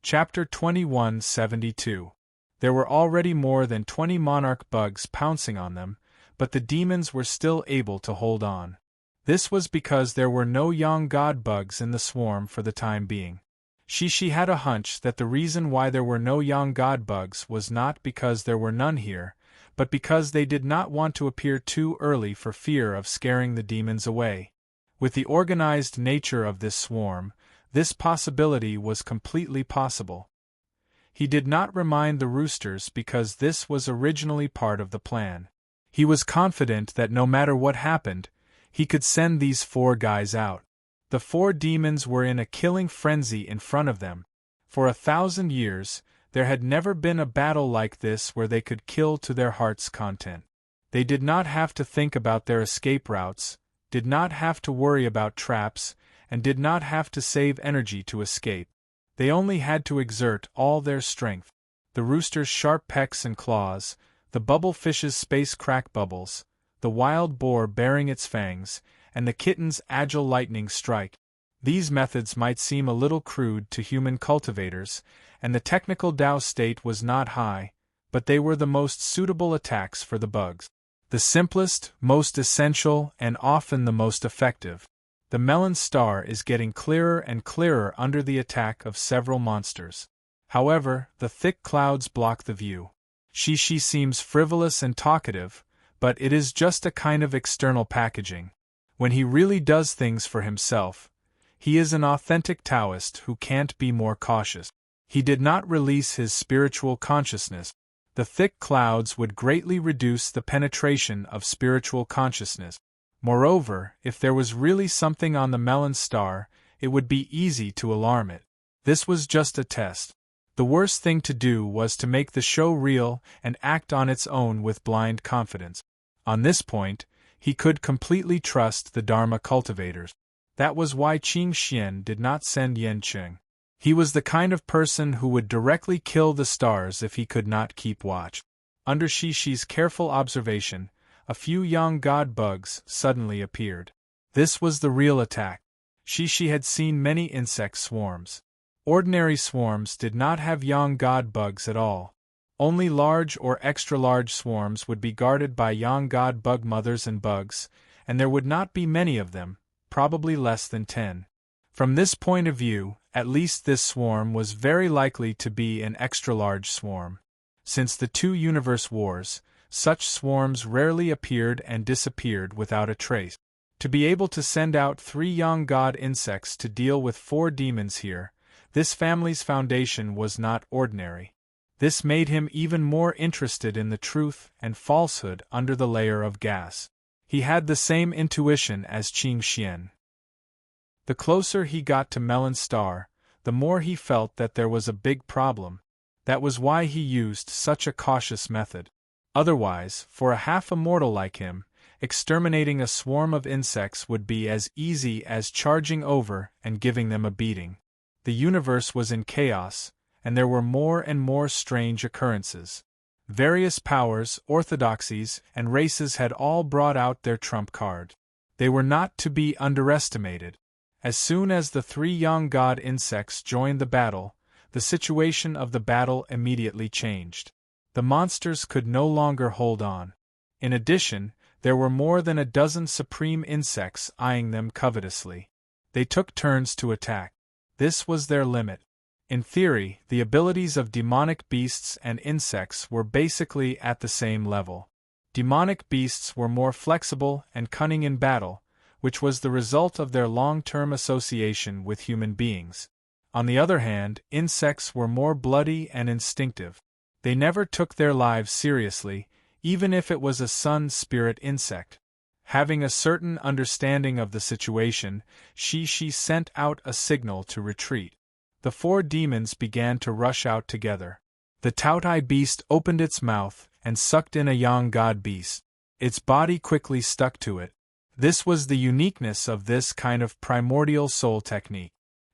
Chapter 2172. There were already more than 20 monarch bugs pouncing on them, but the demons were still able to hold on. This was because there were no young god bugs in the swarm for the time being. She had a hunch that the reason why there were no young god bugs was not because there were none here, but because they did not want to appear too early for fear of scaring the demons away. With the organized nature of this swarm, this possibility was completely possible. He did not remind the roosters because this was originally part of the plan. He was confident that no matter what happened, he could send these 4 guys out. The 4 demons were in a killing frenzy in front of them. For 1,000 years, there had never been a battle like this where they could kill to their heart's content. They did not have to think about their escape routes, did not have to worry about traps, and did not have to save energy to escape. They only had to exert all their strength. The rooster's sharp pecks and claws, the bubble-fish's space crack bubbles, the wild boar baring its fangs, and the kitten's agile lightning strike. These methods might seem a little crude to human cultivators, and the technical Tao state was not high, but they were the most suitable attacks for the bugs. The simplest, most essential, and often the most effective. The melon star is getting clearer and clearer under the attack of several monsters. However, the thick clouds block the view. She seems frivolous and talkative, but it is just a kind of external packaging. When he really does things for himself, he is an authentic Taoist who can't be more cautious. He did not release his spiritual consciousness. The thick clouds would greatly reduce the penetration of spiritual consciousness. Moreover, if there was really something on the melon star, it would be easy to alarm it. This was just a test. The worst thing to do was to make the show real and act on its own with blind confidence. On this point, he could completely trust the Dharma cultivators. That was why Qing Xian did not send Yan Qing. He was the kind of person who would directly kill the stars if he could not keep watch. Under Shi's careful observation, a few young god bugs suddenly appeared. This was the real attack. She had seen many insect swarms. Ordinary swarms did not have young god bugs at all. Only large or extra-large swarms would be guarded by young god bug mothers and bugs, and there would not be many of them, probably less than 10. From this point of view, at least this swarm was very likely to be an extra-large swarm. Since the 2 universe wars, such swarms rarely appeared and disappeared without a trace. To be able to send out 3 young god insects to deal with 4 demons here, this family's foundation was not ordinary. This made him even more interested in the truth and falsehood under the layer of gas. He had the same intuition as Qing Xian. The closer he got to Melon Star, the more he felt that there was a big problem. That was why he used such a cautious method. Otherwise, for a half-immortal like him, exterminating a swarm of insects would be as easy as charging over and giving them a beating. The universe was in chaos, and there were more and more strange occurrences. Various powers, orthodoxies, and races had all brought out their trump card. They were not to be underestimated. As soon as the 3 young god insects joined the battle, the situation of the battle immediately changed. The monsters could no longer hold on. In addition, there were more than a dozen supreme insects eyeing them covetously. They took turns to attack. This was their limit. In theory, the abilities of demonic beasts and insects were basically at the same level. Demonic beasts were more flexible and cunning in battle, which was the result of their long-term association with human beings. On the other hand, insects were more bloody and instinctive. They never took their lives seriously, even if it was a sun spirit insect. Having a certain understanding of the situation, she sent out a signal to retreat. The 4 demons began to rush out together. The Taotai beast opened its mouth and sucked in a young god beast. Its body quickly stuck to it. This was the uniqueness of this kind of primordial soul technique.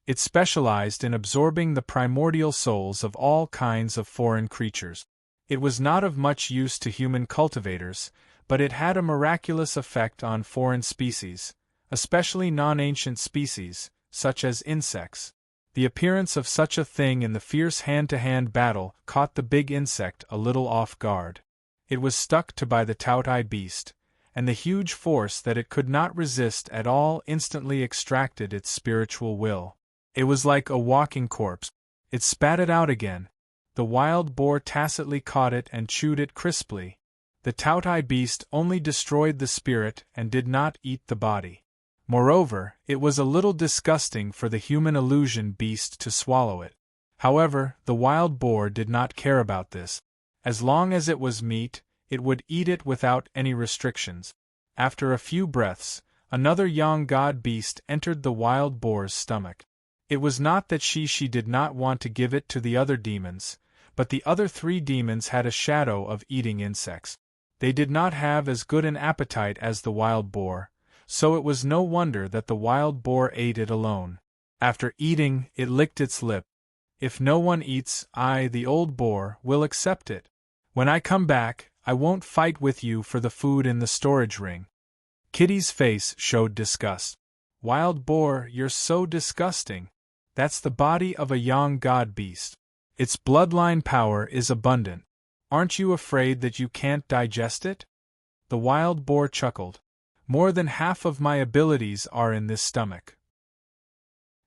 It specialized in absorbing the primordial souls of all kinds of foreign creatures. It was not of much use to human cultivators, but it had a miraculous effect on foreign species, especially non-ancient species, such as insects. The appearance of such a thing in the fierce hand-to-hand battle caught the big insect a little off guard. It was stuck to by the Tautai beast, and the huge force that it could not resist at all instantly extracted its spiritual will. It was like a walking corpse. It spat it out again. The wild boar tacitly caught it and chewed it crisply. The Tautai beast only destroyed the spirit and did not eat the body. Moreover, it was a little disgusting for the human illusion beast to swallow it. However, the wild boar did not care about this. As long as it was meat, it would eat it without any restrictions. After a few breaths, another young god beast entered the wild boar's stomach. It was not that she did not want to give it to the other demons, but the other 3 demons had a shadow of eating insects. They did not have as good an appetite as the wild boar, so it was no wonder that the wild boar ate it alone. After eating, it licked its lip. If no one eats, I, the old boar, will accept it. When I come back, I won't fight with you for the food in the storage ring. Kitty's face showed disgust. Wild boar, you're so disgusting. That's the body of a young god beast. Its bloodline power is abundant. Aren't you afraid that you can't digest it? The wild boar chuckled. More than half of my abilities are in this stomach.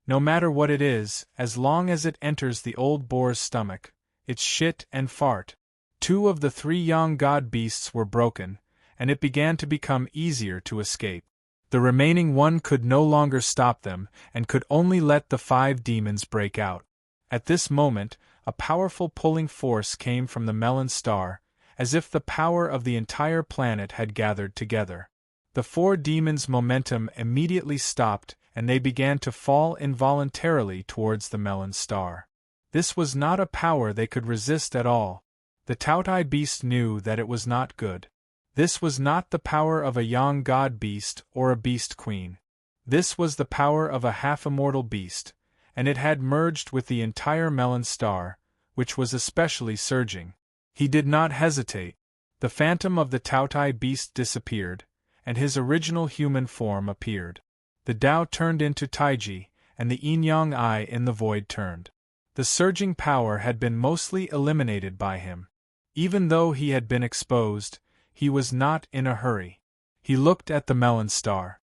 No matter what it is, as long as it enters the old boar's stomach, it's shit and fart. 2 of the 3 young god beasts were broken, and it began to become easier to escape. The remaining 1 could no longer stop them, and could only let the 5 demons break out. At this moment, a powerful pulling force came from the melon star, as if the power of the entire planet had gathered together. The 4 demons' momentum immediately stopped, and they began to fall involuntarily towards the melon star. This was not a power they could resist at all. The Tautai beast knew that it was not good. This was not the power of a young god beast or a beast queen. This was the power of a half-immortal beast, and it had merged with the entire melon star, which was especially surging. He did not hesitate. The phantom of the Tautai beast disappeared, and his original human form appeared. The Tao turned into Taiji, and the yin-yang eye in the void turned. The surging power had been mostly eliminated by him. Even though he had been exposed, he was not in a hurry. He looked at the melon star.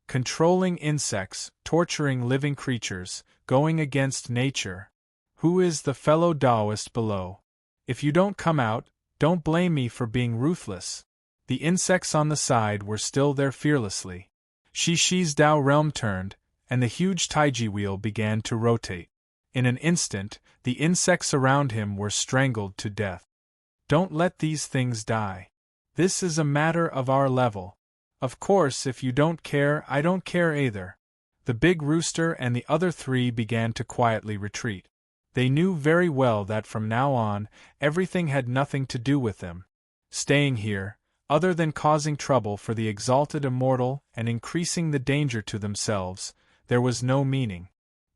Controlling insects, torturing living creatures, going against nature. Who is the fellow Taoist below? If you don't come out, don't blame me for being ruthless. The insects on the side were still there fearlessly. Shi's Tao realm turned, and the huge Taiji wheel began to rotate. In an instant, the insects around him were strangled to death. Don't let these things die. This is a matter of our level. Of course, if you don't care, I don't care either. The big rooster and the other 3 began to quietly retreat. They knew very well that from now on, everything had nothing to do with them. Staying here, other than causing trouble for the exalted immortal and increasing the danger to themselves, there was no meaning.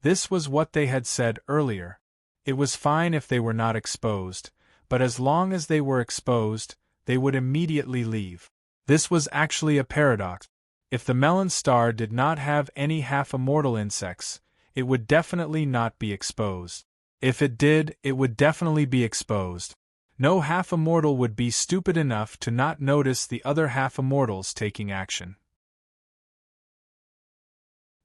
This was what they had said earlier. It was fine if they were not exposed, but as long as they were exposed, they would immediately leave. This was actually a paradox. If the melon star did not have any half-immortal insects, it would definitely not be exposed. If it did, it would definitely be exposed. No half-immortal would be stupid enough to not notice the other half-immortals taking action.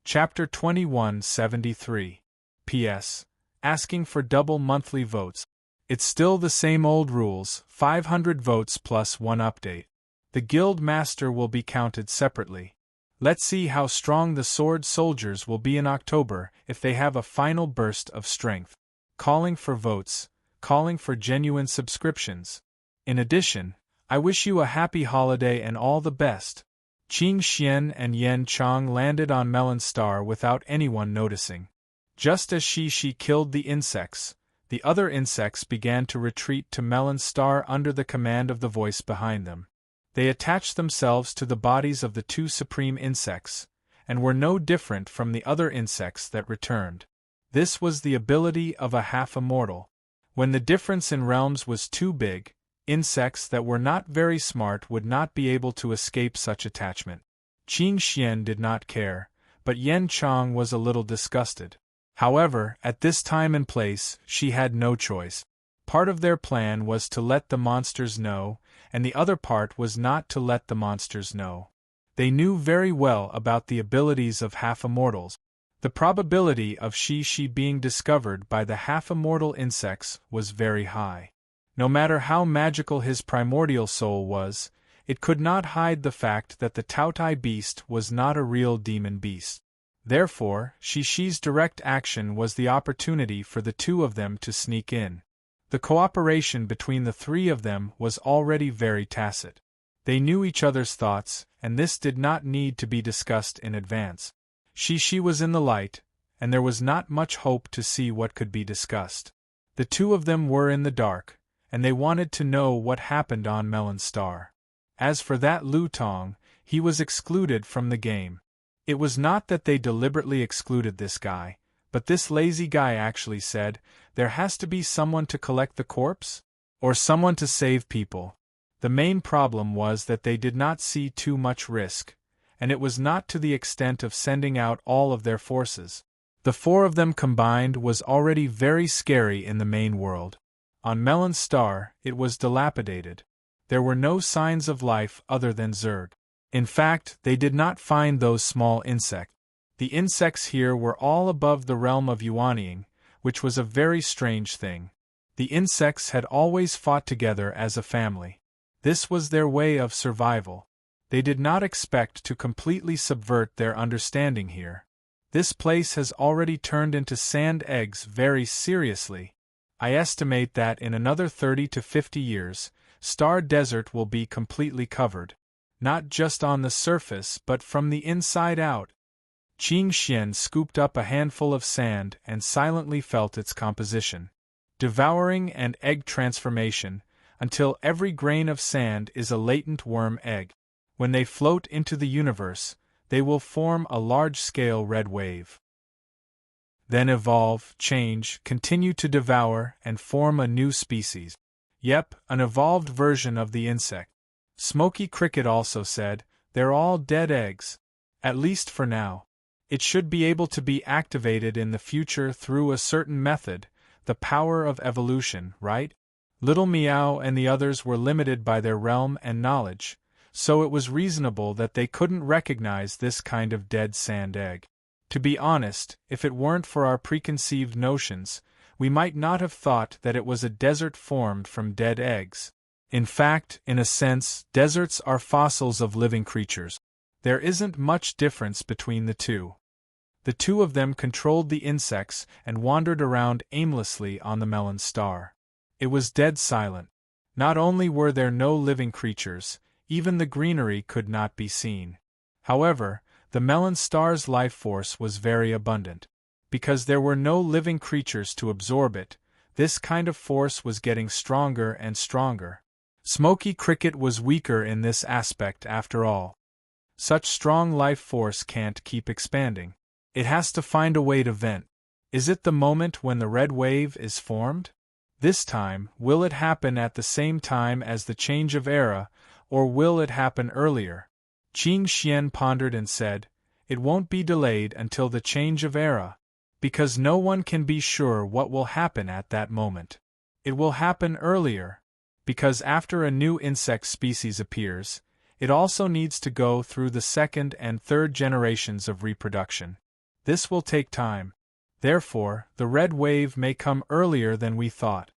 Chapter 2173. P.S. Asking for double monthly votes. It's still the same old rules, 500 votes plus 1 update. The guild master will be counted separately. Let's see how strong the sword soldiers will be in October if they have a final burst of strength. Calling for votes, calling for genuine subscriptions. In addition, I wish you a happy holiday and all the best. Qing Xian and Yen Chong landed on Melon Star without anyone noticing. Just as she killed the insects, the other insects began to retreat to Melon Star under the command of the voice behind them. They attached themselves to the bodies of the 2 supreme insects, and were no different from the other insects that returned. This was the ability of a half-immortal. When the difference in realms was too big, insects that were not very smart would not be able to escape such attachment. Qing Xian did not care, but Yen Chong was a little disgusted. However, at this time and place, she had no choice. Part of their plan was to let the monsters know, and the other part was not to let the monsters know. They knew very well about the abilities of half-immortals. The probability of she being discovered by the half-immortal insects was very high. No matter how magical his primordial soul was, it could not hide the fact that the Tautai beast was not a real demon beast. Therefore, she's direct action was the opportunity for the two of them to sneak in. The cooperation between the three of them was already very tacit. They knew each other's thoughts, and this did not need to be discussed in advance. She was in the light, and there was not much hope to see what could be discussed. The two of them were in the dark, and they wanted to know what happened on Melon Star. As for that Lu Tong, he was excluded from the game. It was not that they deliberately excluded this guy, but this lazy guy actually said, "There has to be someone to collect the corpse? Or someone to save people." The main problem was that they did not see too much risk, and it was not to the extent of sending out all of their forces. The four of them combined was already very scary in the main world. On Melon Star, it was dilapidated. There were no signs of life other than Zerg. In fact, they did not find those small insects. The insects here were all above the realm of Yuanying, which was a very strange thing. The insects had always fought together as a family. This was their way of survival. They did not expect to completely subvert their understanding here. This place has already turned into sand eggs very seriously. I estimate that in another 30 to 50 years, Star Desert will be completely covered. Not just on the surface but from the inside out. Qing Xian scooped up a handful of sand and silently felt its composition. Devouring and egg transformation, until every grain of sand is a latent worm egg. When they float into the universe, they will form a large-scale red wave. Then evolve, change, continue to devour, and form a new species. Yep, an evolved version of the insect. Smoky Cricket also said, "They're all dead eggs. At least for now. It should be able to be activated in the future through a certain method, the power of evolution, right?" Little Meow and the others were limited by their realm and knowledge, so it was reasonable that they couldn't recognize this kind of dead sand egg. To be honest, if it weren't for our preconceived notions, we might not have thought that it was a desert formed from dead eggs. In fact, in a sense, deserts are fossils of living creatures. There isn't much difference between the two. The two of them controlled the insects and wandered around aimlessly on the Melon Star. It was dead silent. Not only were there no living creatures, even the greenery could not be seen. However, the Melon Star's life force was very abundant. Because there were no living creatures to absorb it, this kind of force was getting stronger and stronger. Smoky Cricket was weaker in this aspect after all. Such strong life force can't keep expanding. It has to find a way to vent. Is it the moment when the red wave is formed? This time, will it happen at the same time as the change of era, or will it happen earlier? Qing Xian pondered and said, "It won't be delayed until the change of era, because no one can be sure what will happen at that moment. It will happen earlier, because after a new insect species appears, it also needs to go through the second and third generations of reproduction. This will take time. Therefore, the red wave may come earlier than we thought."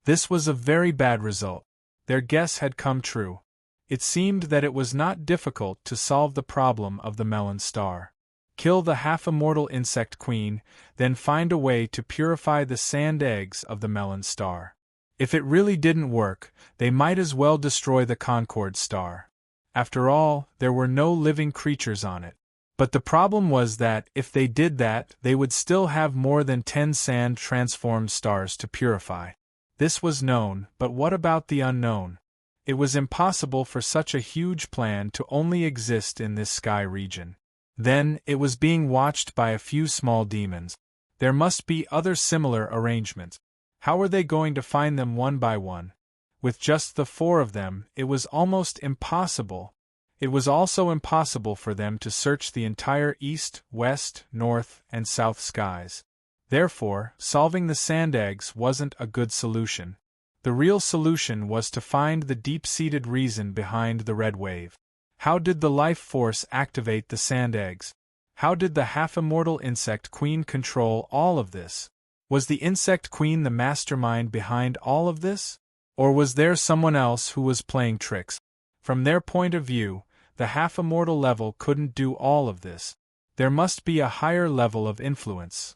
This was a very bad result. Their guess had come true. It seemed that it was not difficult to solve the problem of the Melon Star. Kill the half-immortal insect queen, then find a way to purify the sand eggs of the Melon Star. If it really didn't work, they might as well destroy the Concord Star. After all, there were no living creatures on it. But the problem was that, if they did that, they would still have more than 10 sand-transformed stars to purify. This was known, but what about the unknown? It was impossible for such a huge plan to only exist in this sky region. Then, it was being watched by a few small demons. There must be other similar arrangements. How were they going to find them one by one? With just the four of them, it was almost impossible. It was also impossible for them to search the entire east, west, north, and south skies. Therefore, solving the sand eggs wasn't a good solution. The real solution was to find the deep-seated reason behind the red wave. How did the life force activate the sand eggs? How did the half-immortal insect queen control all of this? Was the insect queen the mastermind behind all of this? Or was there someone else who was playing tricks? From their point of view, the half-immortal level couldn't do all of this. There must be a higher level of influence.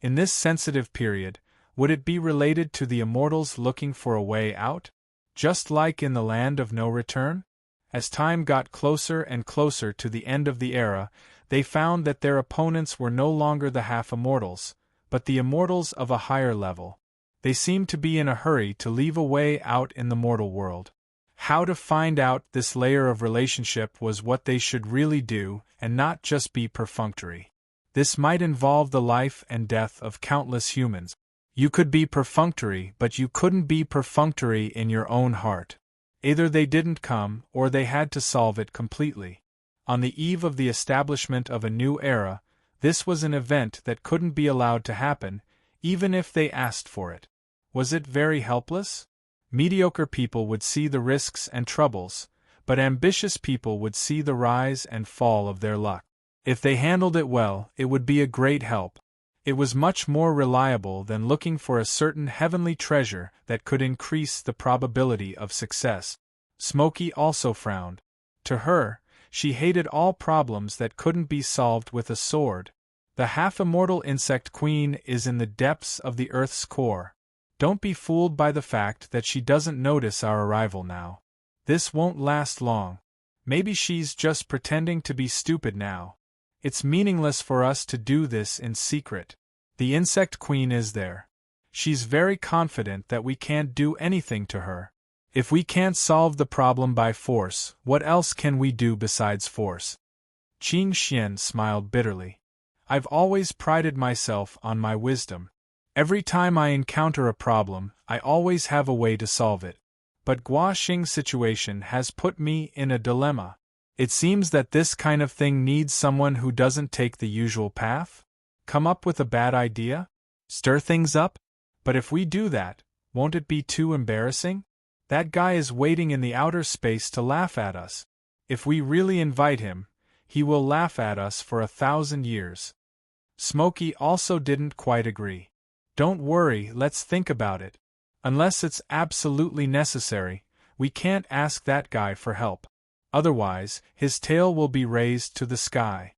In this sensitive period, would it be related to the immortals looking for a way out? Just like in the land of no return? As time got closer and closer to the end of the era, they found that their opponents were no longer the half-immortals, but the immortals of a higher level. They seemed to be in a hurry to leave a way out in the mortal world. How to find out this layer of relationship was what they should really do, and not just be perfunctory. This might involve the life and death of countless humans. You could be perfunctory, but you couldn't be perfunctory in your own heart. Either they didn't come, or they had to solve it completely. On the eve of the establishment of a new era, this was an event that couldn't be allowed to happen, even if they asked for it. Was it very helpless? Mediocre people would see the risks and troubles, but ambitious people would see the rise and fall of their luck. If they handled it well, it would be a great help. It was much more reliable than looking for a certain heavenly treasure that could increase the probability of success. Smokey also frowned. To her, she hated all problems that couldn't be solved with a sword. The half-immortal insect queen is in the depths of the Earth's core. Don't be fooled by the fact that she doesn't notice our arrival now. This won't last long. Maybe she's just pretending to be stupid now. It's meaningless for us to do this in secret. The insect queen is there. She's very confident that we can't do anything to her. If we can't solve the problem by force, what else can we do besides force? Qing Xian smiled bitterly. I've always prided myself on my wisdom. Every time I encounter a problem, I always have a way to solve it. But Gua Xing's situation has put me in a dilemma. It seems that this kind of thing needs someone who doesn't take the usual path? Come up with a bad idea? Stir things up? But if we do that, won't it be too embarrassing? That guy is waiting in the outer space to laugh at us. If we really invite him, he will laugh at us for 1,000 years. Smokey also didn't quite agree. Don't worry, let's think about it. Unless it's absolutely necessary, we can't ask that guy for help. Otherwise, his tail will be raised to the sky.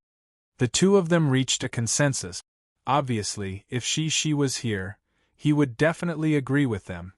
The two of them reached a consensus. Obviously, if she was here, he would definitely agree with them.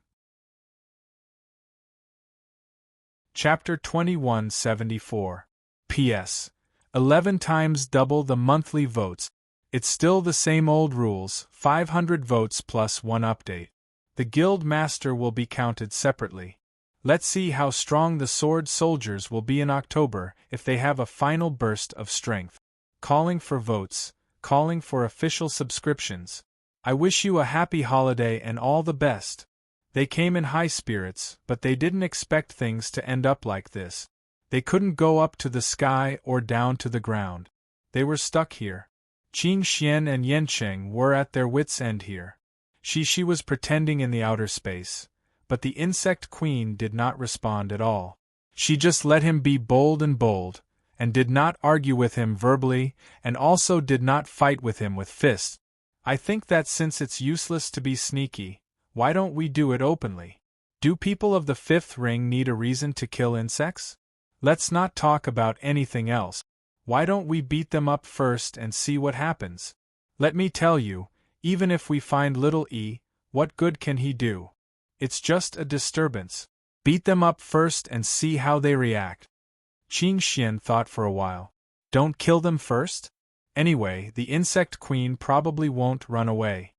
Chapter 2174. P.S. 11 times double the monthly votes. It's still the same old rules, 500 votes plus 1 update. The guild master will be counted separately. Let's see how strong the sword soldiers will be in October if they have a final burst of strength. Calling for votes, calling for official subscriptions. I wish you a happy holiday and all the best. They came in high spirits, but they didn't expect things to end up like this. They couldn't go up to the sky or down to the ground. They were stuck here. Qing Xian and Yancheng were at their wits' end here. She was pretending in the outer space, but the insect queen did not respond at all. She just let him be bold, and did not argue with him verbally, and also did not fight with him with fists. I think that since it's useless to be sneaky, why don't we do it openly? Do people of the fifth ring need a reason to kill insects? Let's not talk about anything else. Why don't we beat them up first and see what happens? Let me tell you, even if we find little E, what good can he do? It's just a disturbance. Beat them up first and see how they react. Qing Xian thought for a while. Don't kill them first? Anyway, the insect queen probably won't run away.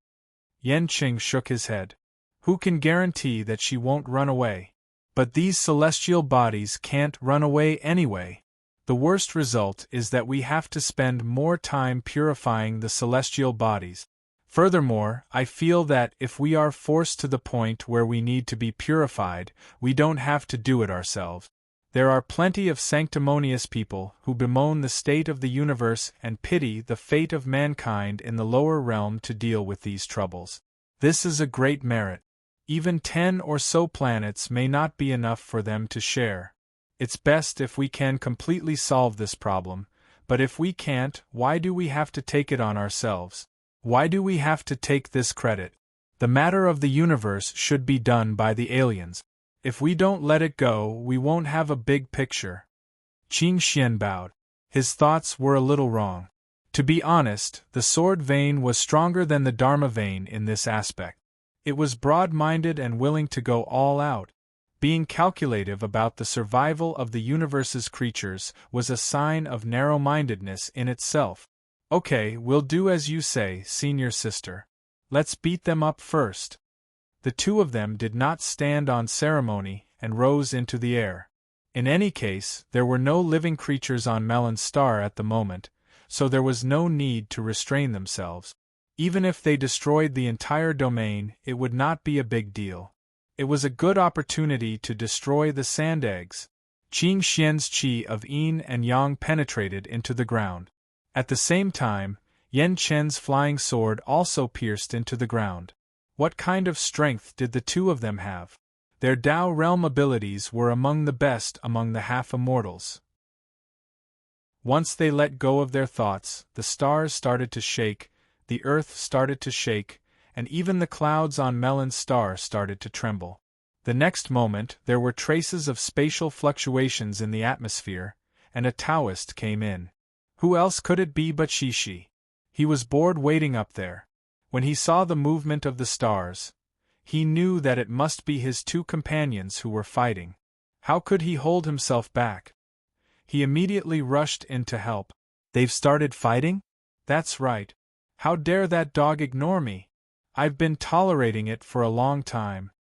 Yanqing shook his head. Who can guarantee that she won't run away? But these celestial bodies can't run away anyway. The worst result is that we have to spend more time purifying the celestial bodies. Furthermore, I feel that if we are forced to the point where we need to be purified, we don't have to do it ourselves. There are plenty of sanctimonious people who bemoan the state of the universe and pity the fate of mankind in the lower realm to deal with these troubles. This is a great merit. Even 10 or so planets may not be enough for them to share. It's best if we can completely solve this problem, but if we can't, why do we have to take it on ourselves? Why do we have to take this credit? The matter of the universe should be done by the aliens. If we don't let it go, we won't have a big picture. Qing Xian bowed. His thoughts were a little wrong. To be honest, the sword vein was stronger than the Dharma vein in this aspect. It was broad-minded and willing to go all out. Being calculative about the survival of the universe's creatures was a sign of narrow-mindedness in itself. Okay, we'll do as you say, senior sister. Let's beat them up first. The two of them did not stand on ceremony and rose into the air. In any case, there were no living creatures on Melon's star at the moment, so there was no need to restrain themselves. Even if they destroyed the entire domain, it would not be a big deal. It was a good opportunity to destroy the sand eggs. Qing Xian's qi of yin and yang penetrated into the ground. At the same time, Yan Chen's flying sword also pierced into the ground. What kind of strength did the two of them have? Their Tao realm abilities were among the best among the half-immortals. Once they let go of their thoughts, the stars started to shake, the earth started to shake, and even the clouds on Melon's star started to tremble. The next moment, there were traces of spatial fluctuations in the atmosphere, and a Taoist came in. Who else could it be but Shishi? He was bored waiting up there. When he saw the movement of the stars, he knew that it must be his two companions who were fighting. How could he hold himself back? He immediately rushed in to help. They've started fighting? That's right. How dare that dog ignore me? I've been tolerating it for a long time.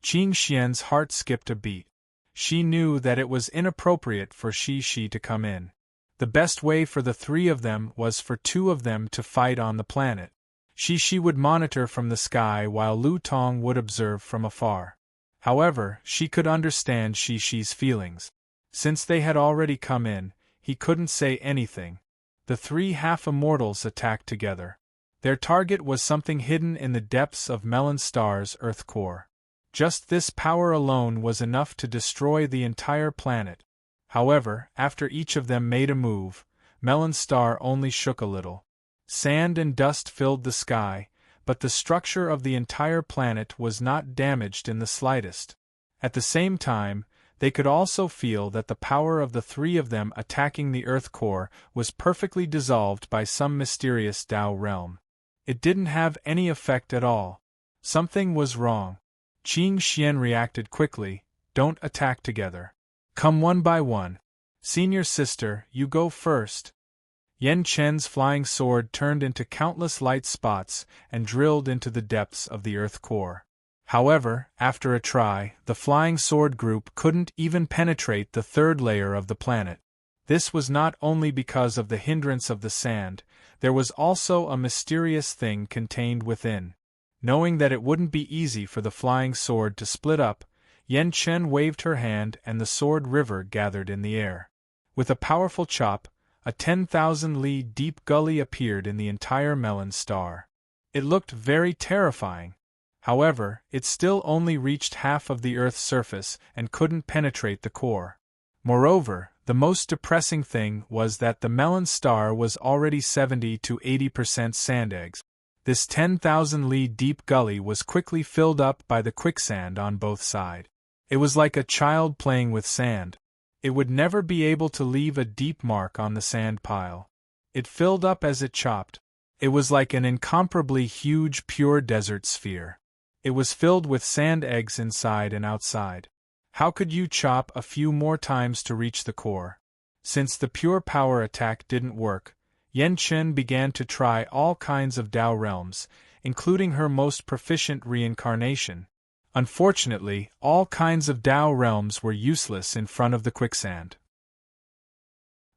Qing Xian's heart skipped a beat. She knew that it was inappropriate for Shi to come in. The best way for the three of them was for two of them to fight on the planet. Shi would monitor from the sky while Lu Tong would observe from afar. However, she could understand Shi's feelings. Since they had already come in, he couldn't say anything. The three half-immortals attacked together. Their target was something hidden in the depths of Melon Star's Earth core. Just this power alone was enough to destroy the entire planet. However, after each of them made a move, Melon's star only shook a little. Sand and dust filled the sky, but the structure of the entire planet was not damaged in the slightest. At the same time, they could also feel that the power of the three of them attacking the Earth core was perfectly dissolved by some mysterious Tao realm. It didn't have any effect at all. Something was wrong. Qing Xian reacted quickly. Don't attack together. Come one by one. Senior sister, you go first. Yan Chen's flying sword turned into countless light spots and drilled into the depths of the Earth core. However, after a try, the flying sword group couldn't even penetrate the third layer of the planet. This was not only because of the hindrance of the sand, there was also a mysterious thing contained within. Knowing that it wouldn't be easy for the flying sword to split up, Yan Chen waved her hand and the sword river gathered in the air. With a powerful chop, a 10,000 li deep gully appeared in the entire Melon star. It looked very terrifying. However, it still only reached half of the Earth's surface and couldn't penetrate the core. Moreover, the most depressing thing was that the Melon star was already 70 to 80% sand eggs. This 10,000 li deep gully was quickly filled up by the quicksand on both sides. It was like a child playing with sand. It would never be able to leave a deep mark on the sand pile. It filled up as it chopped. It was like an incomparably huge pure desert sphere. It was filled with sand eggs inside and outside. How could you chop a few more times to reach the core? Since the pure power attack didn't work, Yan Chen began to try all kinds of Tao realms, including her most proficient reincarnation. Unfortunately, all kinds of Tao realms were useless in front of the quicksand.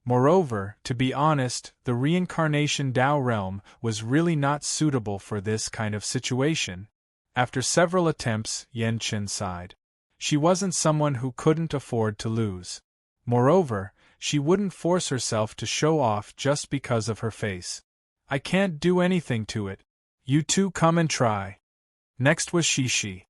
Moreover, to be honest, the reincarnation Tao realm was really not suitable for this kind of situation. After several attempts, Yan Chen sighed. She wasn't someone who couldn't afford to lose. Moreover, she wouldn't force herself to show off just because of her face. I can't do anything to it. You two come and try. Next was Shishi.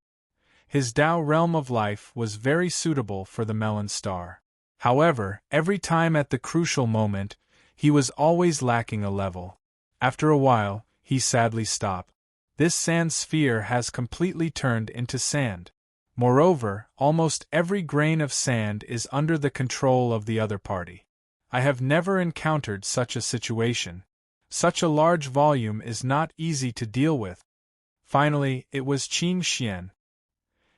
His Tao realm of life was very suitable for the melon star. However, every time at the crucial moment, he was always lacking a level. After a while, he sadly stopped. This sand sphere has completely turned into sand. Moreover, almost every grain of sand is under the control of the other party. I have never encountered such a situation. Such a large volume is not easy to deal with. Finally, it was Qing Xian.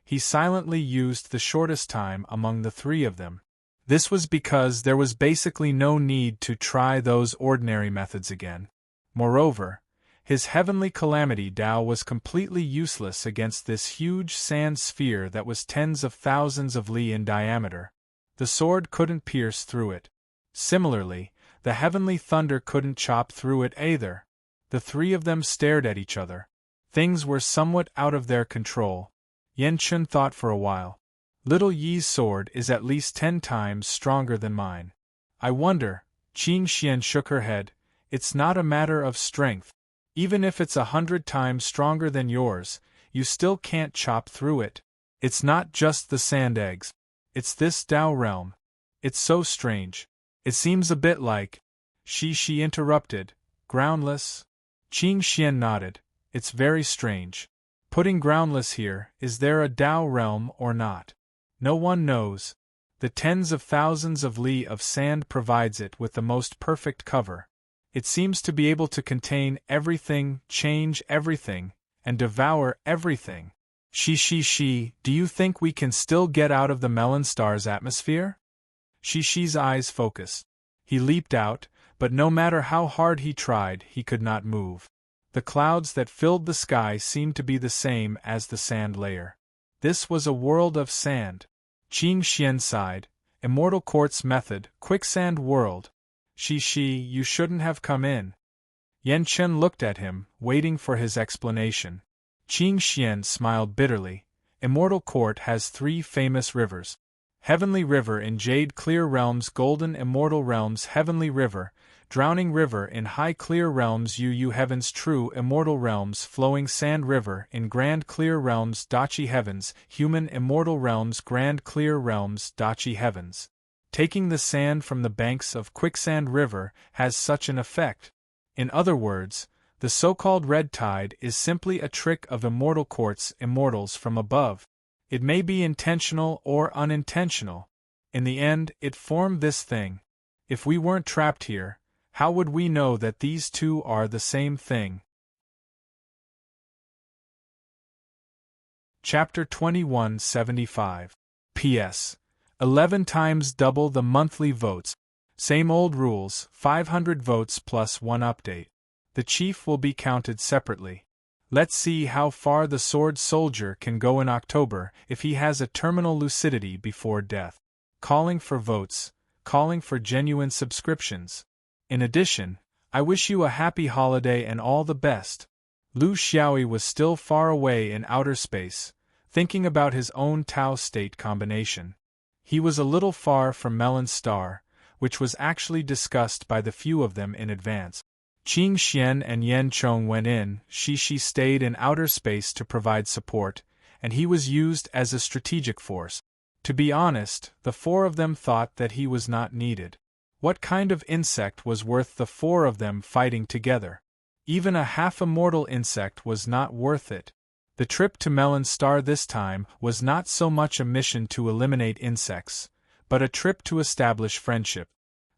He silently used the shortest time among the three of them. This was because there was basically no need to try those ordinary methods again. Moreover, his heavenly calamity Tao was completely useless against this huge sand sphere that was tens of thousands of li in diameter. The sword couldn't pierce through it. Similarly, the heavenly thunder couldn't chop through it either. The three of them stared at each other. Things were somewhat out of their control. Yan Chun thought for a while. Little Yi's sword is at least 10 times stronger than mine. I wonder. Qing Xian shook her head. It's not a matter of strength. Even if it's 100 times stronger than yours, you still can't chop through it. It's not just the sand eggs. It's this Tao realm. It's so strange. It seems a bit like… She interrupted. Groundless? Qing Xian nodded. It's very strange. Putting groundless here, is there a Tao realm or not? No one knows. The tens of thousands of li of sand provides it with the most perfect cover. It seems to be able to contain everything, change everything, and devour everything. Do you think we can still get out of the melon star's atmosphere? Shishi's eyes focused. He leaped out, but no matter how hard he tried, he could not move. The clouds that filled the sky seemed to be the same as the sand layer. This was a world of sand. Qing Xian sighed. Immortal quartz method, quicksand world. Shishi, you shouldn't have come in. Yan Chen looked at him, waiting for his explanation. Qing Xian smiled bitterly. Immortal Court has 3 famous rivers. Heavenly River in Jade Clear Realms, Golden Immortal Realms, Heavenly River, Drowning River in High Clear Realms, Yu Heavens, True Immortal Realms, Flowing Sand River in Grand Clear Realms, Dachi Heavens, Human Immortal Realms, Grand Clear Realms, Dachi Heavens. Taking the sand from the banks of Quicksand River has such an effect. In other words, the so-called red tide is simply a trick of Immortal Court's immortals from above. It may be intentional or unintentional. In the end, it formed this thing. If we weren't trapped here, how would we know that these two are the same thing? Chapter 2175. P.S. 11 times double the monthly votes. Same old rules, 500 votes plus 1 update. The chief will be counted separately. Let's see how far the sword soldier can go in October if he has a terminal lucidity before death. Calling for votes, calling for genuine subscriptions. In addition, I wish you a happy holiday and all the best. Lu Xiaoyi was still far away in outer space, thinking about his own Tao state combination. He was a little far from Melon Star, which was actually discussed by the few of them in advance. Qing Xian and Yan Chong went in, Shishi stayed in outer space to provide support, and he was used as a strategic force. To be honest, the 4 of them thought that he was not needed. What kind of insect was worth the 4 of them fighting together? Even a half-immortal insect was not worth it. The trip to Melon Star this time was not so much a mission to eliminate insects, but a trip to establish friendship.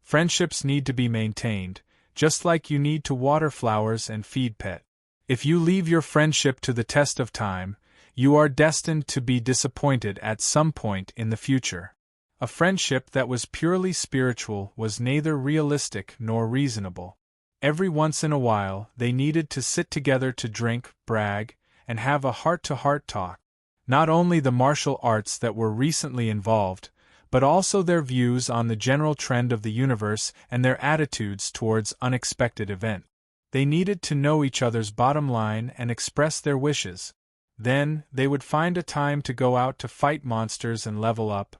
Friendships need to be maintained, just like you need to water flowers and feed pet. If you leave your friendship to the test of time, you are destined to be disappointed at some point in the future. A friendship that was purely spiritual was neither realistic nor reasonable. Every once in a while, they needed to sit together to drink, brag, and have a heart-to-heart talk. Not only the martial arts that were recently involved, but also their views on the general trend of the universe and their attitudes towards unexpected events. They needed to know each other's bottom line and express their wishes. Then, they would find a time to go out to fight monsters and level up.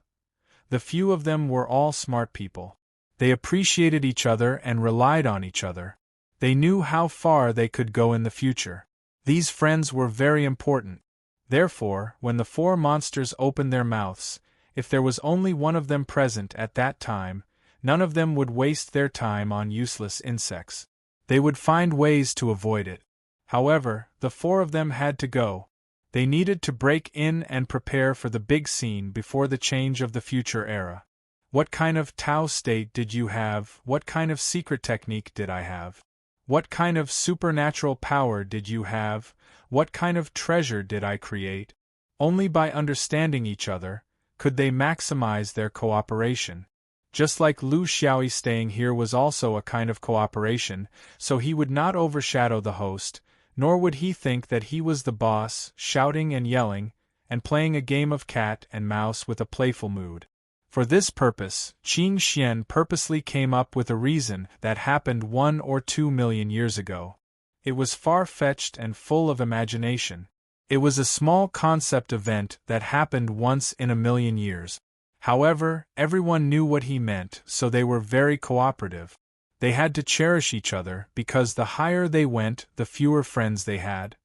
The few of them were all smart people. They appreciated each other and relied on each other. They knew how far they could go in the future. These friends were very important. Therefore, when the four monsters opened their mouths, if there was only one of them present at that time, none of them would waste their time on useless insects. They would find ways to avoid it. However, the four of them had to go. They needed to break in and prepare for the big scene before the change of the future era. What kind of Tao state did you have? What kind of secret technique did I have? What kind of supernatural power did you have? What kind of treasure did I create? Only by understanding each other could they maximize their cooperation. Just like Lu Xiaoyi, staying here was also a kind of cooperation, so he would not overshadow the host, nor would he think that he was the boss, shouting and yelling, and playing a game of cat and mouse with a playful mood. For this purpose, Qing Xian purposely came up with a reason that happened 1 or 2 million years ago. It was far-fetched and full of imagination. It was a small concept event that happened once in a million years. However, everyone knew what he meant, so they were very cooperative. They had to cherish each other because the higher they went, the fewer friends they had.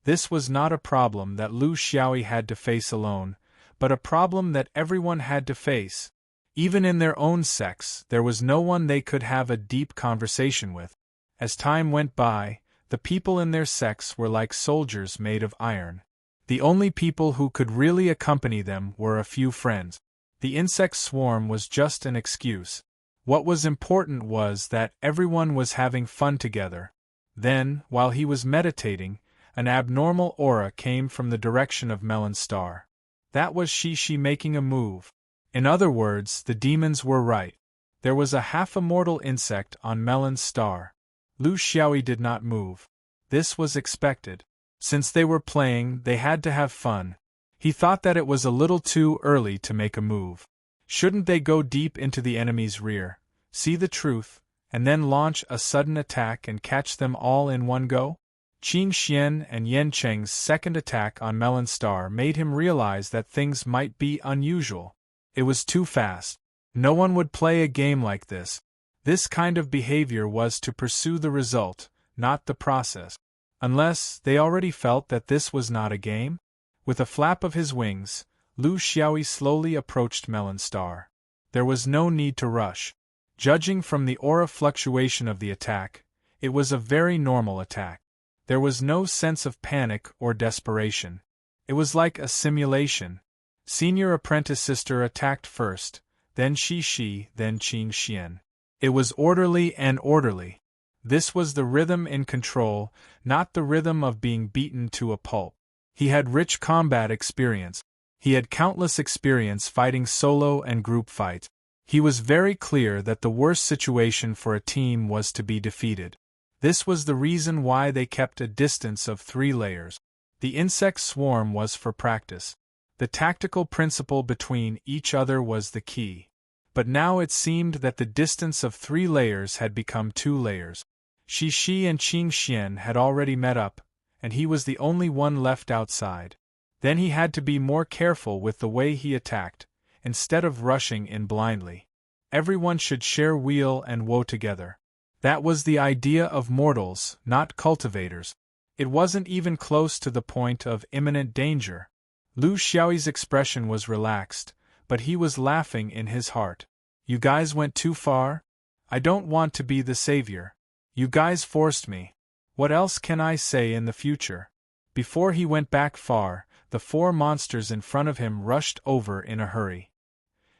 This was not a problem that Lu Xiaoyi had to face alone, but a problem that everyone had to face. Even in their own sects, there was no one they could have a deep conversation with. As time went by, the people in their sects were like soldiers made of iron. The only people who could really accompany them were a few friends. The insect swarm was just an excuse. What was important was that everyone was having fun together. Then, while he was meditating, an abnormal aura came from the direction of Melon's star. That was Shishi making a move. In other words, the demons were right. There was a half-immortal insect on Melon's star. Lu Xiaoyi did not move. This was expected. Since they were playing, they had to have fun. He thought that it was a little too early to make a move. Shouldn't they go deep into the enemy's rear, see the truth, and then launch a sudden attack and catch them all in one go? Qing Xian and Yan Cheng's second attack on Melon's star made him realize that things might be unusual. It was too fast. No one would play a game like this. This kind of behavior was to pursue the result, not the process. Unless they already felt that this was not a game? With a flap of his wings, Lu Xiaoyi slowly approached Melon's star. There was no need to rush. Judging from the aura fluctuation of the attack, it was a very normal attack. There was no sense of panic or desperation. It was like a simulation. Senior apprentice sister attacked first, then Shishi, then Qing Xian. It was orderly and orderly. This was the rhythm in control, not the rhythm of being beaten to a pulp. He had rich combat experience. He had countless experience fighting solo and group fights. He was very clear that the worst situation for a team was to be defeated. This was the reason why they kept a distance of 3 layers. The insect swarm was for practice. The tactical principle between each other was the key. But now it seemed that the distance of 3 layers had become 2 layers. Shishi and Qing Xian had already met up, and he was the only one left outside. Then he had to be more careful with the way he attacked, instead of rushing in blindly. Everyone should share weal and woe together. That was the idea of mortals, not cultivators. It wasn't even close to the point of imminent danger. Lu Xiaoyi's expression was relaxed, but he was laughing in his heart. You guys went too far? I don't want to be the savior. You guys forced me. What else can I say in the future? Before he went back far, the 4 monsters in front of him rushed over in a hurry.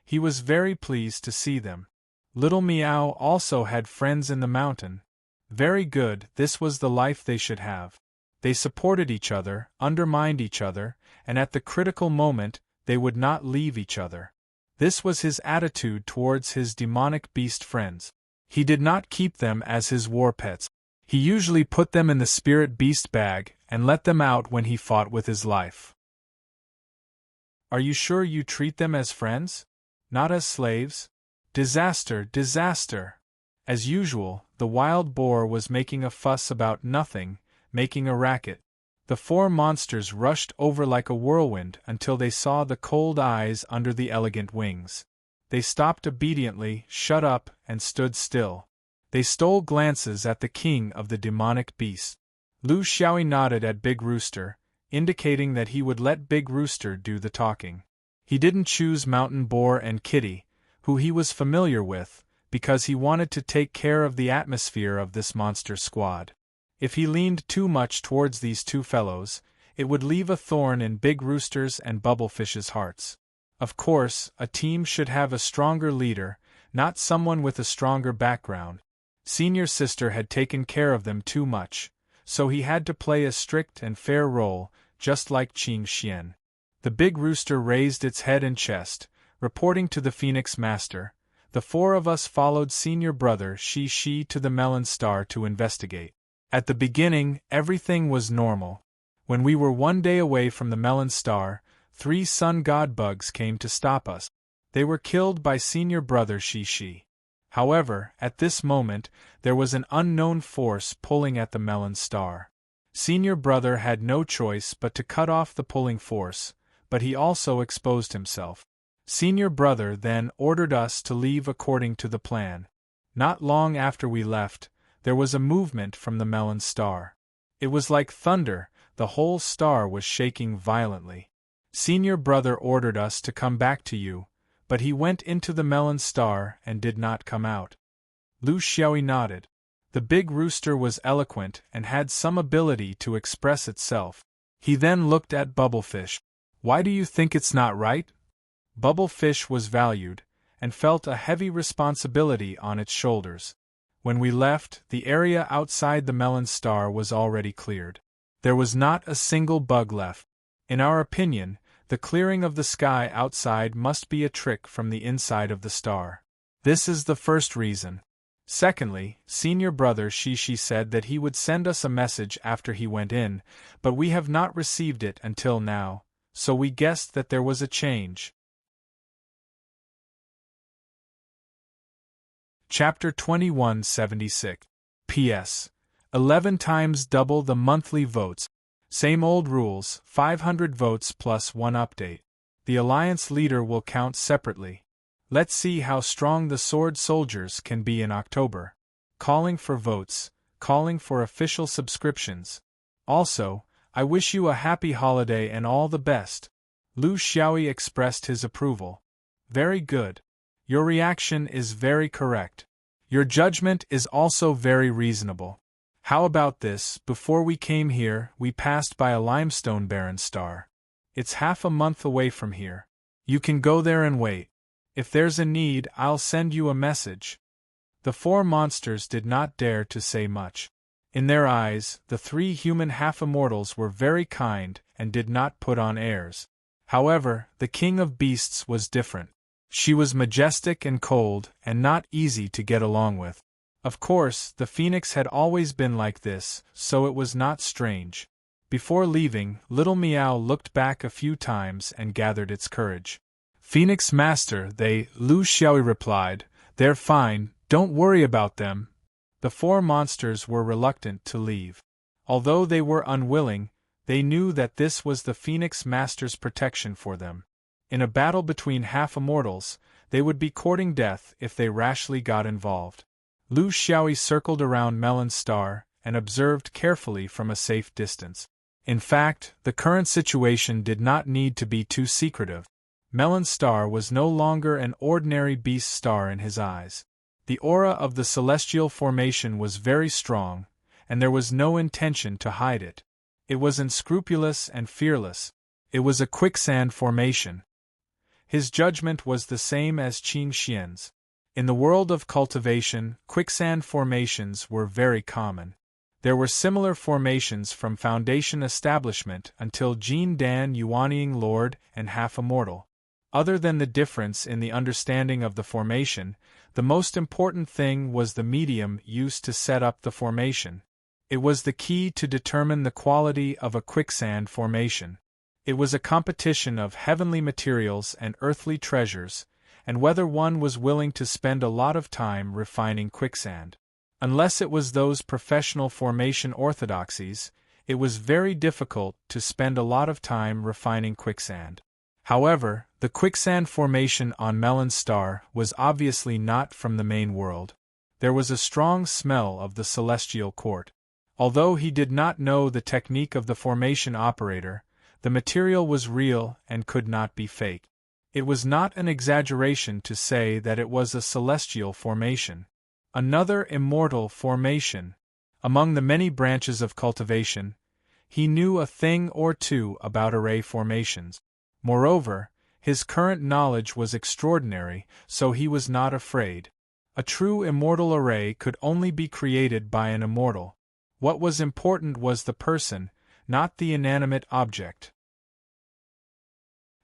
He was very pleased to see them. Little Meow also had friends in the mountain. Very good, this was the life they should have. They supported each other, undermined each other, and at the critical moment, they would not leave each other. This was his attitude towards his demonic beast friends. He did not keep them as his war pets. He usually put them in the spirit beast bag and let them out when he fought with his life. Are you sure you treat them as friends? Not as slaves? Disaster, disaster! As usual, the wild boar was making a fuss about nothing, making a racket. The four monsters rushed over like a whirlwind until they saw the cold eyes under the elegant wings. They stopped obediently, shut up, and stood still. They stole glances at the king of the demonic beasts. Lu Xiaoyi nodded at Big Rooster, indicating that he would let Big Rooster do the talking. He didn't choose Mountain Boar and Kitty, who he was familiar with, because he wanted to take care of the atmosphere of this monster squad. If he leaned too much towards these two fellows, it would leave a thorn in Big Rooster's and Bubblefish's hearts. Of course, a team should have a stronger leader, not someone with a stronger background. Senior Sister had taken care of them too much, so he had to play a strict and fair role, just like Qing Xian. The Big Rooster raised its head and chest, reporting to the Phoenix Master. The four of us followed Senior Brother Shi Shi to the Melon Star to investigate. At the beginning, everything was normal. When we were one day away from the Melon Star, 3 sun god bugs came to stop us. They were killed by Senior Brother Shi Shi. However, at this moment, there was an unknown force pulling at the Melon Star. Senior Brother had no choice but to cut off the pulling force, but he also exposed himself. Senior Brother then ordered us to leave according to the plan. Not long after we left, there was a movement from the Melon Star. It was like thunder, the whole star was shaking violently. Senior Brother ordered us to come back to you, but he went into the Melon Star and did not come out. Lu Xiaoyi nodded. The Big Rooster was eloquent and had some ability to express itself. He then looked at Bubblefish. Why do you think it's not right? Bubblefish was valued, and felt a heavy responsibility on its shoulders. When we left, the area outside the Melon Star was already cleared. There was not a single bug left. In our opinion, the clearing of the sky outside must be a trick from the inside of the star. This is the first reason. Secondly, Senior Brother Shi Shi said that he would send us a message after he went in, but we have not received it until now, so we guessed that there was a change. Chapter 2176. P.S. 11 times double the monthly votes. Same old rules, 500 votes plus 1 update. The Alliance leader will count separately. Let's see how strong the sword soldiers can be in October. Calling for votes, calling for official subscriptions. Also, I wish you a happy holiday and all the best. Lu Xiaoyi expressed his approval. Very good. Your reaction is very correct. Your judgment is also very reasonable. How about this? Before we came here, we passed by a limestone barren star. It's half a month away from here. You can go there and wait. If there's a need, I'll send you a message. The 4 monsters did not dare to say much. In their eyes, the 3 human half-immortals were very kind and did not put on airs. However, the King of Beasts was different. She was majestic and cold, and not easy to get along with. Of course, the Phoenix had always been like this, so it was not strange. Before leaving, Little Meow looked back a few times and gathered its courage. Phoenix Master, Lu Xiaoyi replied, they're fine, don't worry about them. The 4 monsters were reluctant to leave. Although they were unwilling, they knew that this was the Phoenix Master's protection for them. In a battle between half-immortals, they would be courting death if they rashly got involved. Lu Xiaoyi circled around Melon Star and observed carefully from a safe distance. In fact, the current situation did not need to be too secretive. Melon Star was no longer an ordinary beast star in his eyes. The aura of the celestial formation was very strong, and there was no intention to hide it. It was unscrupulous and fearless. It was a quicksand formation. His judgment was the same as Qing Xian's. In the world of cultivation, quicksand formations were very common. There were similar formations from Foundation Establishment until Jin Dan Yuanying Lord and Half-Immortal. Other than the difference in the understanding of the formation, the most important thing was the medium used to set up the formation. It was the key to determine the quality of a quicksand formation. It was a competition of heavenly materials and earthly treasures, and whether one was willing to spend a lot of time refining quicksand. Unless it was those professional formation orthodoxies, it was very difficult to spend a lot of time refining quicksand. However, the quicksand formation on Melon's star was obviously not from the main world. There was a strong smell of the celestial court. Although he did not know the technique of the formation operator, the material was real and could not be faked. It was not an exaggeration to say that it was a celestial formation. Another immortal formation. Among the many branches of cultivation, he knew a thing or two about array formations. Moreover, his current knowledge was extraordinary, so he was not afraid. A true immortal array could only be created by an immortal. What was important was the person, not the inanimate object.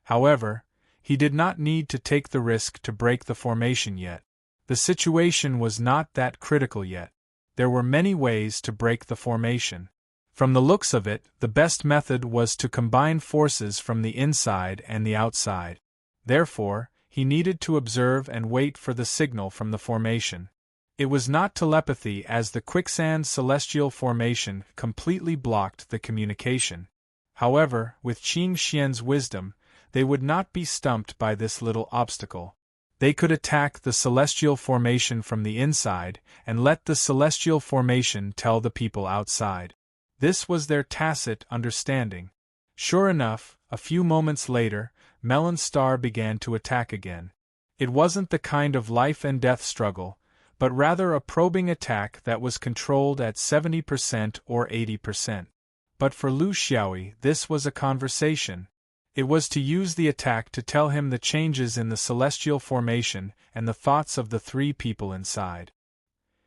However, he did not need to take the risk to break the formation yet. The situation was not that critical yet. There were many ways to break the formation. From the looks of it, the best method was to combine forces from the inside and the outside. Therefore, he needed to observe and wait for the signal from the formation. It was not telepathy, as the quicksand celestial formation completely blocked the communication. However, with Qing Xian's wisdom, they would not be stumped by this little obstacle. They could attack the celestial formation from the inside and let the celestial formation tell the people outside. This was their tacit understanding. Sure enough, a few moments later, Melon's star began to attack again. It wasn't the kind of life and death struggle, but rather a probing attack that was controlled at 70% or 80%. But for Lu Xiaoyi, this was a conversation. It was to use the attack to tell him the changes in the celestial formation and the thoughts of the three people inside.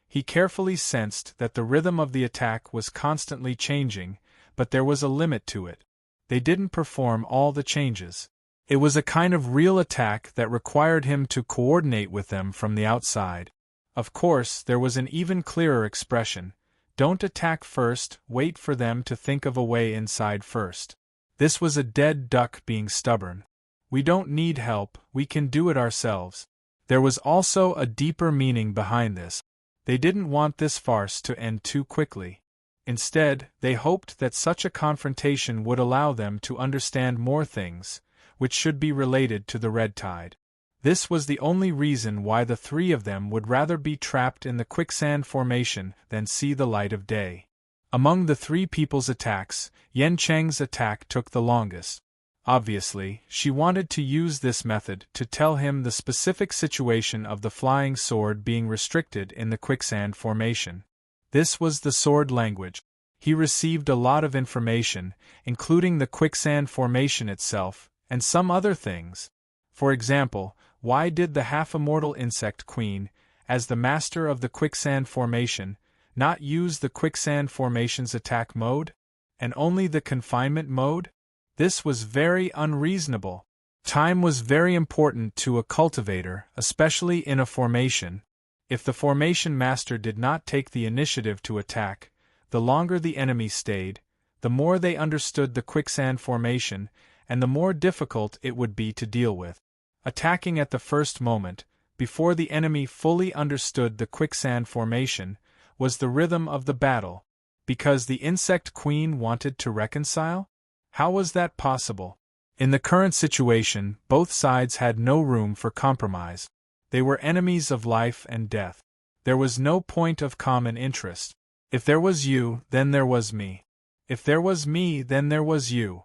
He carefully sensed that the rhythm of the attack was constantly changing, but there was a limit to it. They didn't perform all the changes. It was a kind of real attack that required him to coordinate with them from the outside. Of course, there was an even clearer expression: don't attack first, wait for them to think of a way inside first. This was a dead duck being stubborn. We don't need help, we can do it ourselves. There was also a deeper meaning behind this. They didn't want this farce to end too quickly. Instead, they hoped that such a confrontation would allow them to understand more things, which should be related to the red tide. This was the only reason why the three of them would rather be trapped in the quicksand formation than see the light of day. Among the three people's attacks, Yan Cheng's attack took the longest. Obviously, she wanted to use this method to tell him the specific situation of the flying sword being restricted in the quicksand formation. This was the sword language. He received a lot of information, including the quicksand formation itself, and some other things. For example, why did the half-immortal insect queen, as the master of the quicksand formation, not use the quicksand formation's attack mode, and only the confinement mode? This was very unreasonable. Time was very important to a cultivator, especially in a formation. If the formation master did not take the initiative to attack, the longer the enemy stayed, the more they understood the quicksand formation, and the more difficult it would be to deal with. Attacking at the first moment, before the enemy fully understood the quicksand formation, was the rhythm of the battle. Because the insect queen wanted to reconcile? How was that possible? In the current situation, both sides had no room for compromise. They were enemies of life and death. There was no point of common interest. If there was you, then there was me. If there was me, then there was you.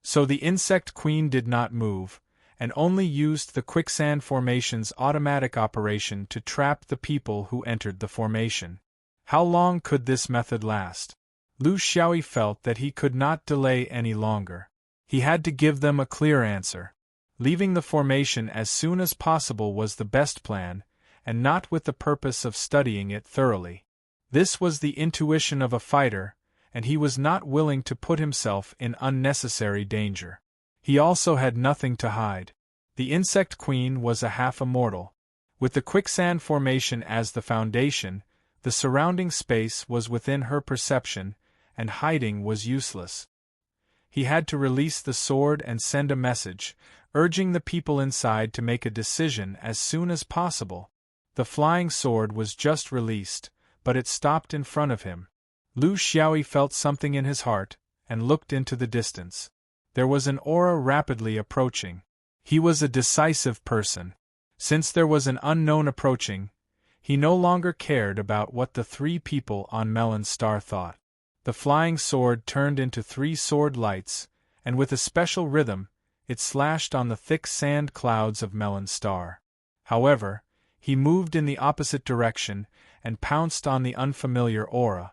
So the insect queen did not move, and only used the quicksand formation's automatic operation to trap the people who entered the formation. How long could this method last? Lu Xiaoyi felt that he could not delay any longer. He had to give them a clear answer. Leaving the formation as soon as possible was the best plan, and not with the purpose of studying it thoroughly. This was the intuition of a fighter, and he was not willing to put himself in unnecessary danger. He also had nothing to hide. The insect queen was a half-immortal. With the quicksand formation as the foundation, the surrounding space was within her perception, and hiding was useless. He had to release the sword and send a message, urging the people inside to make a decision as soon as possible. The flying sword was just released, but it stopped in front of him. Lu Xiaoyi felt something in his heart, and looked into the distance. There was an aura rapidly approaching. He was a decisive person. Since there was an unknown approaching, he no longer cared about what the three people on Melon Star thought. The flying sword turned into 3 sword lights, and with a special rhythm, it slashed on the thick sand clouds of Melon Star. However, he moved in the opposite direction and pounced on the unfamiliar aura.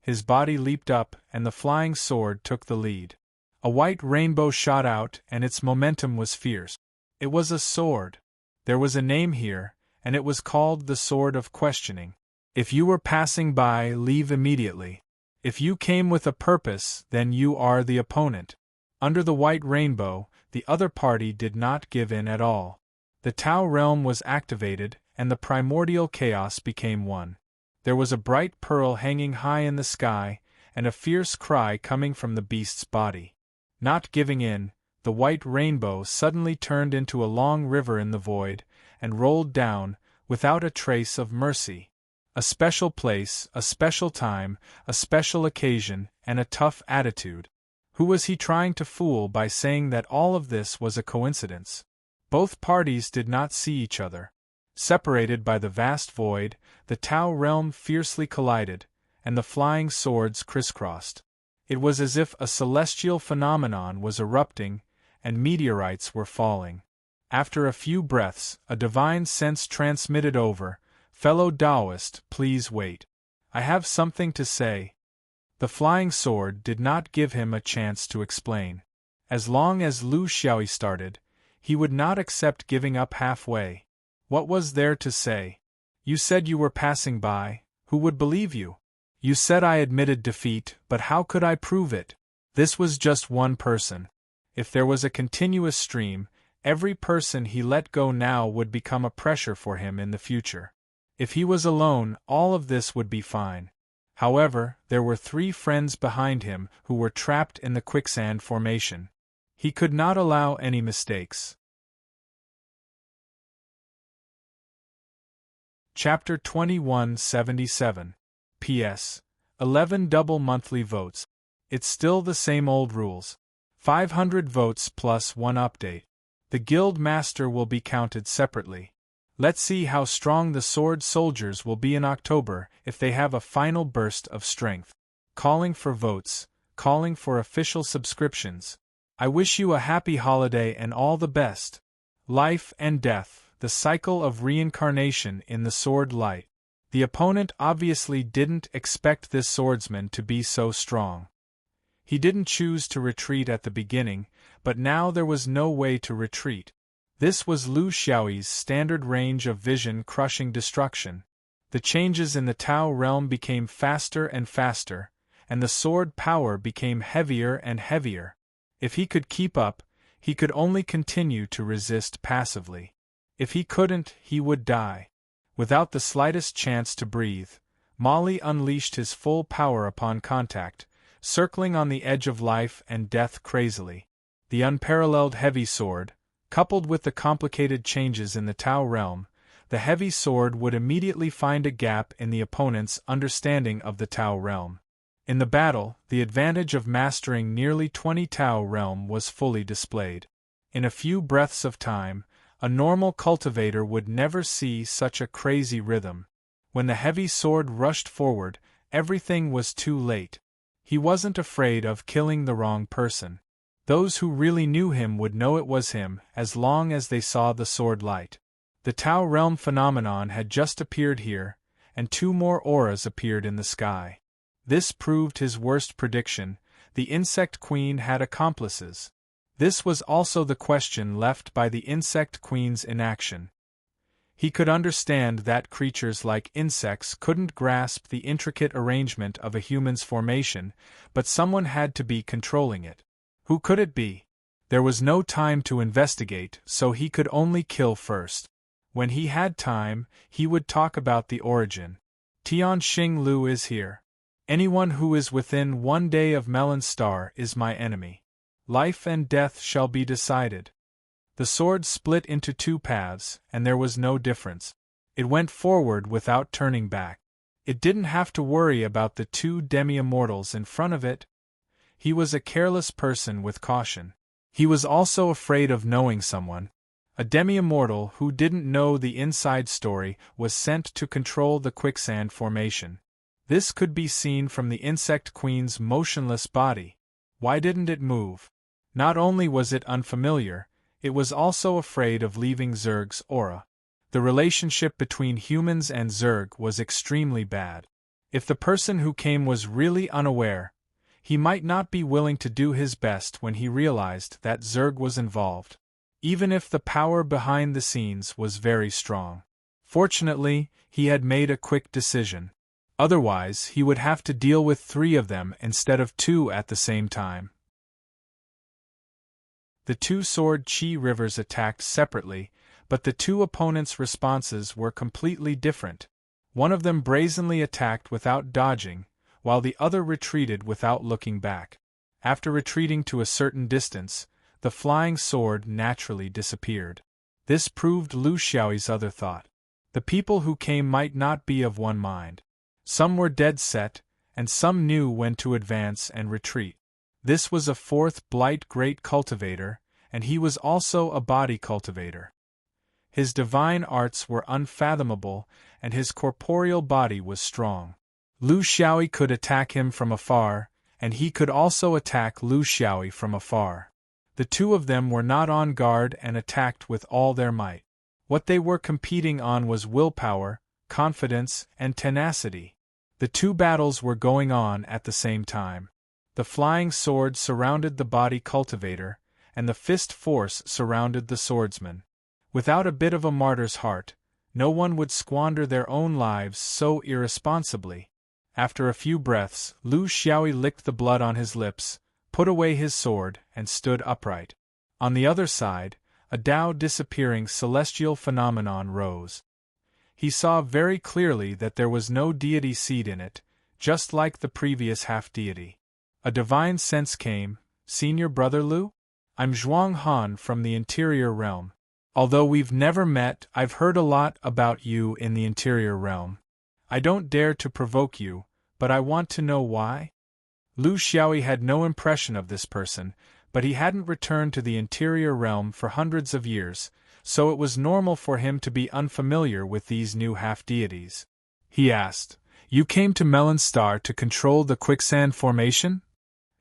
His body leaped up, and the flying sword took the lead. A white rainbow shot out, and its momentum was fierce. It was a sword. There was a name here, and it was called the Sword of Questioning. If you were passing by, leave immediately. If you came with a purpose, then you are the opponent. Under the white rainbow, the other party did not give in at all. The Tao realm was activated, and the primordial chaos became one. There was a bright pearl hanging high in the sky, and a fierce cry coming from the beast's body. Not giving in, the white rainbow suddenly turned into a long river in the void, and rolled down, without a trace of mercy. A special place, a special time, a special occasion, and a tough attitude. Who was he trying to fool by saying that all of this was a coincidence? Both parties did not see each other. Separated by the vast void, the Tao realm fiercely collided, and the flying swords crisscrossed. It was as if a celestial phenomenon was erupting, and meteorites were falling. After a few breaths, a divine sense transmitted over, "Fellow Taoist, please wait. I have something to say." The flying sword did not give him a chance to explain. As long as Lu Xiaoyi started, he would not accept giving up halfway. What was there to say? You said you were passing by. Who would believe you? You said I admitted defeat, but how could I prove it? This was just one person. If there was a continuous stream, every person he let go now would become a pressure for him in the future. If he was alone, all of this would be fine. However, there were 3 friends behind him who were trapped in the quicksand formation. He could not allow any mistakes. Chapter 2177. P.S. 11 double monthly votes. It's still the same old rules. 500 votes plus 1 update. The guild master will be counted separately. Let's see how strong the sword soldiers will be in October if they have a final burst of strength. Calling for votes, calling for official subscriptions. I wish you a happy holiday and all the best. Life and death, the cycle of reincarnation in the sword light. The opponent obviously didn't expect this swordsman to be so strong. He didn't choose to retreat at the beginning, but now there was no way to retreat. This was Lu Xiaoyi's standard range of vision crushing destruction. The changes in the Tao realm became faster and faster, and the sword power became heavier and heavier. If he could keep up, he could only continue to resist passively. If he couldn't, he would die. Without the slightest chance to breathe, Molly unleashed his full power upon contact, circling on the edge of life and death crazily. The unparalleled heavy sword, coupled with the complicated changes in the Tao realm, the heavy sword would immediately find a gap in the opponent's understanding of the Tao realm. In the battle, the advantage of mastering nearly 20 Tao realm was fully displayed. In a few breaths of time, a normal cultivator would never see such a crazy rhythm. When the heavy sword rushed forward, everything was too late. He wasn't afraid of killing the wrong person. Those who really knew him would know it was him, as long as they saw the sword light. The Tao realm phenomenon had just appeared here, and 2 more auras appeared in the sky. This proved his worst prediction: the insect queen had accomplices. This was also the question left by the insect queen's inaction. He could understand that creatures like insects couldn't grasp the intricate arrangement of a human's formation, but someone had to be controlling it. Who could it be? There was no time to investigate, so he could only kill first. When he had time, he would talk about the origin. Tianxing Lu is here. Anyone who is within 1 day of Melon Star is my enemy. Life and death shall be decided. The sword split into 2 paths, and there was no difference. It went forward without turning back. It didn't have to worry about the two demi-immortals in front of it. He was a careless person with caution. He was also afraid of knowing someone. A demi-immortal who didn't know the inside story was sent to control the quicksand formation. This could be seen from the insect queen's motionless body. Why didn't it move? Not only was it unfamiliar, it was also afraid of leaving Zerg's aura. The relationship between humans and Zerg was extremely bad. If the person who came was really unaware, he might not be willing to do his best when he realized that Zerg was involved, even if the power behind the scenes was very strong. Fortunately, he had made a quick decision. Otherwise, he would have to deal with 3 of them instead of 2 at the same time. The 2 sword chi rivers attacked separately, but the 2 opponents' responses were completely different. One of them brazenly attacked without dodging, while the other retreated without looking back. After retreating to a certain distance, the flying sword naturally disappeared. This proved Lu Xiaoyi's other thought. The people who came might not be of one mind. Some were dead set, and some knew when to advance and retreat. This was a 4th Blight Great Cultivator, and he was also a body cultivator. His divine arts were unfathomable, and his corporeal body was strong. Lu Xiaoyi could attack him from afar, and he could also attack Lu Xiaoyi from afar. The 2 of them were not on guard and attacked with all their might. What they were competing on was willpower, confidence, and tenacity. The 2 battles were going on at the same time. The flying sword surrounded the body cultivator, and the fist force surrounded the swordsman. Without a bit of a martyr's heart, no one would squander their own lives so irresponsibly. After a few breaths, Lu Xiaoyi licked the blood on his lips, put away his sword, and stood upright. On the other side, a Tao disappearing celestial phenomenon rose. He saw very clearly that there was no deity seed in it, just like the previous half-deity. A divine sense came. Senior Brother Lu? I'm Zhuang Han from the Interior Realm. Although we've never met, I've heard a lot about you in the Interior Realm. I don't dare to provoke you, but I want to know why? Lu Xiaoyi had no impression of this person, but he hadn't returned to the Interior Realm for hundreds of years, so it was normal for him to be unfamiliar with these new half-deities. He asked, "You came to Melon Star to control the quicksand formation?"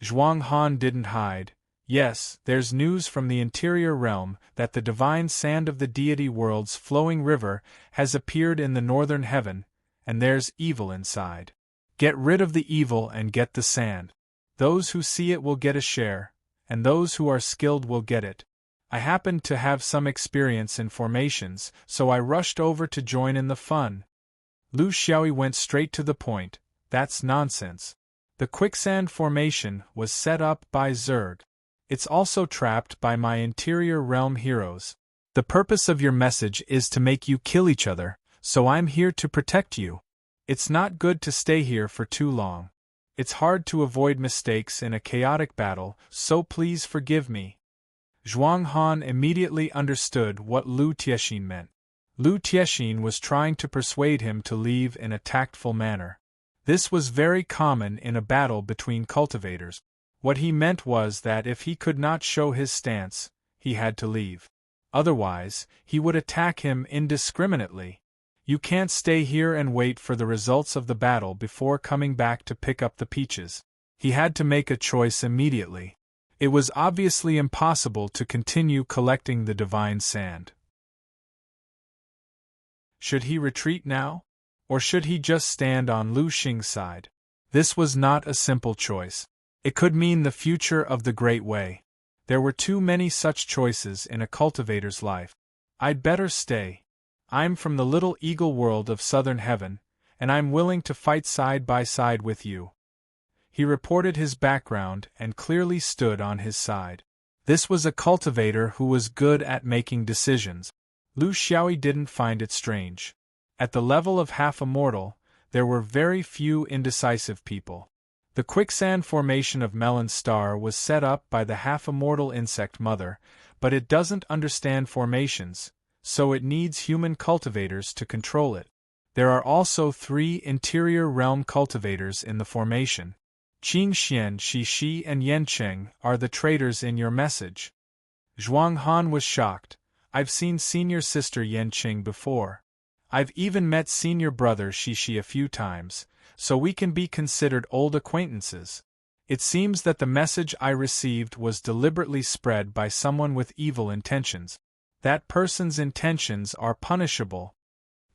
Zhuang Han didn't hide. "Yes, there's news from the Interior Realm that the divine sand of the deity world's flowing river has appeared in the northern heaven, and there's evil inside. Get rid of the evil and get the sand. Those who see it will get a share, and those who are skilled will get it. I happened to have some experience in formations, so I rushed over to join in the fun." Lu Xiaoyi went straight to the point. "That's nonsense. The quicksand formation was set up by Zerg. It's also trapped by my Interior Realm heroes. The purpose of your message is to make you kill each other, so I'm here to protect you. It's not good to stay here for too long. It's hard to avoid mistakes in a chaotic battle, so please forgive me." Zhuang Han immediately understood what Lu Tiexin meant. Lu Tiexin was trying to persuade him to leave in a tactful manner. This was very common in a battle between cultivators. What he meant was that if he could not show his stance, he had to leave. Otherwise, he would attack him indiscriminately. You can't stay here and wait for the results of the battle before coming back to pick up the peaches. He had to make a choice immediately. It was obviously impossible to continue collecting the divine sand. Should he retreat now? Or should he just stand on Lu Xing's side? This was not a simple choice. It could mean the future of the Great Way. There were too many such choices in a cultivator's life. I'd better stay. I'm from the little eagle world of southern heaven, and I'm willing to fight side by side with you. He reported his background and clearly stood on his side. This was a cultivator who was good at making decisions. Lu Xiaoyi didn't find it strange. At the level of half-immortal, there were very few indecisive people. The quicksand formation of Melon Star was set up by the half-immortal insect mother, but it doesn't understand formations, so it needs human cultivators to control it. There are also 3 interior realm cultivators in the formation. Qing Xian, Shi Shi, and Yan Cheng are the traders in your message. Zhuang Han was shocked. I've seen senior sister Yan Qing before. I've even met senior brother Shi Shi a few times, so we can be considered old acquaintances. It seems that the message I received was deliberately spread by someone with evil intentions. That person's intentions are punishable.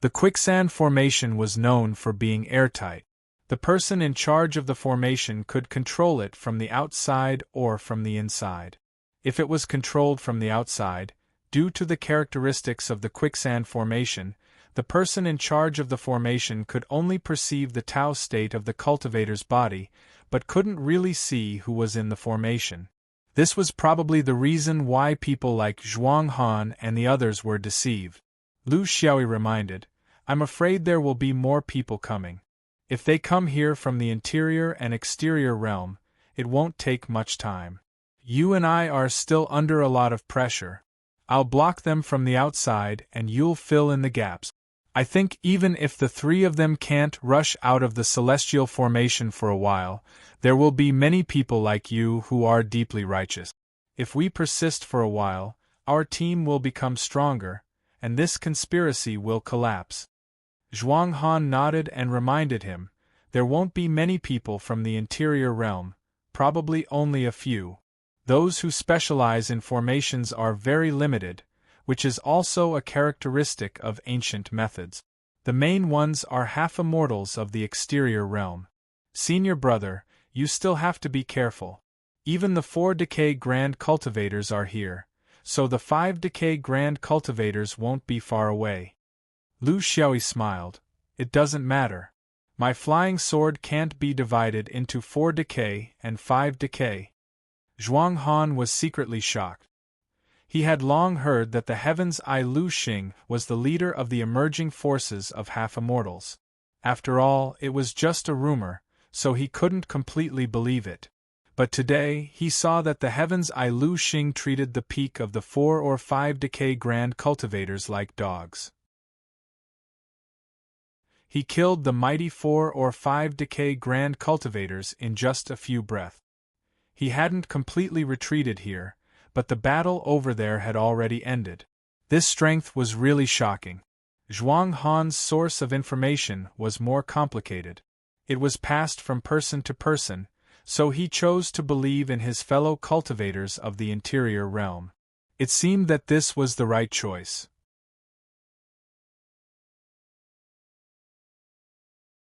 The quicksand formation was known for being airtight. The person in charge of the formation could control it from the outside or from the inside. If it was controlled from the outside, due to the characteristics of the quicksand formation, the person in charge of the formation could only perceive the Tao state of the cultivator's body, but couldn't really see who was in the formation. This was probably the reason why people like Zhuang Han and the others were deceived. Lu Xiaoyi reminded, I'm afraid there will be more people coming. If they come here from the interior and exterior realm, it won't take much time. You and I are still under a lot of pressure. I'll block them from the outside and you'll fill in the gaps. I think even if the 3 of them can't rush out of the celestial formation for a while, there will be many people like you who are deeply righteous. If we persist for a while, our team will become stronger, and this conspiracy will collapse. Zhuang Han nodded and reminded him, there won't be many people from the interior realm, probably only a few. Those who specialize in formations are very limited, which is also a characteristic of ancient methods. The main ones are half-immortals of the exterior realm. Senior brother, you still have to be careful. Even the 4 decay grand cultivators are here, so the 5 decay grand cultivators won't be far away. Lu Xiaoyi smiled. It doesn't matter. My flying sword can't be divided into 4 decay and 5 decay. Zhuang Han was secretly shocked. He had long heard that the Heaven's Eye Lu Xing was the leader of the emerging forces of half-immortals. After all, it was just a rumor, so he couldn't completely believe it. But today, he saw that the Heaven's Eye Lu Xing treated the peak of the 4 or 5 decay grand cultivators like dogs. He killed the mighty 4 or 5 decay grand cultivators in just a few breaths. He hadn't completely retreated here, but the battle over there had already ended. This strength was really shocking. Zhuang Han's source of information was more complicated. It was passed from person to person, so he chose to believe in his fellow cultivators of the interior realm. It seemed that this was the right choice.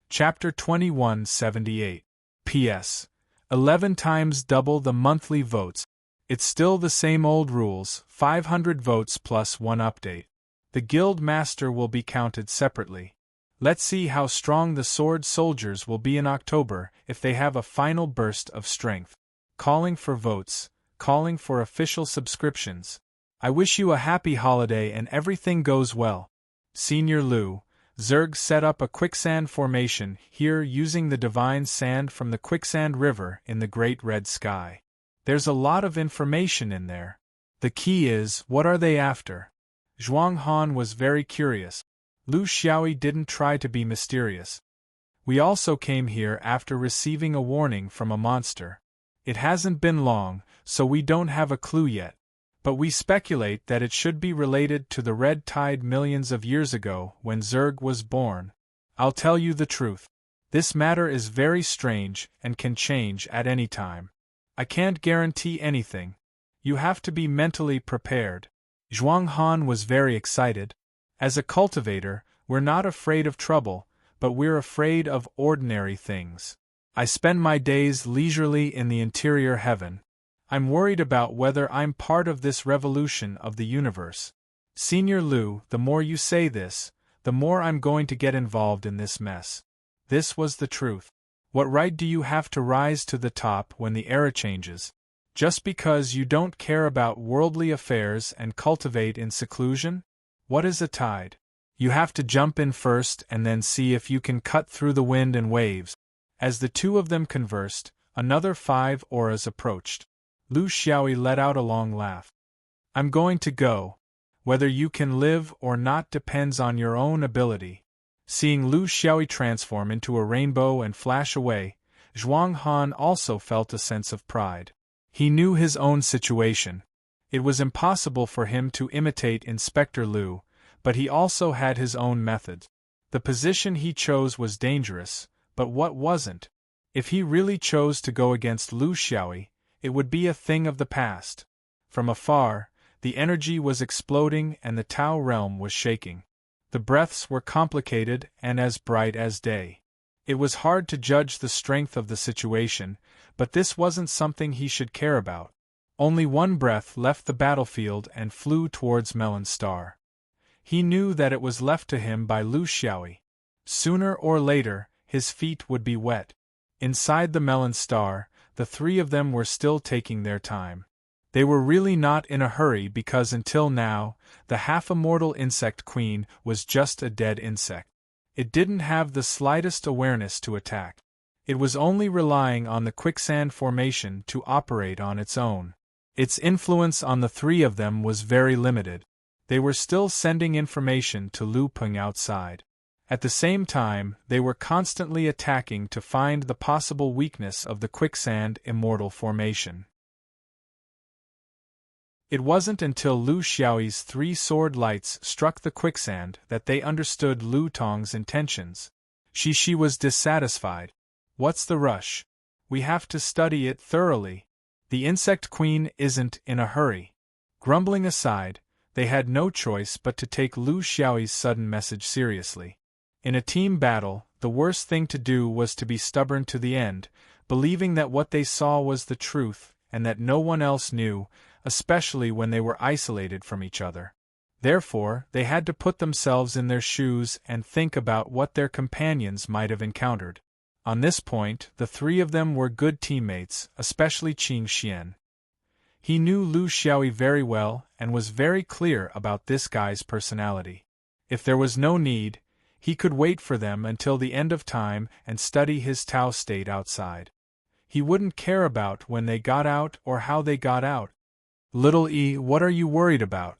Chapter 2178. P.S. 11 times double the monthly votes. It's still the same old rules, 500 votes plus 1 update. The guild master will be counted separately. Let's see how strong the sword soldiers will be in October if they have a final burst of strength. Calling for votes, calling for official subscriptions. I wish you a happy holiday and everything goes well. Senior Lu, Zerg set up a quicksand formation here using the divine sand from the quicksand river in the great red sky. There's a lot of information in there. The key is, what are they after? Zhuang Han was very curious. Lu Xiaoyi didn't try to be mysterious. We also came here after receiving a warning from a monster. It hasn't been long, so we don't have a clue yet. But we speculate that it should be related to the red tide millions of years ago when Zerg was born. I'll tell you the truth. This matter is very strange and can change at any time. I can't guarantee anything. You have to be mentally prepared. Zhuang Han was very excited. As a cultivator, we're not afraid of trouble, but we're afraid of ordinary things. I spend my days leisurely in the interior heaven. I'm worried about whether I'm part of this revolution of the universe. Senior Lu, the more you say this, the more I'm going to get involved in this mess. This was the truth. What right do you have to rise to the top when the era changes? Just because you don't care about worldly affairs and cultivate in seclusion? What is a tide? You have to jump in first and then see if you can cut through the wind and waves. As the 2 of them conversed, another 5 auras approached. Lu Xiaoyi let out a long laugh. I'm going to go. Whether you can live or not depends on your own ability. Seeing Lu Xiaoyi transform into a rainbow and flash away, Zhuang Han also felt a sense of pride. He knew his own situation. It was impossible for him to imitate Inspector Liu, but he also had his own methods. The position he chose was dangerous, but what wasn't? If he really chose to go against Lu Xiaoyi, it would be a thing of the past. From afar, the energy was exploding and the Tao realm was shaking. The breaths were complicated and as bright as day. It was hard to judge the strength of the situation, but this wasn't something he should care about. Only one breath left the battlefield and flew towards Melon Star. He knew that it was left to him by Lu Xiaoyi. Sooner or later, his feet would be wet. Inside the Melon Star, the three of them were still taking their time. They were really not in a hurry because until now, the half-immortal insect queen was just a dead insect. It didn't have the slightest awareness to attack. It was only relying on the quicksand formation to operate on its own. Its influence on the three of them was very limited. They were still sending information to Lu Peng outside. At the same time, they were constantly attacking to find the possible weakness of the quicksand immortal formation. It wasn't until Lu Xiaoyi's three sword lights struck the quicksand that they understood Lu Tong's intentions. She was dissatisfied. What's the rush? We have to study it thoroughly. The insect queen isn't in a hurry. Grumbling aside, they had no choice but to take Lu Xiaoyi's sudden message seriously. In a team battle, the worst thing to do was to be stubborn to the end, believing that what they saw was the truth and that no one else knew, especially when they were isolated from each other. Therefore, they had to put themselves in their shoes and think about what their companions might have encountered. On this point, the three of them were good teammates, especially Qing Xian. He knew Lu Xiaoyi very well and was very clear about this guy's personality. If there was no need, he could wait for them until the end of time and study his Tao state outside. He wouldn't care about when they got out or how they got out. Little E, what are you worried about?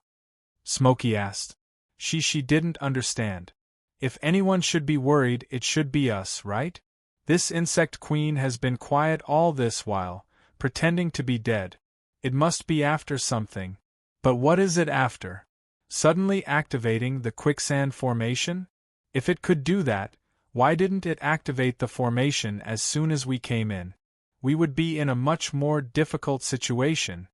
Smokey asked. She didn't understand. If anyone should be worried, it should be us, right? This insect queen has been quiet all this while, pretending to be dead. It must be after something. But what is it after? Suddenly activating the quicksand formation? If it could do that, why didn't it activate the formation as soon as we came in? We would be in a much more difficult situation.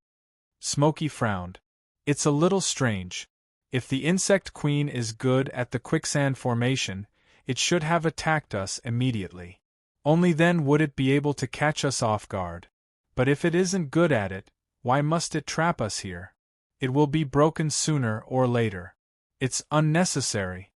Smokey frowned. It's a little strange. If the insect queen is good at the quicksand formation, it should have attacked us immediately. Only then would it be able to catch us off guard. But if it isn't good at it, why must it trap us here? It will be broken sooner or later. It's unnecessary.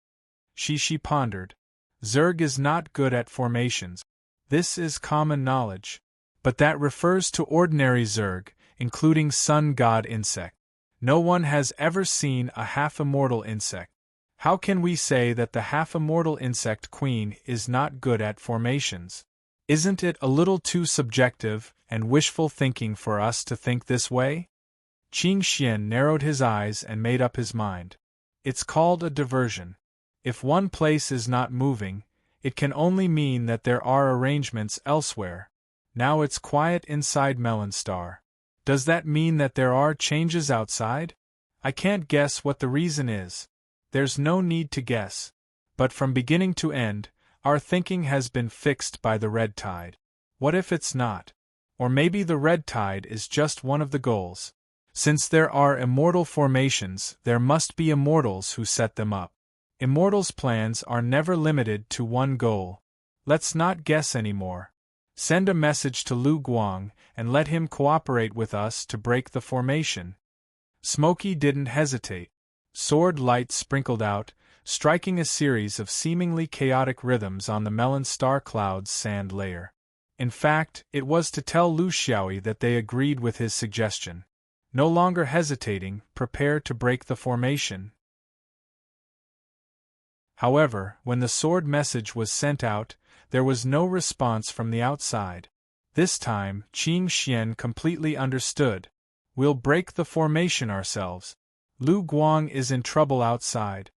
She pondered. Zerg is not good at formations. This is common knowledge. But that refers to ordinary Zerg, including sun god insect. No one has ever seen a half-immortal insect. How can we say that the half-immortal insect queen is not good at formations? Isn't it a little too subjective and wishful thinking for us to think this way? Qing Xian narrowed his eyes and made up his mind. It's called a diversion. If one place is not moving, it can only mean that there are arrangements elsewhere. Now it's quiet inside Melon Star. Does that mean that there are changes outside? I can't guess what the reason is. There's no need to guess. But from beginning to end, our thinking has been fixed by the red tide. What if it's not? Or maybe the red tide is just one of the goals. Since there are immortal formations, there must be immortals who set them up. Immortals' plans are never limited to one goal. Let's not guess anymore. Send a message to Lu Guang and let him cooperate with us to break the formation. Smokey didn't hesitate. Sword light sprinkled out, striking a series of seemingly chaotic rhythms on the Melon Star Cloud's sand layer. In fact, it was to tell Lu Xiaoyi that they agreed with his suggestion. No longer hesitating, prepare to break the formation. However, when the sword message was sent out, there was no response from the outside. This time, Qing Xian completely understood. We'll break the formation ourselves. Lu Guang is in trouble outside.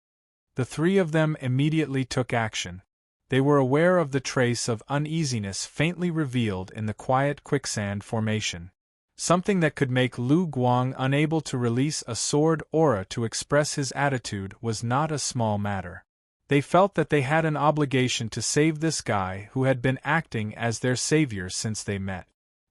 The three of them immediately took action. They were aware of the trace of uneasiness faintly revealed in the quiet quicksand formation. Something that could make Lu Guang unable to release a sword aura to express his attitude was not a small matter. They felt that they had an obligation to save this guy who had been acting as their savior since they met.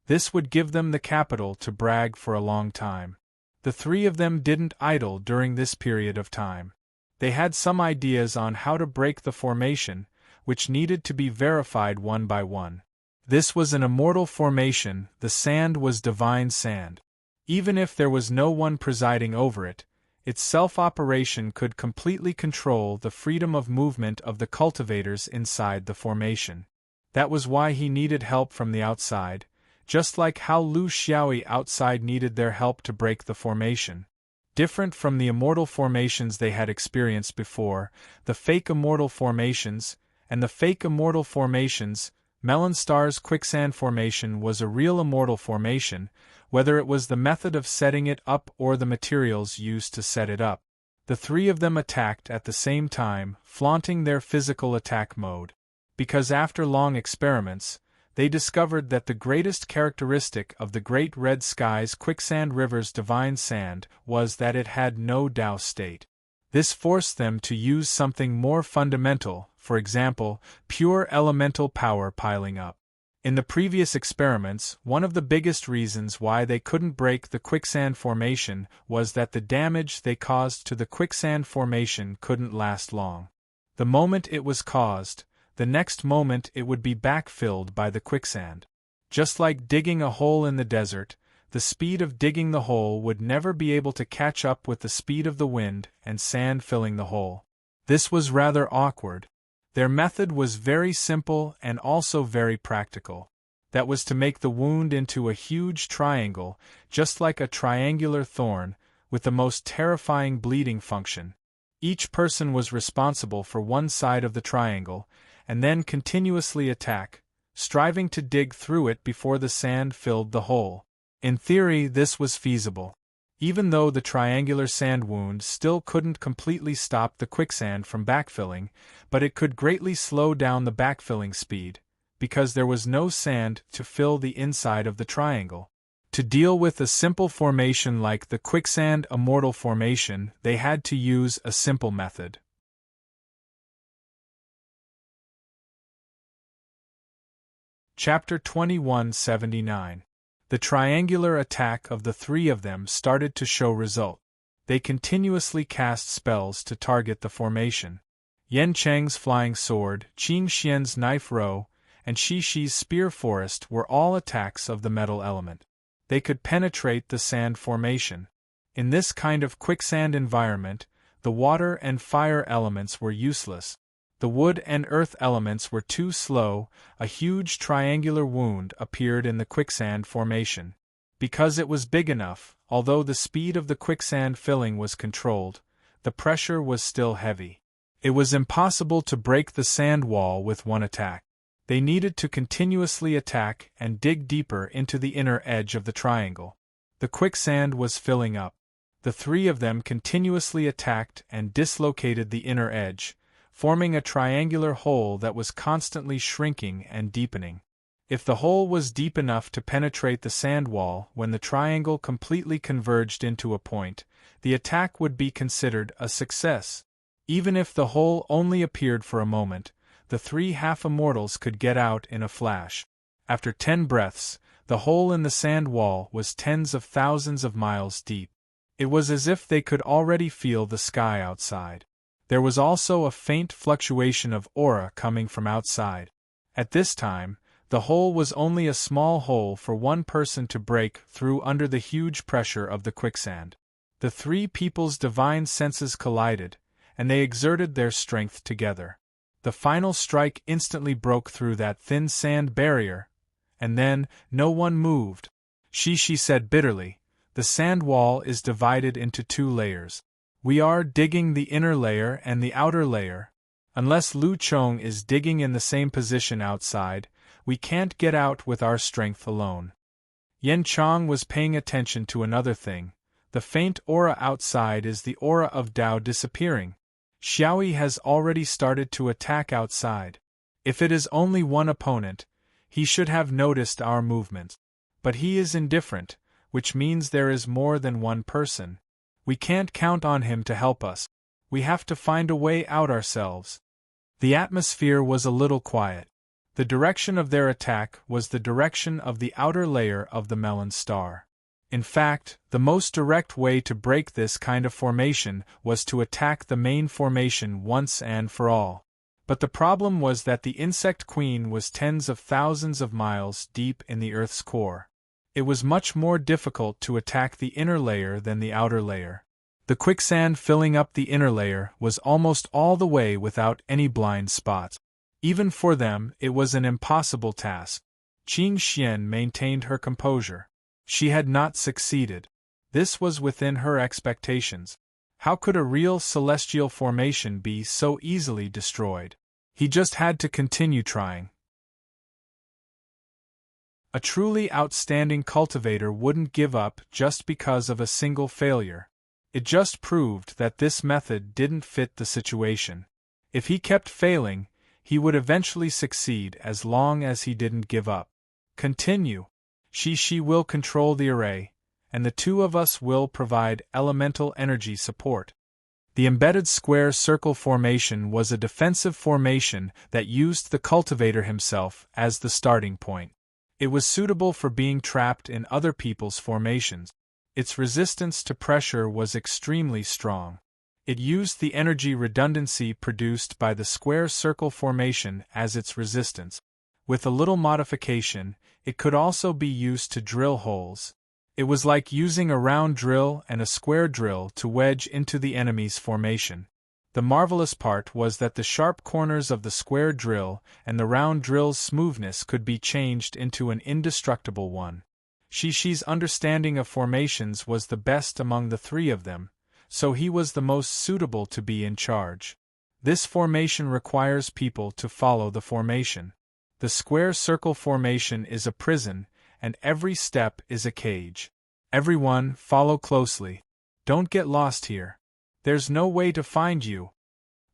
This would give them the capital to brag for a long time. The three of them didn't idle during this period of time. They had some ideas on how to break the formation, which needed to be verified one by one. This was an immortal formation, the sand was divine sand. Even if there was no one presiding over it, its self-operation could completely control the freedom of movement of the cultivators inside the formation. That was why he needed help from the outside, just like how Lu Xiaoyi outside needed their help to break the formation. Different from the immortal formations they had experienced before, the fake immortal formations, and the fake immortal formations, Melon Star's quicksand formation was a real immortal formation, whether it was the method of setting it up or the materials used to set it up. The three of them attacked at the same time, flaunting their physical attack mode. Because after long experiments, they discovered that the greatest characteristic of the Great Red Sky's Quicksand River's divine sand was that it had no Tao state. This forced them to use something more fundamental, for example, pure elemental power piling up. In the previous experiments, one of the biggest reasons why they couldn't break the quicksand formation was that the damage they caused to the quicksand formation couldn't last long. The moment it was caused, the next moment it would be backfilled by the quicksand. Just like digging a hole in the desert, the speed of digging the hole would never be able to catch up with the speed of the wind and sand filling the hole. This was rather awkward. Their method was very simple and also very practical. That was to make the wound into a huge triangle, just like a triangular thorn, with the most terrifying bleeding function. Each person was responsible for one side of the triangle, and then continuously attack, striving to dig through it before the sand filled the hole. In theory, this was feasible. Even though the triangular sand wound still couldn't completely stop the quicksand from backfilling, but it could greatly slow down the backfilling speed, because there was no sand to fill the inside of the triangle. To deal with a simple formation like the quicksand immortal formation, they had to use a simple method. Chapter 2179. The triangular attack of the three of them started to show result. They continuously cast spells to target the formation. Yan Cheng's flying sword, Qing Xian's knife row, and Shi Shi's spear forest were all attacks of the metal element. They could penetrate the sand formation. In this kind of quicksand environment, the water and fire elements were useless. The wood and earth elements were too slow. A huge triangular wound appeared in the quicksand formation. Because it was big enough, although the speed of the quicksand filling was controlled, the pressure was still heavy. It was impossible to break the sand wall with one attack. They needed to continuously attack and dig deeper into the inner edge of the triangle. The quicksand was filling up. The three of them continuously attacked and dislocated the inner edge, forming a triangular hole that was constantly shrinking and deepening. If the hole was deep enough to penetrate the sand wall when the triangle completely converged into a point, the attack would be considered a success. Even if the hole only appeared for a moment, the three half-immortals could get out in a flash. After 10 breaths, the hole in the sand wall was tens of thousands of miles deep. It was as if they could already feel the sky outside. There was also a faint fluctuation of aura coming from outside. At this time, the hole was only a small hole for one person to break through under the huge pressure of the quicksand. The three people's divine senses collided, and they exerted their strength together. The final strike instantly broke through that thin sand barrier, and then no one moved. Shi said bitterly, "The sand wall is divided into 2 layers. We are digging the inner layer and the outer layer. Unless Lu Chong is digging in the same position outside, we can't get out with our strength alone." Yan Chong was paying attention to another thing. The faint aura outside is the aura of Tao disappearing. Xiaoyi has already started to attack outside. If it is only one opponent, he should have noticed our movements. But he is indifferent, which means there is more than one person. We can't count on him to help us. We have to find a way out ourselves. The atmosphere was a little quiet. The direction of their attack was the direction of the outer layer of the melon star. In fact, the most direct way to break this kind of formation was to attack the main formation once and for all. But the problem was that the insect queen was tens of thousands of miles deep in the Earth's core. It was much more difficult to attack the inner layer than the outer layer. The quicksand filling up the inner layer was almost all the way without any blind spots. Even for them, it was an impossible task. Qing Xian maintained her composure. She had not succeeded. This was within her expectations. How could a real celestial formation be so easily destroyed? He just had to continue trying. A truly outstanding cultivator wouldn't give up just because of a single failure. It just proved that this method didn't fit the situation. If he kept failing, he would eventually succeed as long as he didn't give up. Continue. She will control the array, and the two of us will provide elemental energy support. The embedded square circle formation was a defensive formation that used the cultivator himself as the starting point. It was suitable for being trapped in other people's formations. Its resistance to pressure was extremely strong. It used the energy redundancy produced by the square circle formation as its resistance. With a little modification, it could also be used to drill holes. It was like using a round drill and a square drill to wedge into the enemy's formation. The marvelous part was that the sharp corners of the square drill and the round drill's smoothness could be changed into an indestructible one. Shishi's understanding of formations was the best among the three of them, so he was the most suitable to be in charge. This formation requires people to follow the formation. The square circle formation is a prison, and every step is a cage. Everyone, follow closely. Don't get lost here. There's no way to find you.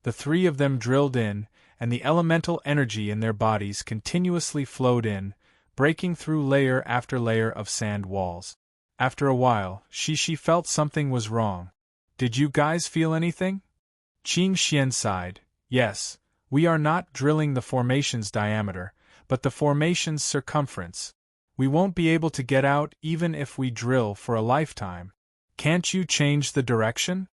The three of them drilled in, and the elemental energy in their bodies continuously flowed in, breaking through layer after layer of sand walls. After a while, Shishi felt something was wrong. Did you guys feel anything? Qing Xian sighed. Yes, we are not drilling the formation's diameter, but the formation's circumference. We won't be able to get out even if we drill for a lifetime. Can't you change the direction?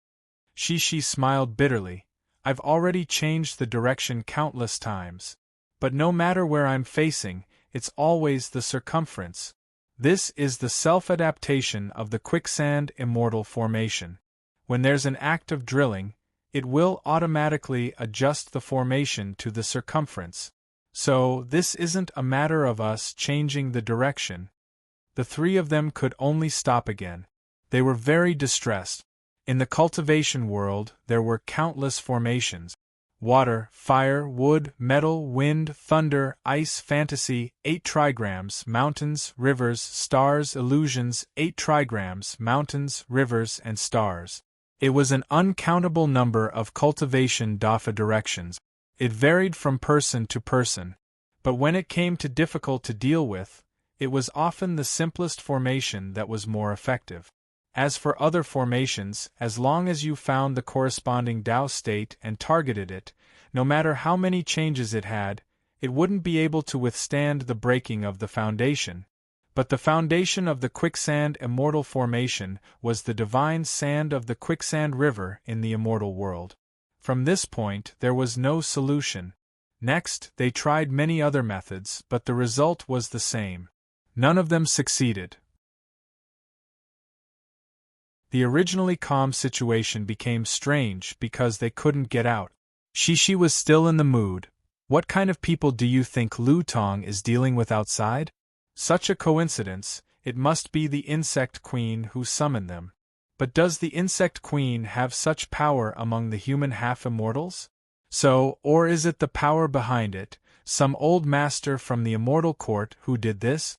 Shishi smiled bitterly. I've already changed the direction countless times. But no matter where I'm facing, it's always the circumference. This is the self-adaptation of the quicksand immortal formation. When there's an act of drilling, it will automatically adjust the formation to the circumference. So, this isn't a matter of us changing the direction. The three of them could only stop again. They were very distressed. In the cultivation world, there were countless formations. Water, fire, wood, metal, wind, thunder, ice, fantasy, 8 trigrams, mountains, rivers, stars, illusions, 8 trigrams, mountains, rivers, and stars. It was an uncountable number of cultivation dafa directions. It varied from person to person. But when it came to difficult to deal with, it was often the simplest formation that was more effective. As for other formations, as long as you found the corresponding Tao state and targeted it, no matter how many changes it had, it wouldn't be able to withstand the breaking of the foundation. But the foundation of the quicksand immortal formation was the divine sand of the quicksand river in the immortal world. From this point, there was no solution. Next, they tried many other methods, but the result was the same. None of them succeeded. The originally calm situation became strange because they couldn't get out. Shishi was still in the mood. What kind of people do you think Lu Tong is dealing with outside? Such a coincidence, it must be the insect queen who summoned them. But does the insect queen have such power among the human half-immortals? So, or is it the power behind it, some old master from the immortal court who did this?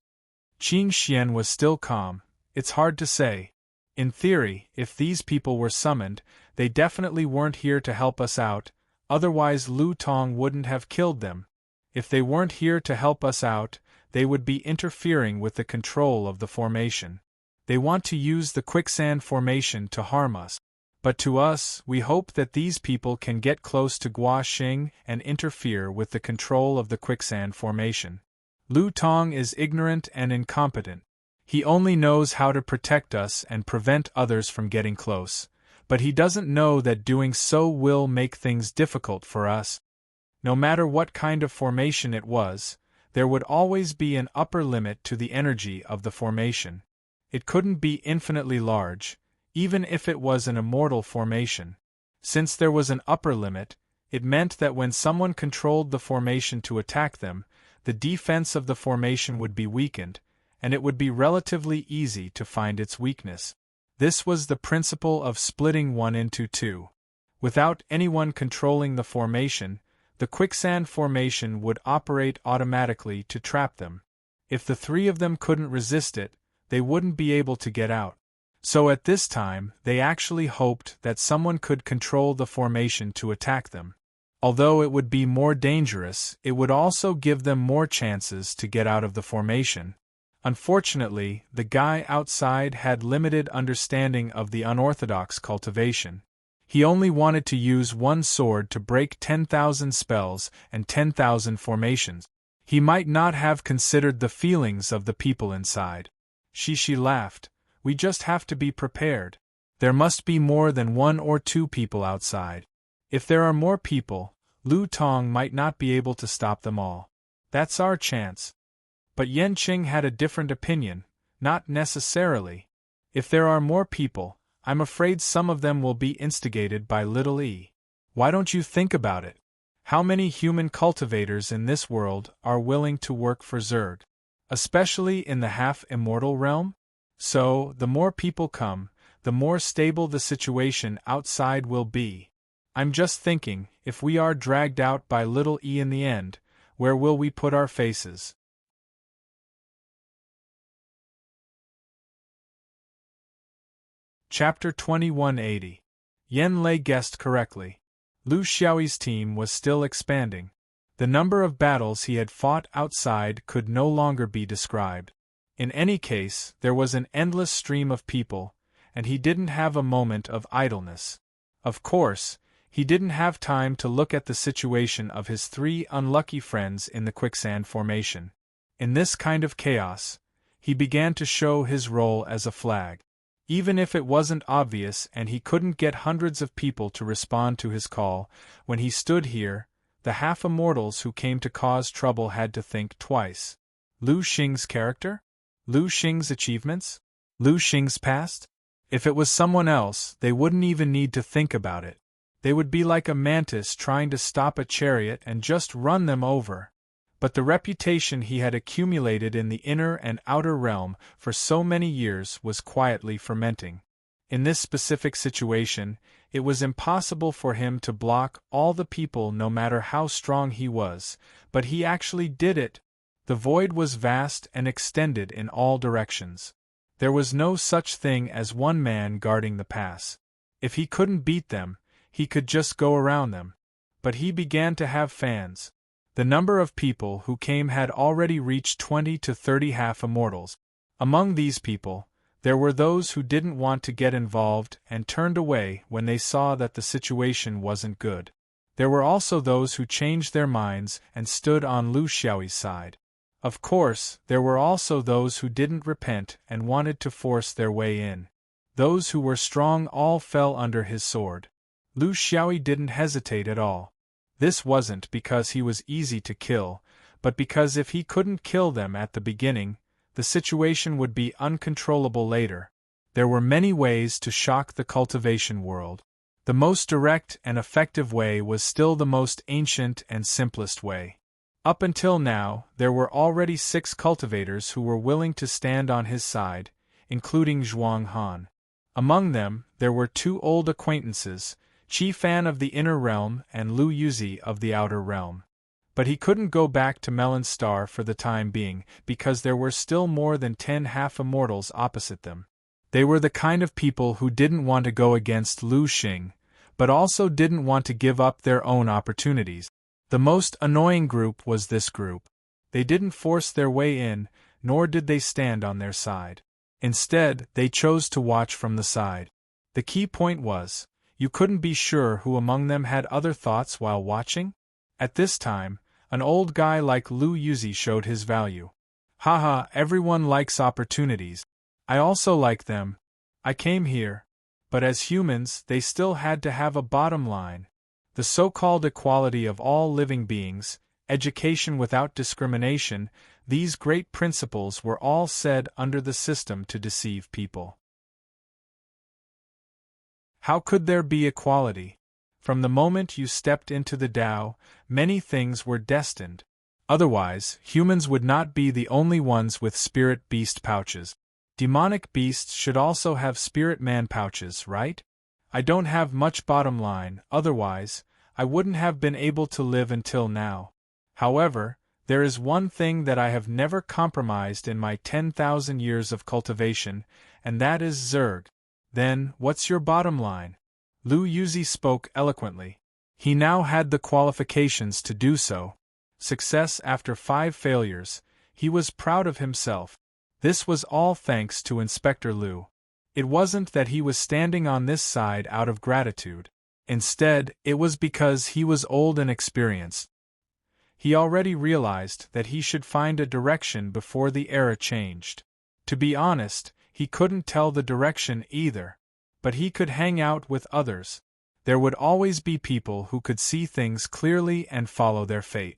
Qing Xian was still calm. It's hard to say. In theory, if these people were summoned, they definitely weren't here to help us out, otherwise Lu Tong wouldn't have killed them. If they weren't here to help us out, they would be interfering with the control of the formation. They want to use the quicksand formation to harm us. But to us, we hope that these people can get close to Gua Xing and interfere with the control of the quicksand formation. Lu Tong is ignorant and incompetent. He only knows how to protect us and prevent others from getting close, but he doesn't know that doing so will make things difficult for us. No matter what kind of formation it was, there would always be an upper limit to the energy of the formation. It couldn't be infinitely large, even if it was an immortal formation. Since there was an upper limit, it meant that when someone controlled the formation to attack them, the defense of the formation would be weakened, and it would be relatively easy to find its weakness. This was the principle of splitting one into two. Without anyone controlling the formation, the quicksand formation would operate automatically to trap them. If the three of them couldn't resist it, they wouldn't be able to get out. So at this time, they actually hoped that someone could control the formation to attack them. Although it would be more dangerous, it would also give them more chances to get out of the formation. Unfortunately, the guy outside had limited understanding of the unorthodox cultivation. He only wanted to use one sword to break 10,000 spells and 10,000 formations. He might not have considered the feelings of the people inside. She laughed. We just have to be prepared. There must be more than 1 or 2 people outside. If there are more people, Lu Tong might not be able to stop them all. That's our chance. But Yan Qing had a different opinion. Not necessarily. If there are more people, I'm afraid some of them will be instigated by little e. Why don't you think about it? How many human cultivators in this world are willing to work for Zerg? Especially in the half-immortal realm? So, the more people come, the more stable the situation outside will be. I'm just thinking, if we are dragged out by little e in the end, where will we put our faces? Chapter 2180. Yen Lei guessed correctly. Lu Xiaoyi's team was still expanding. The number of battles he had fought outside could no longer be described. In any case, there was an endless stream of people, and he didn't have a moment of idleness. Of course, he didn't have time to look at the situation of his 3 unlucky friends in the quicksand formation. In this kind of chaos, he began to show his role as a flag. Even if it wasn't obvious and he couldn't get hundreds of people to respond to his call, when he stood here, the half-immortals who came to cause trouble had to think twice. Lu Xing's character? Lu Xing's achievements? Lu Xing's past? If it was someone else, they wouldn't even need to think about it. They would be like a mantis trying to stop a chariot and just run them over. But the reputation he had accumulated in the inner and outer realm for so many years was quietly fermenting. In this specific situation, it was impossible for him to block all the people no matter how strong he was, but he actually did it. The void was vast and extended in all directions. There was no such thing as one man guarding the pass. If he couldn't beat them, he could just go around them. But he began to have fans. The number of people who came had already reached 20 to 30 half-immortals. Among these people, there were those who didn't want to get involved and turned away when they saw that the situation wasn't good. There were also those who changed their minds and stood on Lu Xiaoyi's side. Of course, there were also those who didn't repent and wanted to force their way in. Those who were strong all fell under his sword. Lu Xiaoyi didn't hesitate at all. This wasn't because he was easy to kill, but because if he couldn't kill them at the beginning, the situation would be uncontrollable later. There were many ways to shock the cultivation world. The most direct and effective way was still the most ancient and simplest way. Up until now, there were already 6 cultivators who were willing to stand on his side, including Zhuang Han. Among them, there were 2 old acquaintances, Qi Fan of the inner realm and Lu Yuzi of the outer realm. But he couldn't go back to Melon Star for the time being, because there were still more than 10 half-immortals opposite them. They were the kind of people who didn't want to go against Lu Xing, but also didn't want to give up their own opportunities. The most annoying group was this group. They didn't force their way in, nor did they stand on their side. Instead, they chose to watch from the side. The key point was, you couldn't be sure who among them had other thoughts while watching? At this time, an old guy like Lu Yuzi showed his value. Haha, everyone likes opportunities. I also like them. I came here. But as humans, they still had to have a bottom line. The so-called equality of all living beings, education without discrimination, these great principles were all said under the system to deceive people. How could there be equality? From the moment you stepped into the Tao, many things were destined. Otherwise, humans would not be the only ones with spirit beast pouches. Demonic beasts should also have spirit man pouches, right? I don't have much bottom line, otherwise, I wouldn't have been able to live until now. However, there is one thing that I have never compromised in my 10,000 years of cultivation, and that is Zerg. Then, what's your bottom line? Lu Yuzi spoke eloquently. He now had the qualifications to do so. Success after 5 failures, he was proud of himself. This was all thanks to Inspector Lu. It wasn't that he was standing on this side out of gratitude. Instead, it was because he was old and experienced. He already realized that he should find a direction before the era changed. To be honest, he couldn't tell the direction either. But he could hang out with others. There would always be people who could see things clearly and follow their fate.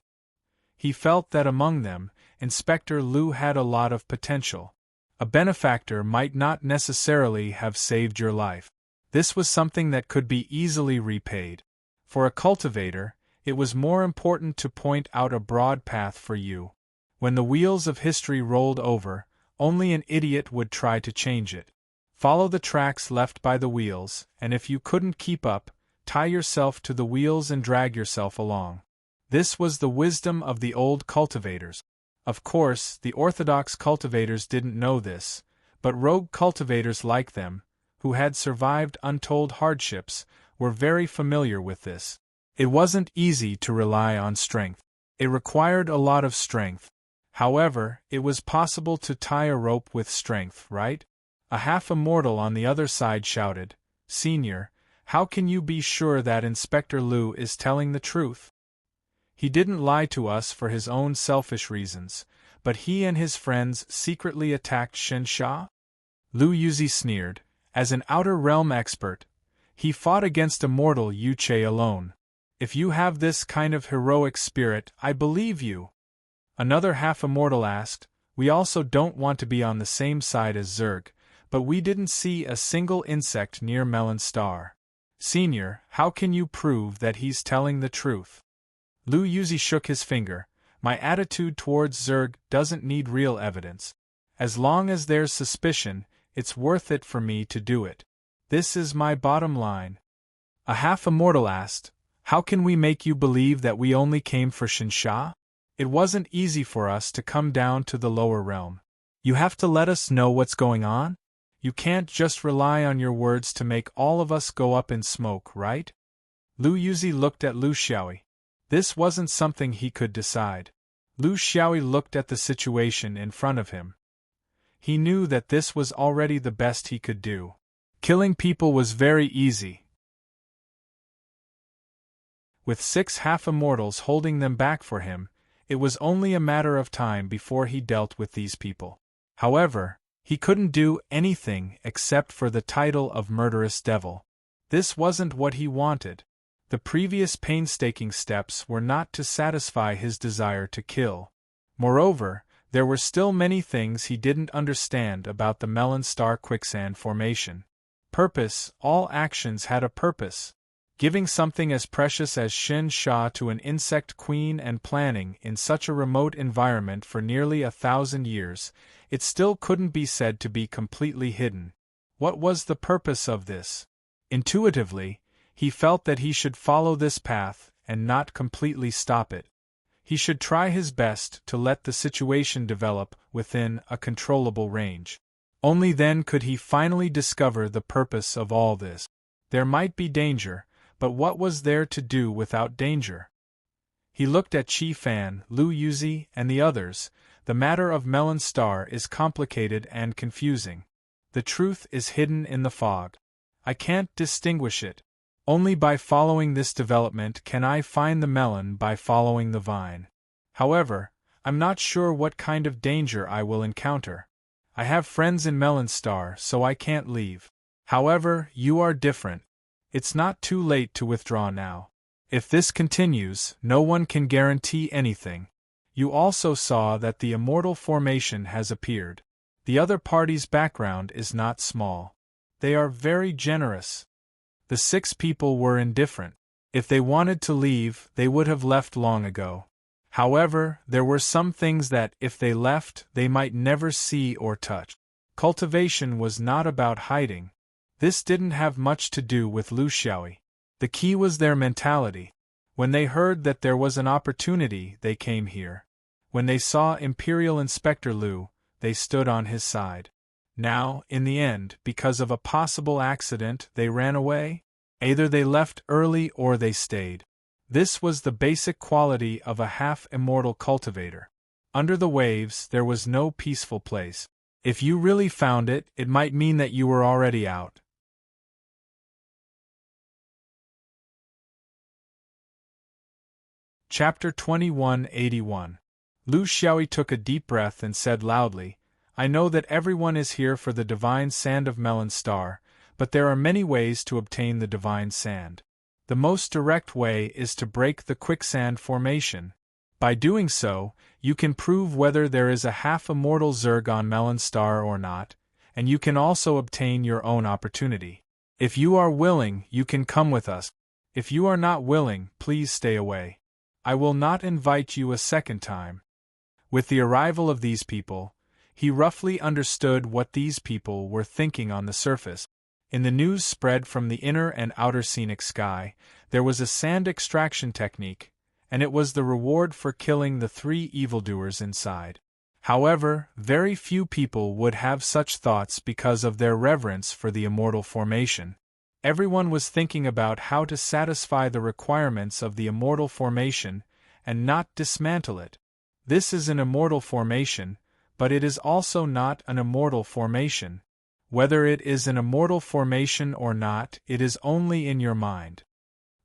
He felt that among them, Inspector Lu had a lot of potential. A benefactor might not necessarily have saved your life. This was something that could be easily repaid. For a cultivator, it was more important to point out a broad path for you. When the wheels of history rolled over, only an idiot would try to change it. Follow the tracks left by the wheels, and if you couldn't keep up, tie yourself to the wheels and drag yourself along. This was the wisdom of the old cultivators. Of course, the orthodox cultivators didn't know this, but rogue cultivators like them, who had survived untold hardships, were very familiar with this. It wasn't easy to rely on strength. It required a lot of strength. However, it was possible to tie a rope with strength, right? A half-immortal on the other side shouted, "Senior, how can you be sure that Inspector Lu is telling the truth? He didn't lie to us for his own selfish reasons, but he and his friends secretly attacked Shen Sha?" Lu Yuzi sneered. As an Outer Realm expert, he fought against immortal Yu Che alone. If you have this kind of heroic spirit, I believe you. Another half-immortal asked, "We also don't want to be on the same side as Zerg, but we didn't see a single insect near Melon Star. Senior, how can you prove that he's telling the truth?" Lu Yuzi shook his finger. "My attitude towards Zerg doesn't need real evidence. As long as there's suspicion, it's worth it for me to do it. This is my bottom line." A half-immortal asked, "How can we make you believe that we only came for Shinsha? It wasn't easy for us to come down to the lower realm. You have to let us know what's going on? You can't just rely on your words to make all of us go up in smoke, right?" Lu Yuzi looked at Lu Xiaoyi. This wasn't something he could decide. Lu Xiaoyi looked at the situation in front of him. He knew that this was already the best he could do. Killing people was very easy. With 6 half-immortals holding them back for him, it was only a matter of time before he dealt with these people. However, he couldn't do anything except for the title of Murderous Devil. This wasn't what he wanted. The previous painstaking steps were not to satisfy his desire to kill. Moreover, there were still many things he didn't understand about the Melon Star quicksand formation. Purpose, all actions had a purpose. Giving something as precious as Shen Sha to an insect queen and planning in such a remote environment for nearly 1,000 years, it still couldn't be said to be completely hidden. What was the purpose of this? Intuitively, he felt that he should follow this path and not completely stop it. He should try his best to let the situation develop within a controllable range. Only then could he finally discover the purpose of all this. There might be danger, but what was there to do without danger? He looked at Chi Fan, Lu Yuzi, and the others. The matter of Melon Star is complicated and confusing. The truth is hidden in the fog. I can't distinguish it. Only by following this development can I find the melon by following the vine. However, I'm not sure what kind of danger I will encounter. I have friends in Melon Star, so I can't leave. However, you are different. It's not too late to withdraw now. If this continues, no one can guarantee anything. You also saw that the immortal formation has appeared. The other party's background is not small. They are very generous. The 6 people were indifferent. If they wanted to leave, they would have left long ago. However, there were some things that, if they left, they might never see or touch. Cultivation was not about hiding. This didn't have much to do with Lu Xiaoyi. The key was their mentality. When they heard that there was an opportunity, they came here. When they saw Imperial Inspector Lu, they stood on his side. Now, in the end, because of a possible accident, they ran away? Either they left early or they stayed. This was the basic quality of a half-immortal cultivator. Under the waves, there was no peaceful place. If you really found it, it might mean that you were already out. Chapter 2181. Lu Xiaoyi took a deep breath and said loudly, I know that everyone is here for the divine sand of Melon Star, but there are many ways to obtain the divine sand. The most direct way is to break the quicksand formation. By doing so, you can prove whether there is a half-immortal Zerg on Melon Star or not, and you can also obtain your own opportunity. If you are willing, you can come with us. If you are not willing, please stay away. I will not invite you a second time. With the arrival of these people, he roughly understood what these people were thinking on the surface. In the news spread from the inner and outer scenic sky, there was a sand extraction technique, and it was the reward for killing the 3 evildoers inside. However, very few people would have such thoughts because of their reverence for the immortal formation. Everyone was thinking about how to satisfy the requirements of the immortal formation and not dismantle it. This is an immortal formation, but it is also not an immortal formation. Whether it is an immortal formation or not, it is only in your mind.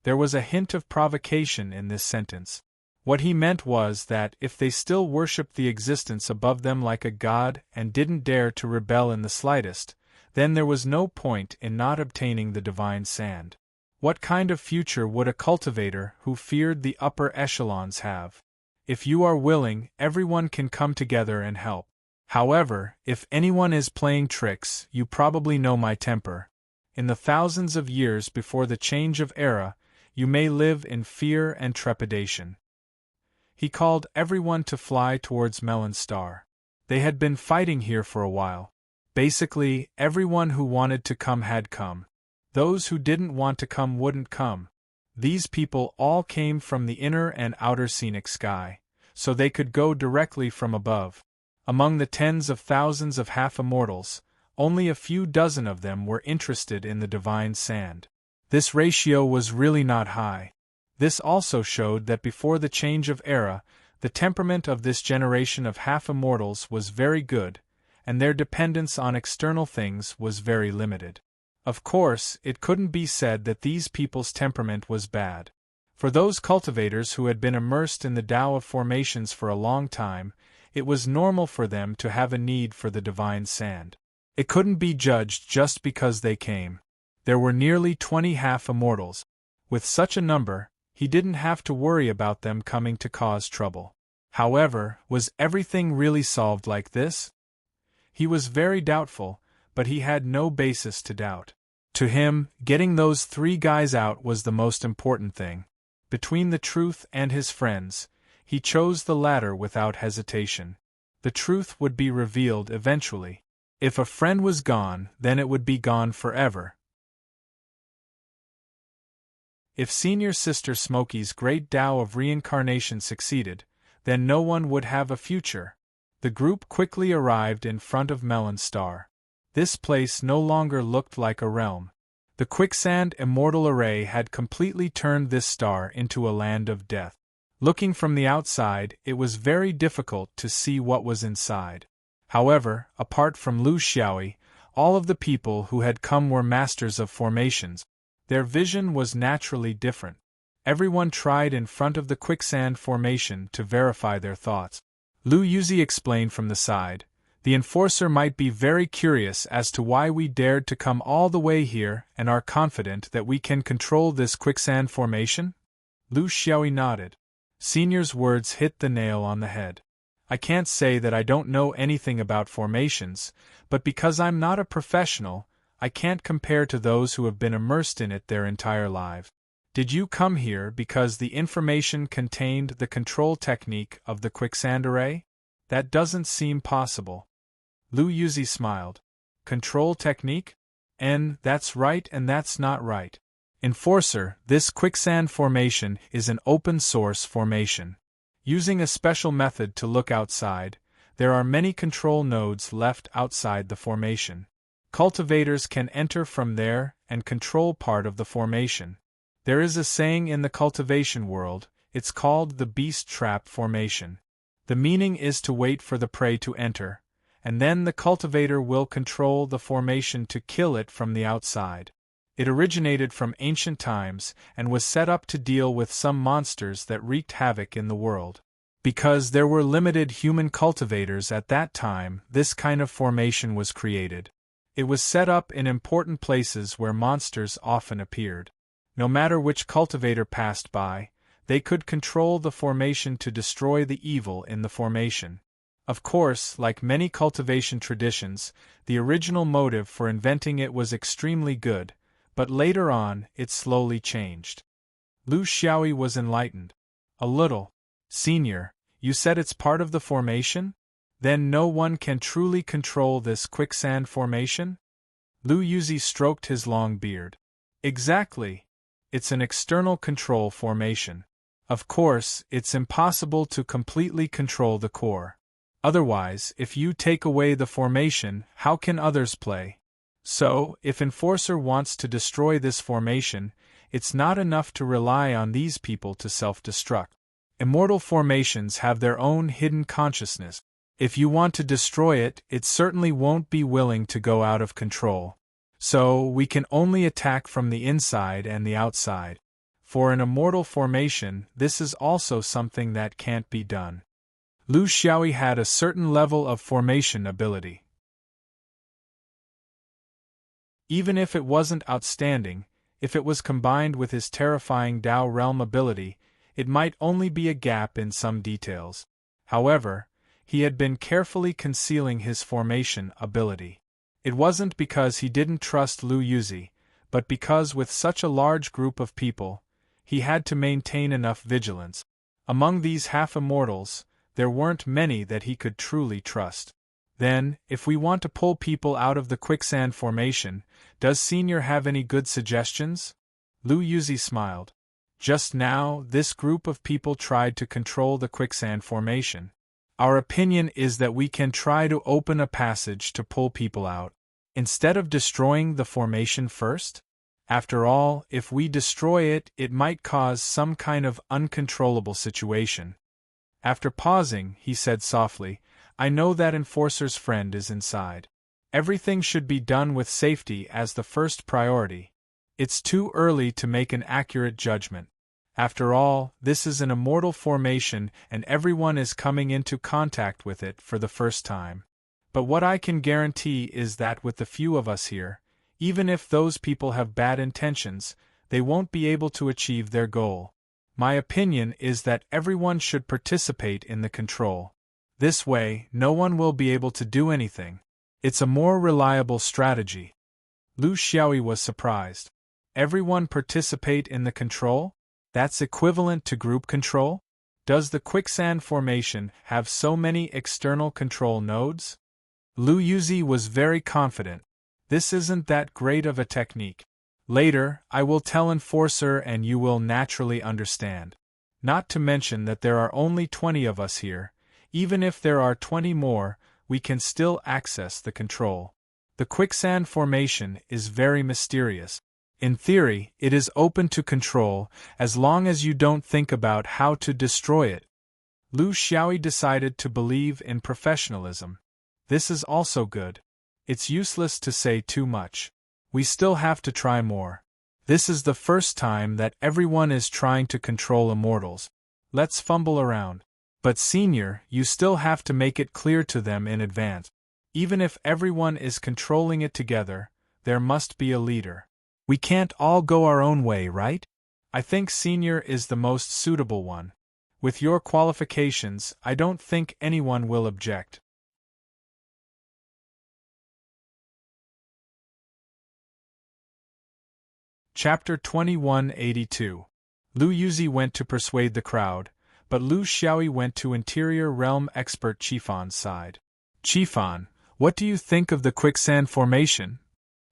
There was a hint of provocation in this sentence. What he meant was that if they still worshipped the existence above them like a god and didn't dare to rebel in the slightest, then there was no point in not obtaining the divine sand. What kind of future would a cultivator who feared the upper echelons have? If you are willing, everyone can come together and help. However, if anyone is playing tricks, you probably know my temper. In the thousands of years before the change of era, you may live in fear and trepidation. He called everyone to fly towards Melon Star. They had been fighting here for a while. Basically, everyone who wanted to come had come. Those who didn't want to come wouldn't come. These people all came from the inner and outer scenic sky, so they could go directly from above. Among the tens of thousands of half-immortals, only a few dozen of them were interested in the divine sand. This ratio was really not high. This also showed that before the change of era, the temperament of this generation of half-immortals was very good, and their dependence on external things was very limited. Of course, it couldn't be said that these people's temperament was bad. For those cultivators who had been immersed in the Tao of formations for a long time, it was normal for them to have a need for the divine sand. It couldn't be judged just because they came. There were nearly 20 half-immortals. With such a number, he didn't have to worry about them coming to cause trouble. However, was everything really solved like this? He was very doubtful, but he had no basis to doubt. To him, getting those 3 guys out was the most important thing. Between the truth and his friends, he chose the latter without hesitation. The truth would be revealed eventually. If a friend was gone, then it would be gone forever. If Senior Sister Smokey's great Tao of reincarnation succeeded, then no one would have a future. The group quickly arrived in front of Melon Star. This place no longer looked like a realm. The quicksand immortal array had completely turned this star into a land of death. Looking from the outside, it was very difficult to see what was inside. However, apart from Lu Xiaoyi, all of the people who had come were masters of formations. Their vision was naturally different. Everyone tried in front of the quicksand formation to verify their thoughts. Lu Yuzi explained from the side, "The enforcer might be very curious as to why we dared to come all the way here and are confident that we can control this quicksand formation?" Lu Xiaoyi nodded. Senior's words hit the nail on the head. "I can't say that I don't know anything about formations, but because I'm not a professional, I can't compare to those who have been immersed in it their entire lives. Did you come here because the information contained the control technique of the quicksand array? That doesn't seem possible." Lu Yuzi smiled. "Control technique? That's right and that's not right. Enforcer, this quicksand formation is an open-source formation. Using a special method to look outside, there are many control nodes left outside the formation. Cultivators can enter from there and control part of the formation. There is a saying in the cultivation world, it's called the beast trap formation. The meaning is to wait for the prey to enter, and then the cultivator will control the formation to kill it from the outside. It originated from ancient times and was set up to deal with some monsters that wreaked havoc in the world. Because there were limited human cultivators at that time, this kind of formation was created. It was set up in important places where monsters often appeared. No matter which cultivator passed by, they could control the formation to destroy the evil in the formation. Of course, like many cultivation traditions, the original motive for inventing it was extremely good, but later on, it slowly changed. Lu Xiaoyi was enlightened. "A little. Senior, you said it's part of the formation? Then no one can truly control this quicksand formation?" Lu Yuzi stroked his long beard. "Exactly. It's an external control formation. Of course, it's impossible to completely control the core. Otherwise, if you take away the formation, how can others play? So, if Enforcer wants to destroy this formation, it's not enough to rely on these people to self-destruct. Immortal formations have their own hidden consciousness. If you want to destroy it, it certainly won't be willing to go out of control. So, we can only attack from the inside and the outside. For an immortal formation, this is also something that can't be done." Lu Xiaoyi had a certain level of formation ability. Even if it wasn't outstanding, if it was combined with his terrifying Dao realm ability, it might only be a gap in some details. However, he had been carefully concealing his formation ability. It wasn't because he didn't trust Lu Yuzi, but because with such a large group of people, he had to maintain enough vigilance. Among these half-immortals, there weren't many that he could truly trust. Then, if we want to pull people out of the quicksand formation, does Senior have any good suggestions? Lu Yuzi smiled. Just now, this group of people tried to control the quicksand formation. Our opinion is that we can try to open a passage to pull people out, instead of destroying the formation first? After all, if we destroy it, it might cause some kind of uncontrollable situation. After pausing, he said softly, "I know that Enforcer's friend is inside. Everything should be done with safety as the first priority. It's too early to make an accurate judgment. After all, this is an immortal formation and everyone is coming into contact with it for the first time. But what I can guarantee is that with the few of us here, even if those people have bad intentions, they won't be able to achieve their goal. My opinion is that everyone should participate in the control. This way, no one will be able to do anything. It's a more reliable strategy." Lu Xiaoyi was surprised. Everyone participate in the control? That's equivalent to group control? Does the quicksand formation have so many external control nodes? Lu Yuzi was very confident. This isn't that great of a technique. Later, I will tell Enforcer and you will naturally understand. Not to mention that there are only 20 of us here. Even if there are 20 more, we can still access the control. The quicksand formation is very mysterious. In theory, it is open to control, as long as you don't think about how to destroy it. Lu Xiaoyi decided to believe in professionalism. This is also good. It's useless to say too much. We still have to try more. This is the first time that everyone is trying to control immortals. Let's fumble around. But senior, you still have to make it clear to them in advance. Even if everyone is controlling it together, there must be a leader. We can't all go our own way, right? I think senior is the most suitable one. With your qualifications, I don't think anyone will object. Chapter 2182. Lu Yuzi went to persuade the crowd, but Lu Xiaoyi went to interior realm expert Qifan's side. Qifan, what do you think of the quicksand formation?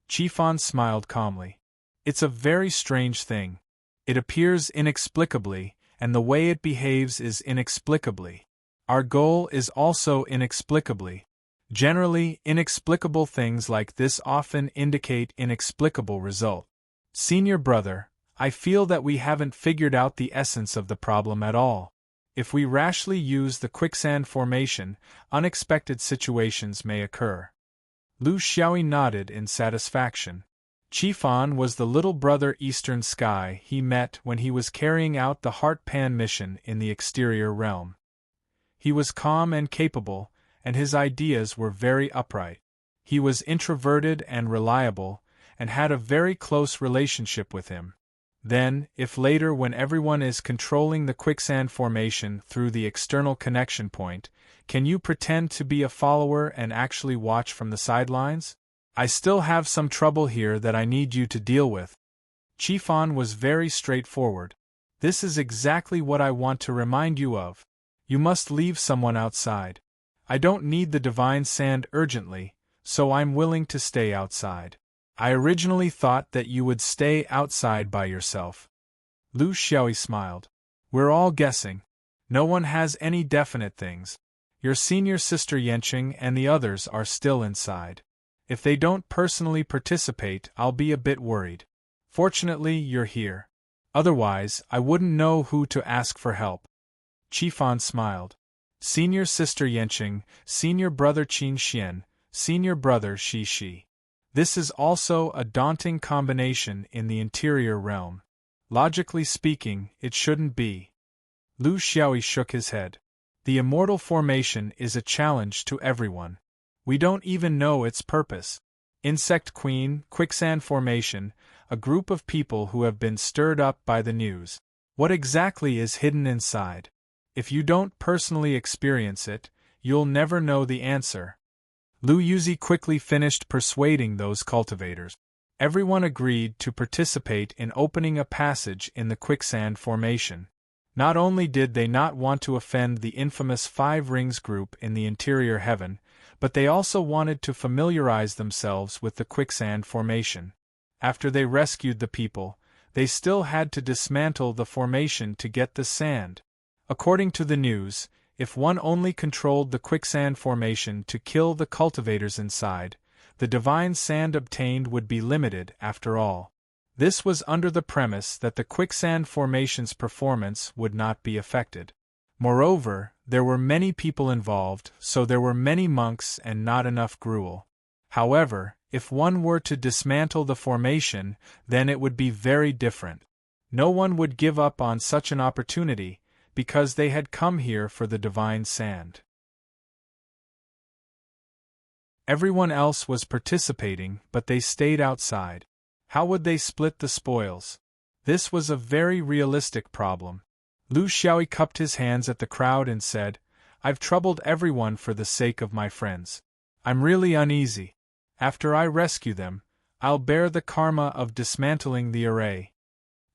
Qifan smiled calmly. It's a very strange thing. It appears inexplicably, and the way it behaves is inexplicably. Our goal is also inexplicably. Generally, inexplicable things like this often indicate inexplicable result. Senior brother, I feel that we haven't figured out the essence of the problem at all. If we rashly use the quicksand formation, unexpected situations may occur. Lu Xiaoyi nodded in satisfaction. Qifan was the little brother Eastern Sky he met when he was carrying out the Heart Pan mission in the exterior realm. He was calm and capable, and his ideas were very upright. He was introverted and reliable, and had a very close relationship with him. Then, if later when everyone is controlling the quicksand formation through the external connection point, can you pretend to be a follower and actually watch from the sidelines? I still have some trouble here that I need you to deal with. Qifan was very straightforward. This is exactly what I want to remind you of. You must leave someone outside. I don't need the divine sand urgently, so I'm willing to stay outside. I originally thought that you would stay outside by yourself. Lu Xiaoyi smiled. We're all guessing. No one has any definite things. Your senior sister Yanqing and the others are still inside. If they don't personally participate, I'll be a bit worried. Fortunately, you're here. Otherwise, I wouldn't know who to ask for help. Qifan smiled. Senior sister Yanqing, senior brother Qin Xian, senior brother Shi Shi. This is also a daunting combination in the interior realm. Logically speaking, it shouldn't be. Lu Xiaoyi shook his head. The immortal formation is a challenge to everyone. We don't even know its purpose. Insect Queen, quicksand formation, a group of people who have been stirred up by the news. What exactly is hidden inside? If you don't personally experience it, you'll never know the answer. Lu Yuzi quickly finished persuading those cultivators. Everyone agreed to participate in opening a passage in the quicksand formation. Not only did they not want to offend the infamous Five Rings group in the interior heaven, but they also wanted to familiarize themselves with the quicksand formation. After they rescued the people, they still had to dismantle the formation to get the sand. According to the news, if one only controlled the quicksand formation to kill the cultivators inside, the divine sand obtained would be limited after all. This was under the premise that the quicksand formation's performance would not be affected. Moreover, there were many people involved, so there were many monks and not enough gruel. However, if one were to dismantle the formation, then it would be very different. No one would give up on such an opportunity, because they had come here for the divine sand. Everyone else was participating, but they stayed outside. How would they split the spoils? This was a very realistic problem. Lu Xiaoyi cupped his hands at the crowd and said, I've troubled everyone for the sake of my friends. I'm really uneasy. After I rescue them, I'll bear the karma of dismantling the array.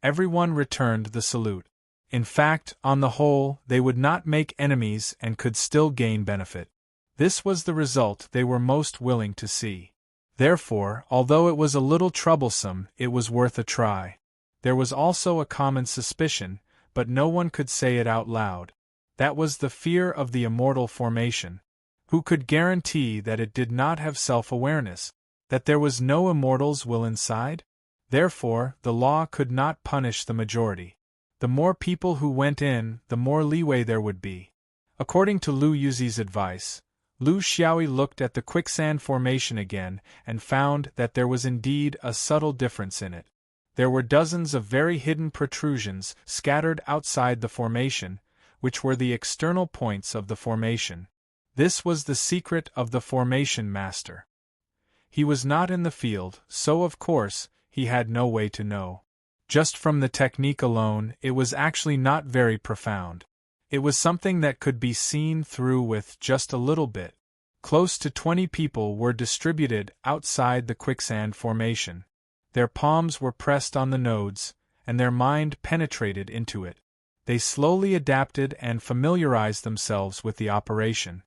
Everyone returned the salute. In fact, on the whole, they would not make enemies and could still gain benefit. This was the result they were most willing to see. Therefore, although it was a little troublesome, it was worth a try. There was also a common suspicion, but no one could say it out loud. That was the fear of the immortal formation. Who could guarantee that it did not have self-awareness? That there was no immortal's will inside? Therefore, the law could not punish the majority. The more people who went in, the more leeway there would be. According to Lu Yuzi's advice, Lu Xiaoyi looked at the quicksand formation again and found that there was indeed a subtle difference in it. There were dozens of very hidden protrusions scattered outside the formation, which were the external points of the formation. This was the secret of the formation master. He was not in the field, so of course, he had no way to know. Just from the technique alone, it was actually not very profound. It was something that could be seen through with just a little bit. Close to 20 people were distributed outside the quicksand formation. Their palms were pressed on the nodes, and their mind penetrated into it. They slowly adapted and familiarized themselves with the operation.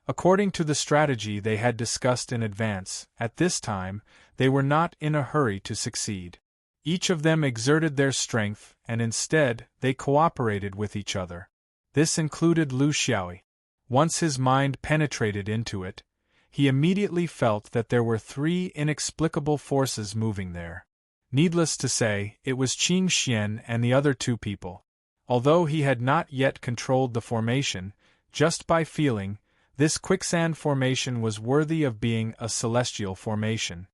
According to the strategy they had discussed in advance, at this time, they were not in a hurry to succeed. Each of them exerted their strength, and instead, they cooperated with each other. This included Lu Xiaoyi. Once his mind penetrated into it, he immediately felt that there were 3 inexplicable forces moving there. Needless to say, it was Qing Xian and the other 2 people. Although he had not yet controlled the formation, just by feeling, this quicksand formation was worthy of being a celestial formation.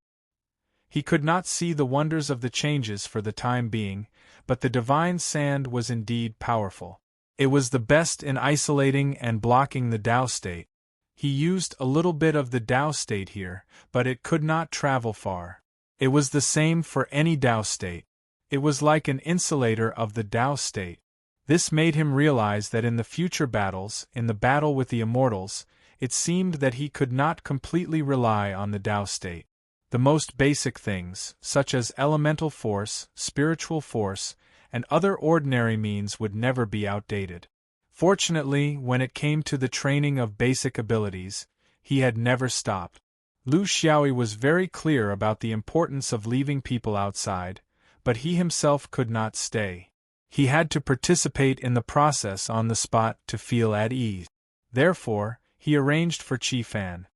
He could not see the wonders of the changes for the time being, but the divine sand was indeed powerful. It was the best in isolating and blocking the Tao state. He used a little bit of the Tao state here, but it could not travel far. It was the same for any Tao state. It was like an insulator of the Tao state. This made him realize that in the future battles, in the battle with the immortals, it seemed that he could not completely rely on the Tao state. The most basic things, such as elemental force, spiritual force, and other ordinary means would never be outdated. Fortunately, when it came to the training of basic abilities, he had never stopped. Lu Xiaoyi was very clear about the importance of leaving people outside, but he himself could not stay. He had to participate in the process on the spot to feel at ease. Therefore, he arranged for Qi Fan.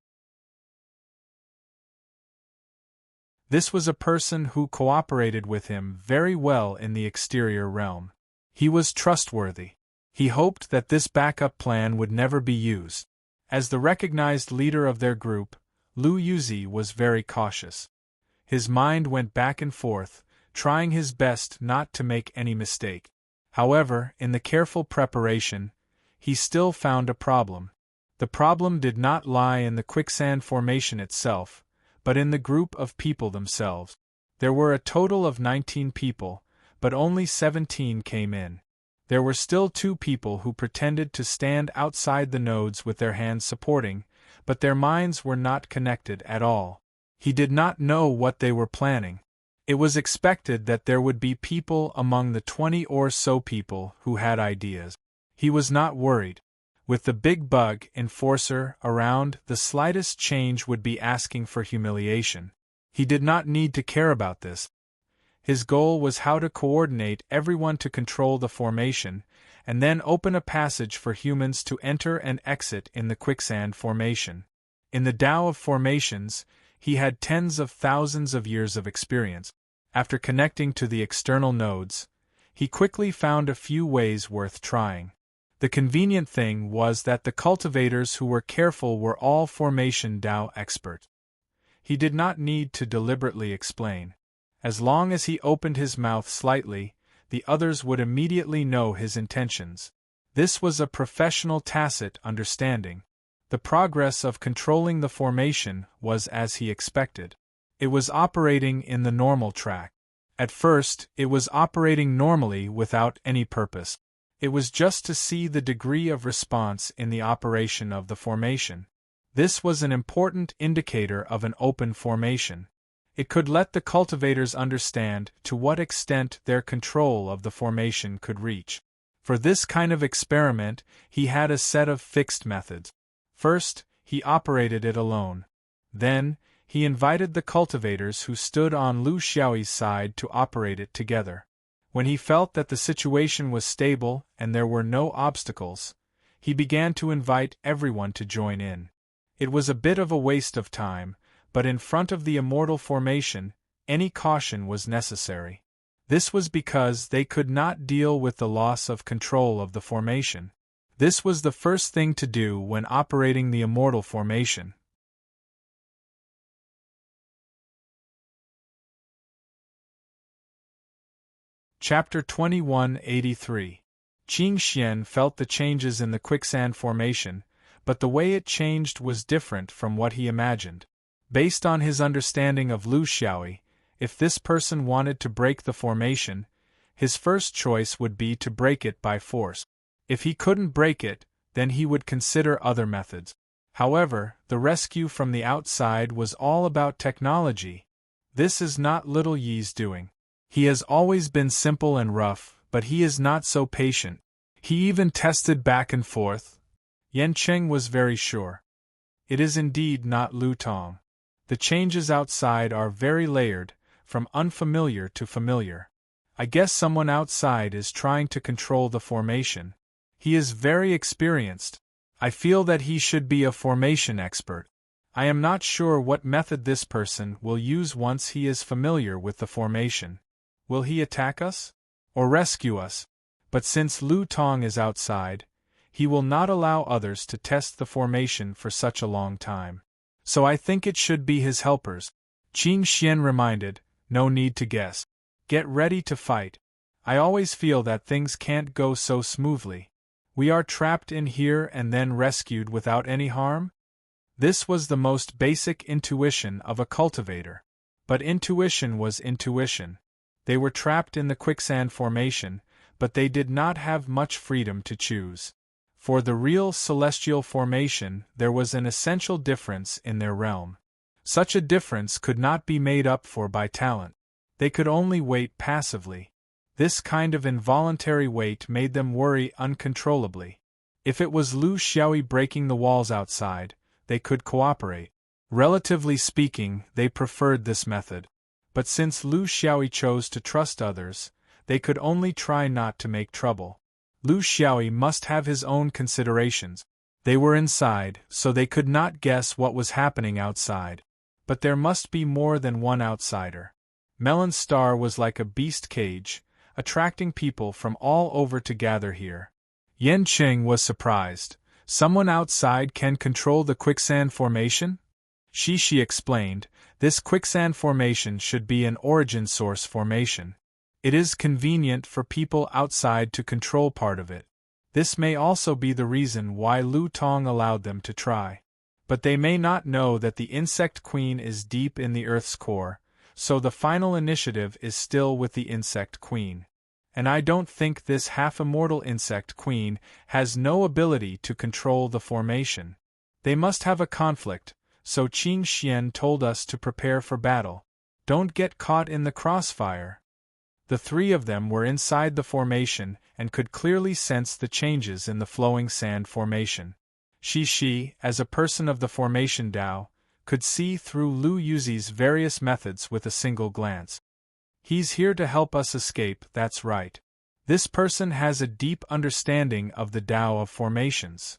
This was a person who cooperated with him very well in the exterior realm. He was trustworthy. He hoped that this backup plan would never be used. As the recognized leader of their group, Lu Yuzi was very cautious. His mind went back and forth, trying his best not to make any mistake. However, in the careful preparation, he still found a problem. The problem did not lie in the quicksand formation itself, but in the group of people themselves. There were a total of 19 people, but only 17 came in. There were still 2 people who pretended to stand outside the nodes with their hands supporting, but their minds were not connected at all. He did not know what they were planning. It was expected that there would be people among the 20 or so people who had ideas. He was not worried. With the big bug enforcer around, the slightest change would be asking for humiliation. He did not need to care about this. His goal was how to coordinate everyone to control the formation, and then open a passage for humans to enter and exit in the quicksand formation. In the Tao of formations, he had tens of thousands of years of experience. After connecting to the external nodes, he quickly found a few ways worth trying. The convenient thing was that the cultivators who were careful were all formation Tao experts. He did not need to deliberately explain. As long as he opened his mouth slightly, the others would immediately know his intentions. This was a professional tacit understanding. The progress of controlling the formation was as he expected. It was operating in the normal track. At first, it was operating normally without any purpose. It was just to see the degree of response in the operation of the formation. This was an important indicator of an open formation. It could let the cultivators understand to what extent their control of the formation could reach. For this kind of experiment, he had a set of fixed methods. First, he operated it alone. Then, he invited the cultivators who stood on Lu Xiaoyi's side to operate it together. When he felt that the situation was stable and there were no obstacles, he began to invite everyone to join in. It was a bit of a waste of time, but in front of the immortal formation, any caution was necessary. This was because they could not deal with the loss of control of the formation. This was the first thing to do when operating the immortal formation. Chapter 2183. Qing Xian felt the changes in the quicksand formation, but the way it changed was different from what he imagined. Based on his understanding of Lu Xiaoyi, if this person wanted to break the formation, his first choice would be to break it by force. If he couldn't break it, then he would consider other methods. However, the rescue from the outside was all about technology. This is not Little Yi's doing. He has always been simple and rough, but he is not so patient. He even tested back and forth. Yan Cheng was very sure. It is indeed not Lu Tong. The changes outside are very layered, from unfamiliar to familiar. I guess someone outside is trying to control the formation. He is very experienced. I feel that he should be a formation expert. I am not sure what method this person will use once he is familiar with the formation. Will he attack us? Or rescue us? But since Lu Tong is outside, he will not allow others to test the formation for such a long time. So I think it should be his helpers. Qing Xian reminded, no need to guess. Get ready to fight. I always feel that things can't go so smoothly. We are trapped in here and then rescued without any harm? This was the most basic intuition of a cultivator. But intuition was intuition. They were trapped in the quicksand formation, but they did not have much freedom to choose. For the real celestial formation, there was an essential difference in their realm. Such a difference could not be made up for by talent. They could only wait passively. This kind of involuntary wait made them worry uncontrollably. If it was Lu Xiaoyi breaking the walls outside, they could cooperate. Relatively speaking, they preferred this method. But since Lu Xiaoyi chose to trust others, they could only try not to make trouble. Lu Xiaoyi must have his own considerations. They were inside, so they could not guess what was happening outside. But there must be more than one outsider. Melon Star was like a beast cage, attracting people from all over to gather here. Yan Qing was surprised. Someone outside can control the quicksand formation? Shi explained, this quicksand formation should be an origin source formation. It is convenient for people outside to control part of it. This may also be the reason why Lu Tong allowed them to try. But they may not know that the insect queen is deep in the Earth's core, so the final initiative is still with the insect queen. And I don't think this half-immortal insect queen has no ability to control the formation. They must have a conflict, so Qing Xian told us to prepare for battle. Don't get caught in the crossfire. The three of them were inside the formation and could clearly sense the changes in the flowing sand formation. Shi, as a person of the formation Dao, could see through Lu Yuzi's various methods with a single glance. He's here to help us escape, that's right. This person has a deep understanding of the Dao of formations.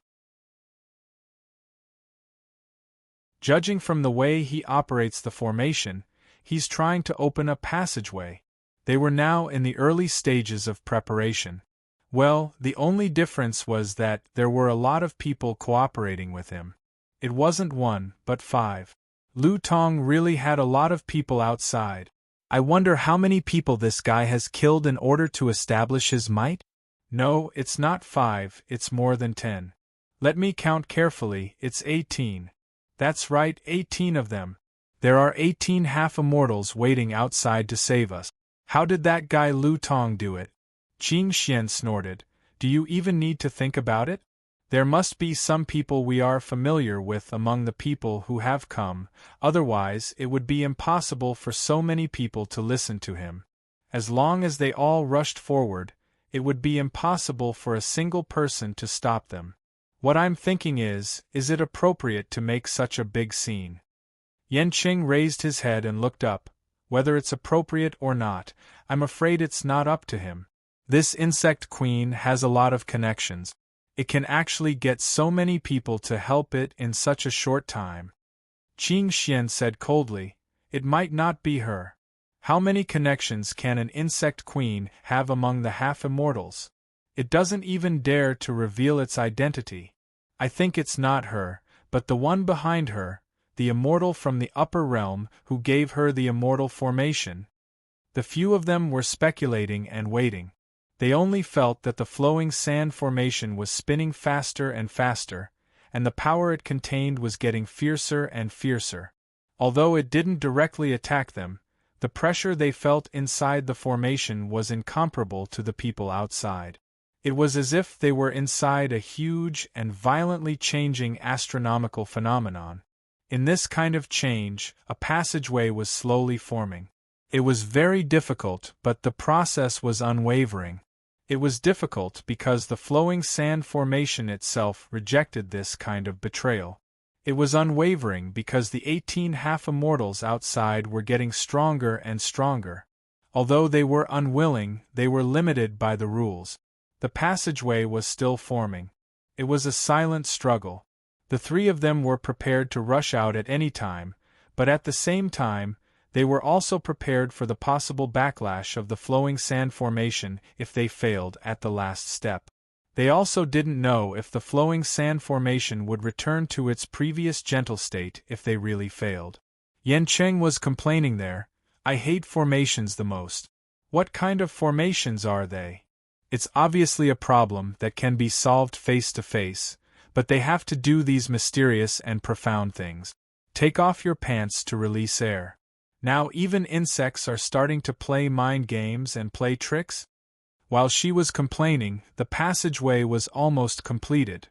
Judging from the way he operates the formation, he's trying to open a passageway. They were now in the early stages of preparation. Well, the only difference was that there were a lot of people cooperating with him. It wasn't one, but 5. Lu Tong really had a lot of people outside. I wonder how many people this guy has killed in order to establish his might? No, it's not 5, it's more than 10. Let me count carefully, it's 18. That's right, 18 of them. There are 18 half-immortals waiting outside to save us. How did that guy Lu Tong do it? Qing Xian snorted. Do you even need to think about it? There must be some people we are familiar with among the people who have come, otherwise it would be impossible for so many people to listen to him. As long as they all rushed forward, it would be impossible for a single person to stop them. What I'm thinking is it appropriate to make such a big scene? Yan Qing raised his head and looked up. Whether it's appropriate or not, I'm afraid it's not up to him. This insect queen has a lot of connections. It can actually get so many people to help it in such a short time. Qing Xian said coldly. It might not be her. How many connections can an insect queen have among the half-immortals? It doesn't even dare to reveal its identity. I think it's not her, but the one behind her, the immortal from the upper realm who gave her the immortal formation. The few of them were speculating and waiting. They only felt that the flowing sand formation was spinning faster and faster, and the power it contained was getting fiercer and fiercer. Although it didn't directly attack them, the pressure they felt inside the formation was incomparable to the people outside. It was as if they were inside a huge and violently changing astronomical phenomenon. In this kind of change, a passageway was slowly forming. It was very difficult, but the process was unwavering. It was difficult because the flowing sand formation itself rejected this kind of betrayal. It was unwavering because the 18 half-immortals outside were getting stronger and stronger. Although they were unwilling, they were limited by the rules. The passageway was still forming. It was a silent struggle. The three of them were prepared to rush out at any time, but at the same time, they were also prepared for the possible backlash of the flowing sand formation if they failed at the last step. They also didn't know if the flowing sand formation would return to its previous gentle state if they really failed. Yan Cheng was complaining there, "I hate formations the most. What kind of formations are they? It's obviously a problem that can be solved face to face, but they have to do these mysterious and profound things. Take off your pants to release air. Now even insects are starting to play mind games and play tricks?" While she was complaining, the passageway was almost completed.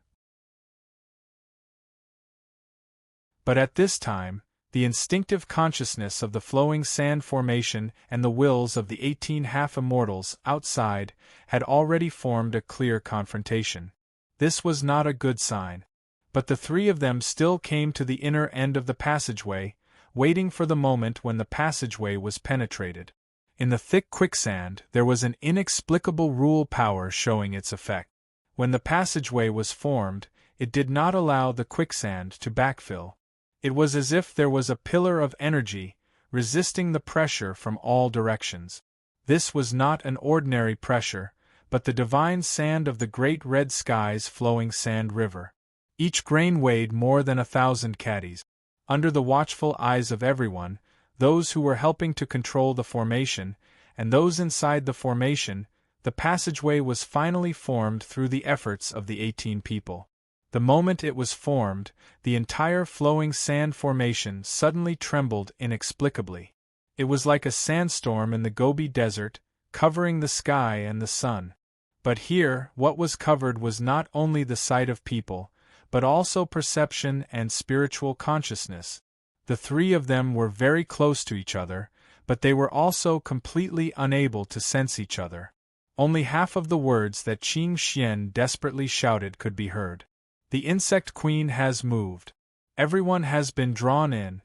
But at this time, the instinctive consciousness of the flowing sand formation and the wills of the 18 half-immortals outside had already formed a clear confrontation. This was not a good sign. But the three of them still came to the inner end of the passageway, waiting for the moment when the passageway was penetrated. In the thick quicksand, there was an inexplicable rule power showing its effect. When the passageway was formed, it did not allow the quicksand to backfill. It was as if there was a pillar of energy, resisting the pressure from all directions. This was not an ordinary pressure, but the divine sand of the great red sky's flowing sand river. Each grain weighed more than 1,000 caddies. Under the watchful eyes of everyone, those who were helping to control the formation, and those inside the formation, the passageway was finally formed through the efforts of the 18 people. The moment it was formed, the entire flowing sand formation suddenly trembled inexplicably. It was like a sandstorm in the Gobi Desert, covering the sky and the sun. But here, what was covered was not only the sight of people, but also perception and spiritual consciousness. The three of them were very close to each other, but they were also completely unable to sense each other. Only half of the words that Qing Xian desperately shouted could be heard. The insect queen has moved. Everyone has been drawn in.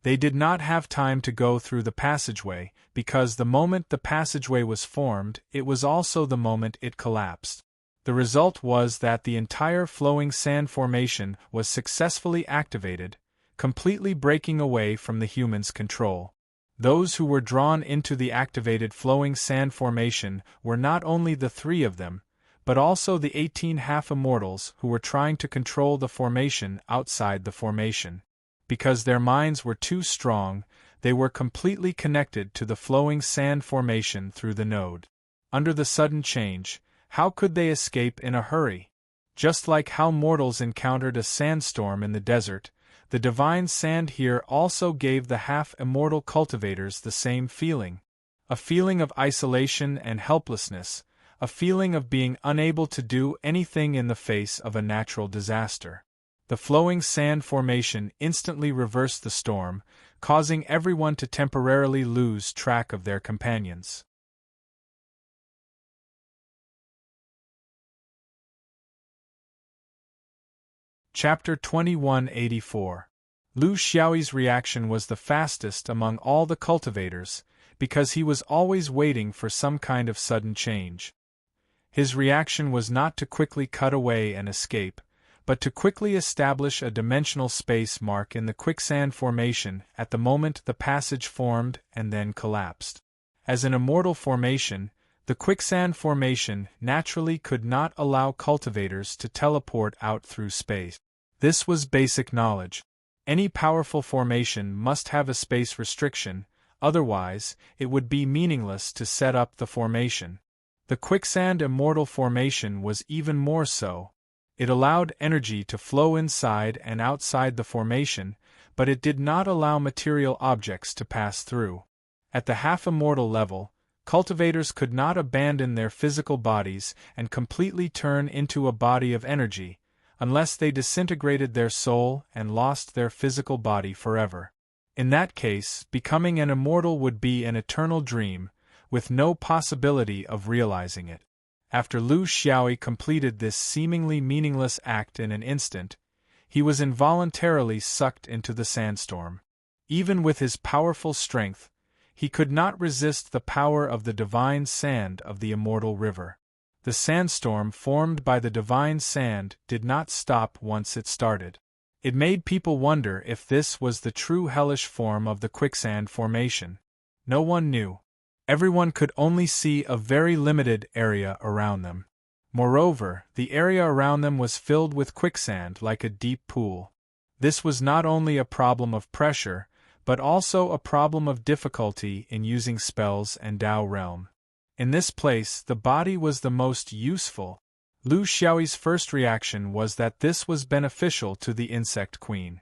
They did not have time to go through the passageway, because the moment the passageway was formed, it was also the moment it collapsed. The result was that the entire flowing sand formation was successfully activated, completely breaking away from the humans' control. Those who were drawn into the activated flowing sand formation were not only the three of them, but also the 18 half-immortals who were trying to control the formation outside the formation. Because their minds were too strong, they were completely connected to the flowing sand formation through the node. Under the sudden change, how could they escape in a hurry? Just like how mortals encountered a sandstorm in the desert, the divine sand here also gave the half-immortal cultivators the same feeling. A feeling of isolation and helplessness, a feeling of being unable to do anything in the face of a natural disaster. The flowing sand formation instantly reversed the storm, causing everyone to temporarily lose track of their companions. Chapter 2184. Lu Xiaoyi's reaction was the fastest among all the cultivators, because he was always waiting for some kind of sudden change. His reaction was not to quickly cut away and escape, but to quickly establish a dimensional space mark in the quicksand formation at the moment the passage formed and then collapsed. As an immortal formation, the quicksand formation naturally could not allow cultivators to teleport out through space. This was basic knowledge. Any powerful formation must have a space restriction, otherwise, it would be meaningless to set up the formation. The quicksand immortal formation was even more so. It allowed energy to flow inside and outside the formation, but it did not allow material objects to pass through. At the half-immortal level, cultivators could not abandon their physical bodies and completely turn into a body of energy, unless they disintegrated their soul and lost their physical body forever. In that case, becoming an immortal would be an eternal dream, with no possibility of realizing it. After Lu Xiaoyi completed this seemingly meaningless act in an instant, he was involuntarily sucked into the sandstorm. Even with his powerful strength, he could not resist the power of the divine sand of the immortal river. The sandstorm formed by the divine sand did not stop once it started. It made people wonder if this was the true hellish form of the quicksand formation. No one knew. Everyone could only see a very limited area around them. Moreover, the area around them was filled with quicksand like a deep pool. This was not only a problem of pressure, but also a problem of difficulty in using spells and Tao realm. In this place, the body was the most useful. Lu Xiaoyi's first reaction was that this was beneficial to the insect queen.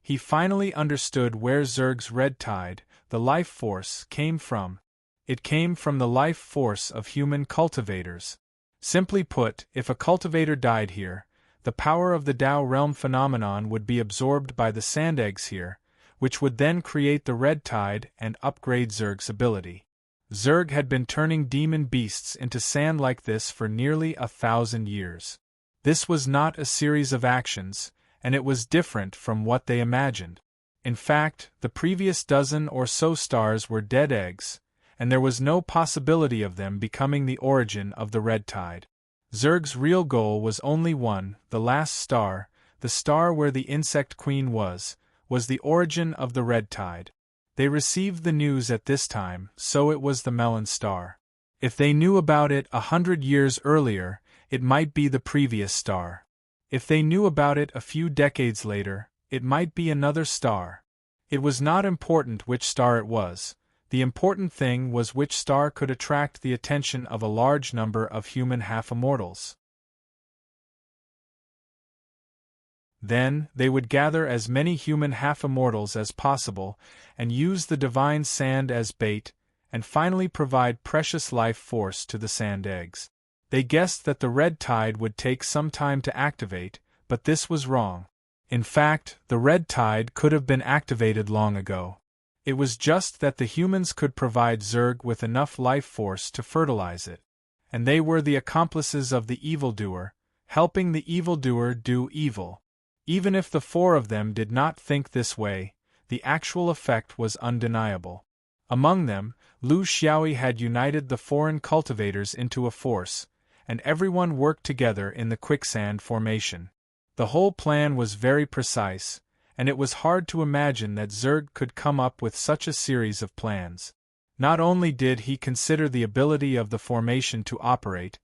He finally understood where Zerg's red tide, the life force, came from. It came from the life force of human cultivators. Simply put, if a cultivator died here, the power of the Tao realm phenomenon would be absorbed by the sand eggs here, which would then create the red tide and upgrade Zerg's ability. Zerg had been turning demon beasts into sand like this for nearly 1,000 years. This was not a series of actions, and it was different from what they imagined. In fact, the previous dozen or so stars were dead eggs, and there was no possibility of them becoming the origin of the red tide. Zerg's real goal was only one: the last star, the star where the insect queen was the origin of the red tide. They received the news at this time, so it was the melon star. If they knew about it 100 years earlier, it might be the previous star. If they knew about it a few decades later, it might be another star. It was not important which star it was. The important thing was which star could attract the attention of a large number of human half-immortals. Then, they would gather as many human half-immortals as possible, and use the divine sand as bait, and finally provide precious life force to the sand eggs. They guessed that the red tide would take some time to activate, but this was wrong. In fact, the red tide could have been activated long ago. It was just that the humans could provide Zerg with enough life force to fertilize it. And they were the accomplices of the evildoer, helping the evildoer do evil. Even if the four of them did not think this way, the actual effect was undeniable. Among them, Lu Xiaoyi had united the foreign cultivators into a force, and everyone worked together in the quicksand formation. The whole plan was very precise, and it was hard to imagine that Zerg could come up with such a series of plans. Not only did he consider the ability of the formation to operate,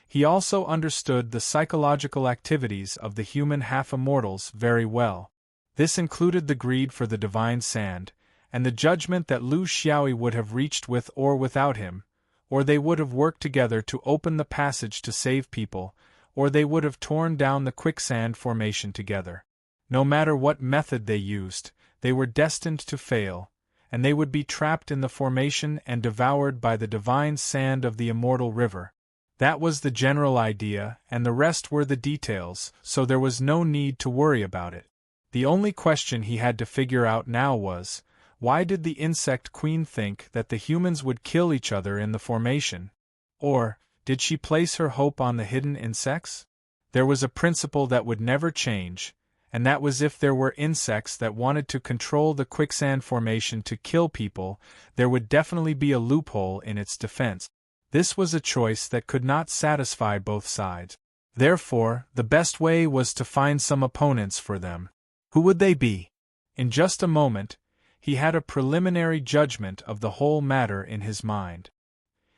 he also understood the psychological activities of the human half-immortals very well. This included the greed for the divine sand, and the judgment that Lu Xiaoyi would have reached with or without him, or they would have worked together to open the passage to save people, or they would have torn down the quicksand formation together. No matter what method they used, they were destined to fail, and they would be trapped in the formation and devoured by the divine sand of the immortal river. That was the general idea, and the rest were the details, so there was no need to worry about it. The only question he had to figure out now was, why did the insect queen think that the humans would kill each other in the formation? Or, did she place her hope on the hidden insects? There was a principle that would never change, and that was if there were insects that wanted to control the quicksand formation to kill people, there would definitely be a loophole in its defense. This was a choice that could not satisfy both sides. Therefore, the best way was to find some opponents for them. Who would they be? In just a moment, he had a preliminary judgment of the whole matter in his mind.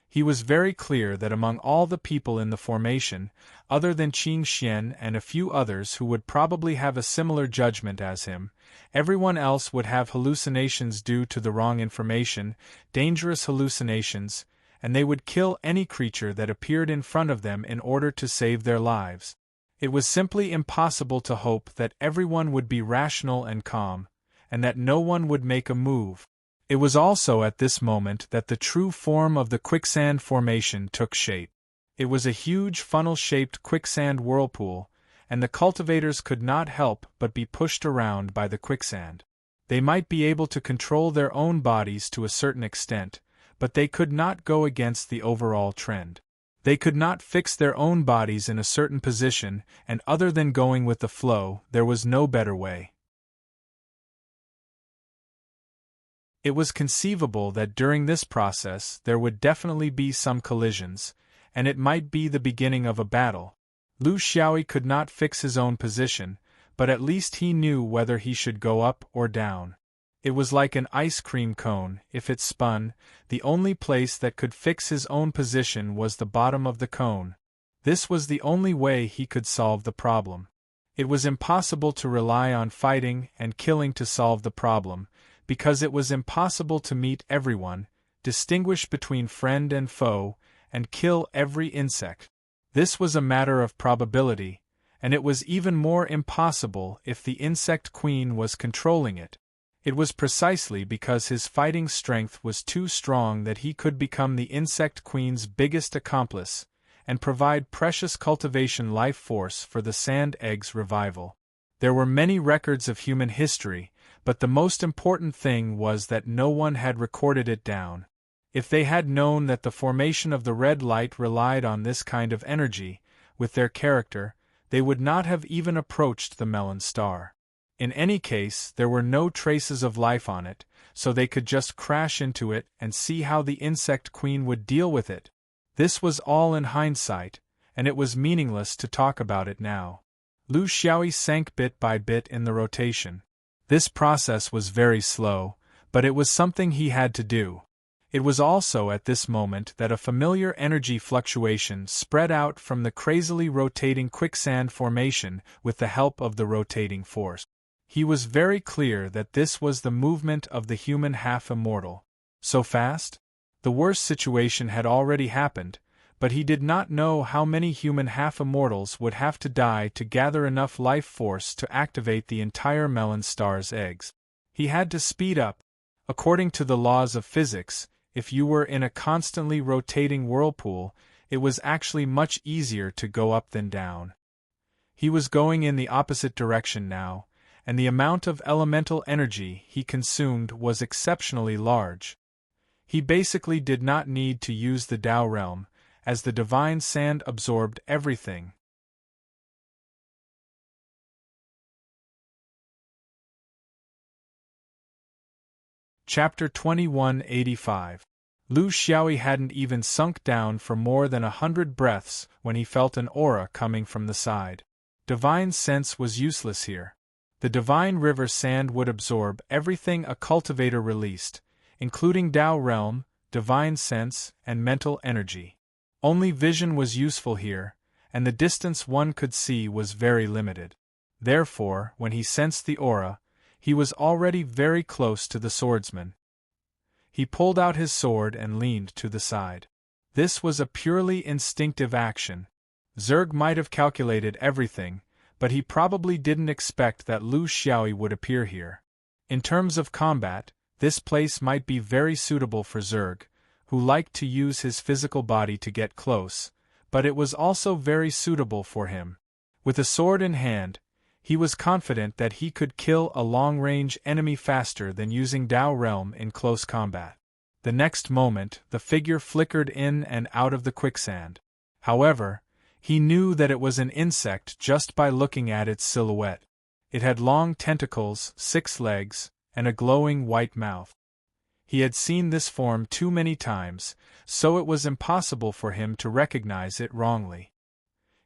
He was very clear that among all the people in the formation, other than Qing Xian and a few others who would probably have a similar judgment as him, everyone else would have hallucinations due to the wrong information, dangerous hallucinations, and they would kill any creature that appeared in front of them in order to save their lives. It was simply impossible to hope that everyone would be rational and calm, and that no one would make a move. It was also at this moment that the true form of the quicksand formation took shape. It was a huge funnel-shaped quicksand whirlpool, and the cultivators could not help but be pushed around by the quicksand. They might be able to control their own bodies to a certain extent, but they could not go against the overall trend. They could not fix their own bodies in a certain position, and other than going with the flow, there was no better way. It was conceivable that during this process there would definitely be some collisions, and it might be the beginning of a battle. Lu Xiaoyi could not fix his own position, but at least he knew whether he should go up or down. It was like an ice cream cone. If it spun, the only place that could fix his own position was the bottom of the cone. This was the only way he could solve the problem. It was impossible to rely on fighting and killing to solve the problem, because it was impossible to meet everyone, distinguish between friend and foe, and kill every insect. This was a matter of probability, and it was even more impossible if the insect queen was controlling it. It was precisely because his fighting strength was too strong that he could become the insect queen's biggest accomplice, and provide precious cultivation life force for the sand egg's revival. There were many records of human history, but the most important thing was that no one had recorded it down. If they had known that the formation of the red light relied on this kind of energy, with their character, they would not have even approached the melon star. In any case, there were no traces of life on it, so they could just crash into it and see how the insect queen would deal with it. This was all in hindsight, and it was meaningless to talk about it now. Lu Xiaoyi sank bit by bit in the rotation. This process was very slow, but it was something he had to do. It was also at this moment that a familiar energy fluctuation spread out from the crazily rotating quicksand formation with the help of the rotating force. He was very clear that this was the movement of the human half-immortal. So fast? The worst situation had already happened, but he did not know how many human half-immortals would have to die to gather enough life force to activate the entire melon star's eggs. He had to speed up. According to the laws of physics, if you were in a constantly rotating whirlpool, it was actually much easier to go up than down. He was going in the opposite direction now, and the amount of elemental energy he consumed was exceptionally large. He basically did not need to use the Tao realm, as the divine sand absorbed everything. Chapter 2185. Lu Xiaoyi hadn't even sunk down for more than 100 breaths when he felt an aura coming from the side. Divine sense was useless here. The divine river sand would absorb everything a cultivator released, including Tao realm, divine sense, and mental energy. Only vision was useful here, and the distance one could see was very limited. Therefore, when he sensed the aura, he was already very close to the swordsman. He pulled out his sword and leaned to the side. This was a purely instinctive action. Zerg might have calculated everything, but he probably didn't expect that Lu Xiaoyi would appear here. In terms of combat, this place might be very suitable for Zerg, who liked to use his physical body to get close, but it was also very suitable for him. With a sword in hand, he was confident that he could kill a long-range enemy faster than using Tao realm in close combat. The next moment, the figure flickered in and out of the quicksand. However, he knew that it was an insect just by looking at its silhouette. It had long tentacles, 6 legs, and a glowing white mouth. He had seen this form too many times, so it was impossible for him to recognize it wrongly.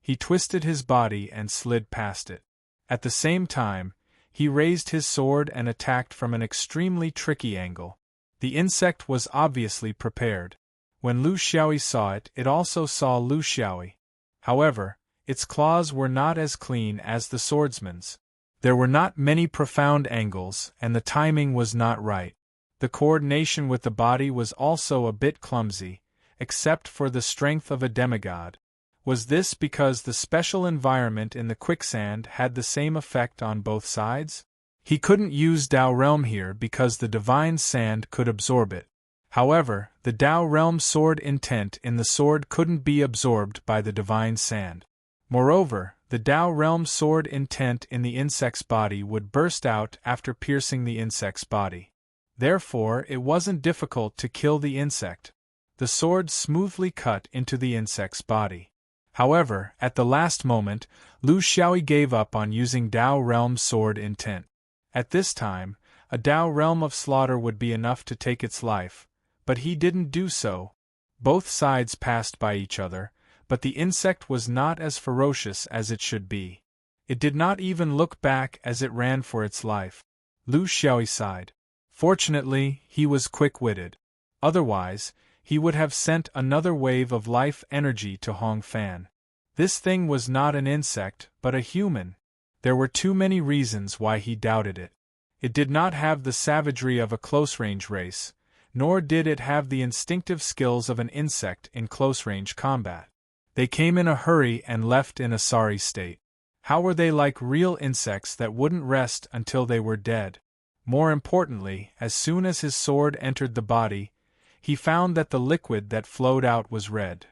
He twisted his body and slid past it. At the same time, he raised his sword and attacked from an extremely tricky angle. The insect was obviously prepared. When Lu Xiaoyi saw it, it also saw Lu Xiaoyi. However, its claws were not as clean as the swordsman's. There were not many profound angles, and the timing was not right. The coordination with the body was also a bit clumsy, except for the strength of a demigod. Was this because the special environment in the quicksand had the same effect on both sides? He couldn't use Dao Realm here because the divine sand could absorb it. However, the Dao Realm sword intent in the sword couldn't be absorbed by the divine sand. Moreover, the Dao Realm sword intent in the insect's body would burst out after piercing the insect's body. Therefore, it wasn't difficult to kill the insect. The sword smoothly cut into the insect's body. However, at the last moment, Lu Xiaoyi gave up on using Dao Realm sword intent. At this time, a Dao Realm of slaughter would be enough to take its life, but he didn't do so. Both sides passed by each other, but the insect was not as ferocious as it should be. It did not even look back as it ran for its life. Lu Xiaoyi sighed. Fortunately, he was quick-witted. Otherwise, he would have sent another wave of life energy to Hong Fan. This thing was not an insect, but a human. There were too many reasons why he doubted it. It did not have the savagery of a close-range race, nor did it have the instinctive skills of an insect in close-range combat. They came in a hurry and left in a sorry state. How were they like real insects that wouldn't rest until they were dead? More importantly, as soon as his sword entered the body, he found that the liquid that flowed out was red.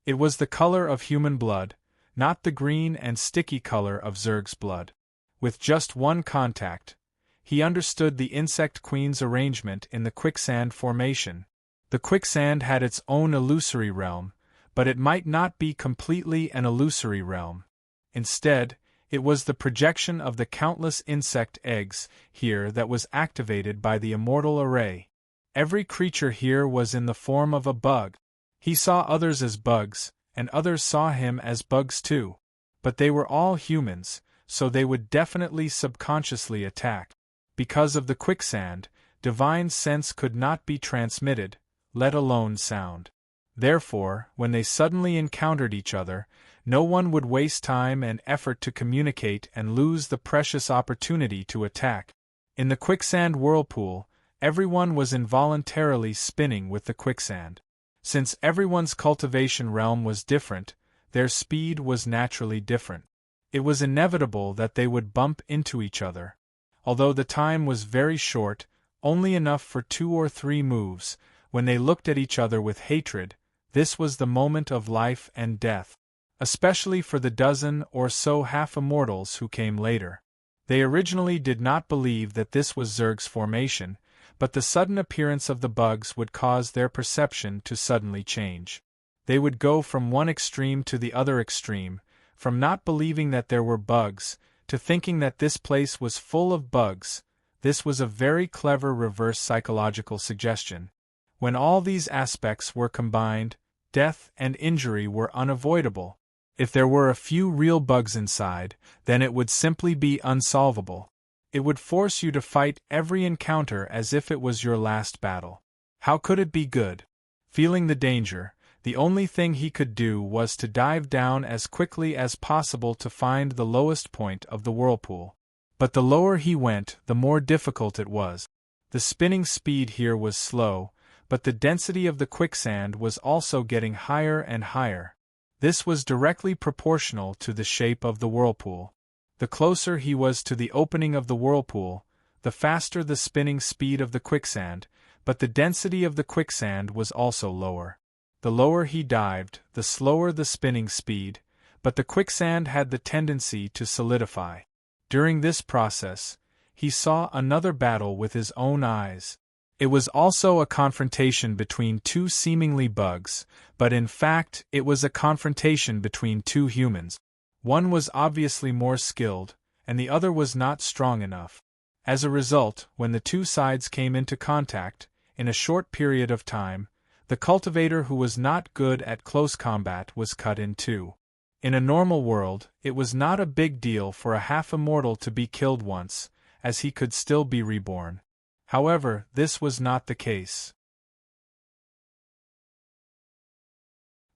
It was the color of human blood, not the green and sticky color of Zerg's blood. With just one contact, he understood the insect queen's arrangement in the quicksand formation. The quicksand had its own illusory realm, but it might not be completely an illusory realm. Instead, it was the projection of the countless insect eggs here that was activated by the immortal array. Every creature here was in the form of a bug. He saw others as bugs, and others saw him as bugs too. But they were all humans, so they would definitely subconsciously attack. Because of the quicksand, divine sense could not be transmitted, let alone sound. Therefore, when they suddenly encountered each other, no one would waste time and effort to communicate and lose the precious opportunity to attack. In the quicksand whirlpool, everyone was involuntarily spinning with the quicksand. Since everyone's cultivation realm was different, their speed was naturally different. It was inevitable that they would bump into each other. Although the time was very short, only enough for 2 or 3 moves, when they looked at each other with hatred, this was the moment of life and death. Especially for the dozen or so half-immortals who came later. They originally did not believe that this was Zerg's formation, but the sudden appearance of the bugs would cause their perception to suddenly change. They would go from one extreme to the other extreme, from not believing that there were bugs, to thinking that this place was full of bugs. This was a very clever reverse psychological suggestion. When all these aspects were combined, death and injury were unavoidable. If there were a few real bugs inside, then it would simply be unsolvable. It would force you to fight every encounter as if it was your last battle. How could it be good? Feeling the danger, the only thing he could do was to dive down as quickly as possible to find the lowest point of the whirlpool. But the lower he went, the more difficult it was. The spinning speed here was slow, but the density of the quicksand was also getting higher and higher. This was directly proportional to the shape of the whirlpool. The closer he was to the opening of the whirlpool, the faster the spinning speed of the quicksand, but the density of the quicksand was also lower. The lower he dived, the slower the spinning speed, but the quicksand had the tendency to solidify. During this process, he saw another battle with his own eyes. It was also a confrontation between 2 seemingly bugs, but in fact it was a confrontation between 2 humans. One was obviously more skilled, and the other was not strong enough. As a result, when the 2 sides came into contact, in a short period of time, The cultivator who was not good at close combat was cut in two. In a normal world, it was not a big deal for a half-immortal to be killed once, as he could still be reborn. However, this was not the case.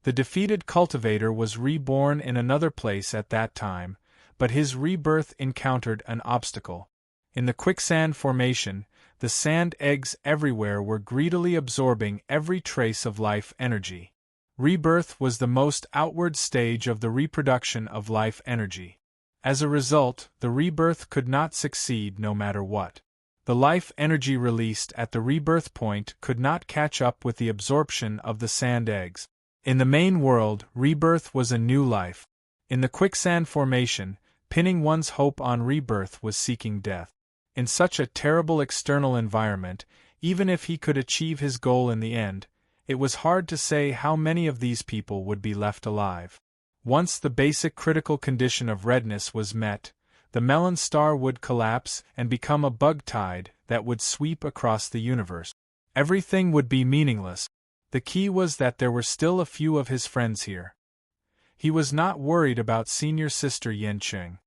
The defeated cultivator was reborn in another place at that time, but his rebirth encountered an obstacle. In the quicksand formation, the sand eggs everywhere were greedily absorbing every trace of life energy. Rebirth was the most outward stage of the reproduction of life energy. As a result, the rebirth could not succeed no matter what. The life energy released at the rebirth point could not catch up with the absorption of the sand eggs. In the main world, rebirth was a new life. In the quicksand formation, pinning one's hope on rebirth was seeking death. In such a terrible external environment, even if he could achieve his goal in the end, it was hard to say how many of these people would be left alive. Once the basic critical condition of redness was met, the melon star would collapse and become a bug tide that would sweep across the universe. Everything would be meaningless. The key was that there were still a few of his friends here. He was not worried about senior sister Yancheng.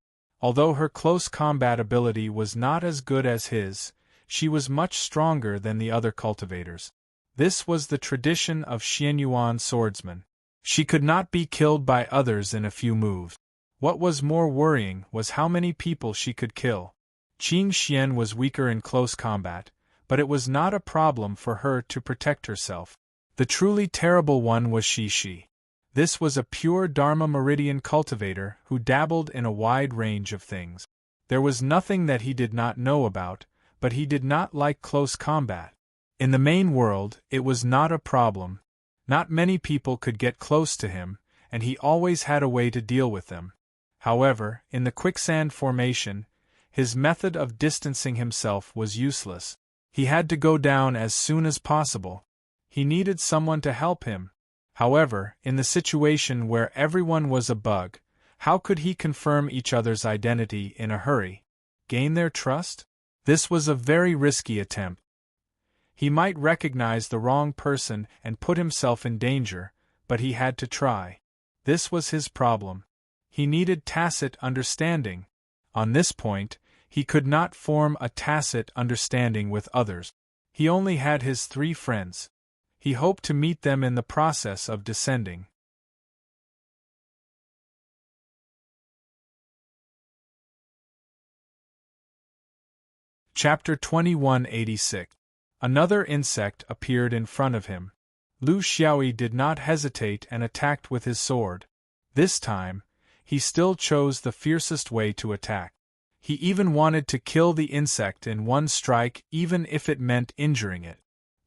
Although her close combat ability was not as good as his, she was much stronger than the other cultivators. This was the tradition of Xianyuan swordsmen. She could not be killed by others in a few moves. What was more worrying was how many people she could kill. Qing Xian was weaker in close combat, but it was not a problem for her to protect herself. The truly terrible one was Shi. This was a pure Dharma Meridian cultivator who dabbled in a wide range of things. There was nothing that he did not know about, but he did not like close combat. In the main world, it was not a problem. Not many people could get close to him, and he always had a way to deal with them. However, in the quicksand formation, his method of distancing himself was useless. He had to go down as soon as possible. He needed someone to help him. However, in the situation where everyone was a bug, how could he confirm each other's identity in a hurry? Gain their trust? This was a very risky attempt. He might recognize the wrong person and put himself in danger, but he had to try. This was his problem. He needed tacit understanding. On this point, he could not form a tacit understanding with others. He only had his 3 friends. He hoped to meet them in the process of descending. Chapter 2186. Another insect appeared in front of him. Lu Xiaoyi did not hesitate and attacked with his sword. This time, he still chose the fiercest way to attack. He even wanted to kill the insect in one strike, even if it meant injuring it.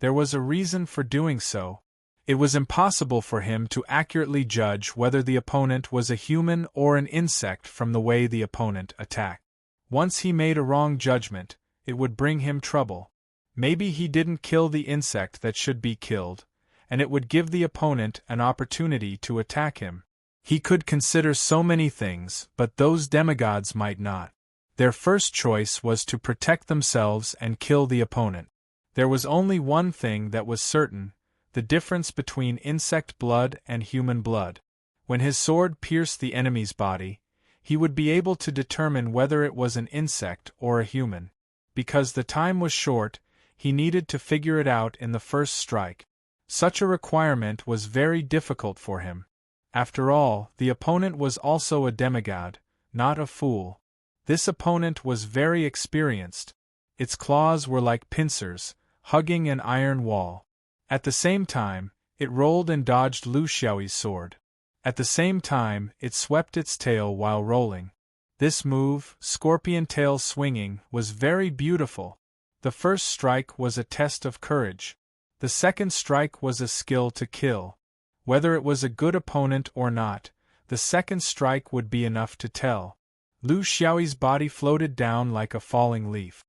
There was a reason for doing so. It was impossible for him to accurately judge whether the opponent was a human or an insect from the way the opponent attacked. Once he made a wrong judgment, it would bring him trouble. Maybe he didn't kill the insect that should be killed, and it would give the opponent an opportunity to attack him. He could consider so many things, but those demigods might not. Their first choice was to protect themselves and kill the opponent. There was only one thing that was certain: the difference between insect blood and human blood. When his sword pierced the enemy's body, he would be able to determine whether it was an insect or a human. Because the time was short, he needed to figure it out in the first strike. Such a requirement was very difficult for him. After all, the opponent was also a demigod, not a fool. This opponent was very experienced. Its claws were like pincers, hugging an iron wall. At the same time, it rolled and dodged Lu Xiaoyi's sword. At the same time, it swept its tail while rolling. This move, scorpion tail swinging, was very beautiful. The first strike was a test of courage. The second strike was a skill to kill. Whether it was a good opponent or not, the second strike would be enough to tell. Lu Xiaoyi's body floated down like a falling leaf.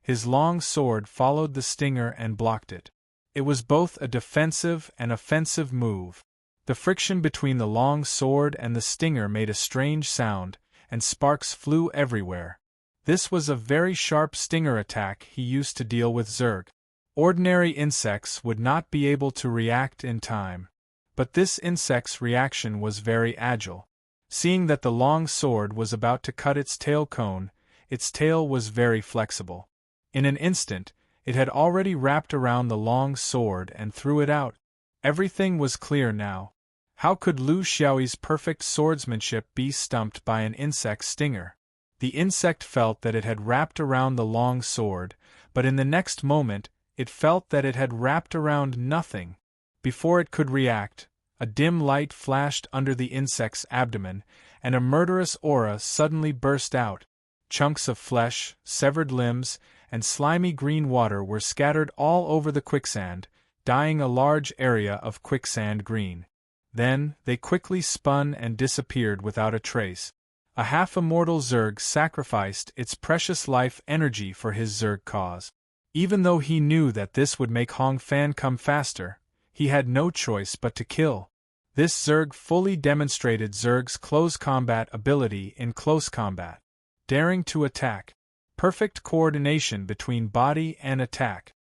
His long sword followed the stinger and blocked it. It was both a defensive and offensive move. The friction between the long sword and the stinger made a strange sound, and sparks flew everywhere. This was a very sharp stinger attack he used to deal with Zerg. Ordinary insects would not be able to react in time. But this insect's reaction was very agile. Seeing that the long sword was about to cut its tail cone, its tail was very flexible. In an instant, it had already wrapped around the long sword and threw it out. Everything was clear now. How could Lu Xiaoyi's perfect swordsmanship be stumped by an insect's stinger? The insect felt that it had wrapped around the long sword, but in the next moment, it felt that it had wrapped around nothing. Before it could react, a dim light flashed under the insect's abdomen, and a murderous aura suddenly burst out. Chunks of flesh, severed limbs, and slimy green water were scattered all over the quicksand, dyeing a large area of quicksand green. Then, they quickly spun and disappeared without a trace. A half-immortal Zerg sacrificed its precious life energy for his Zerg cause. Even though he knew that this would make Hong Fan come faster, he had no choice but to kill. This Zerg fully demonstrated Zerg's close combat ability in close combat. Daring to attack. Perfect coordination between body and attack.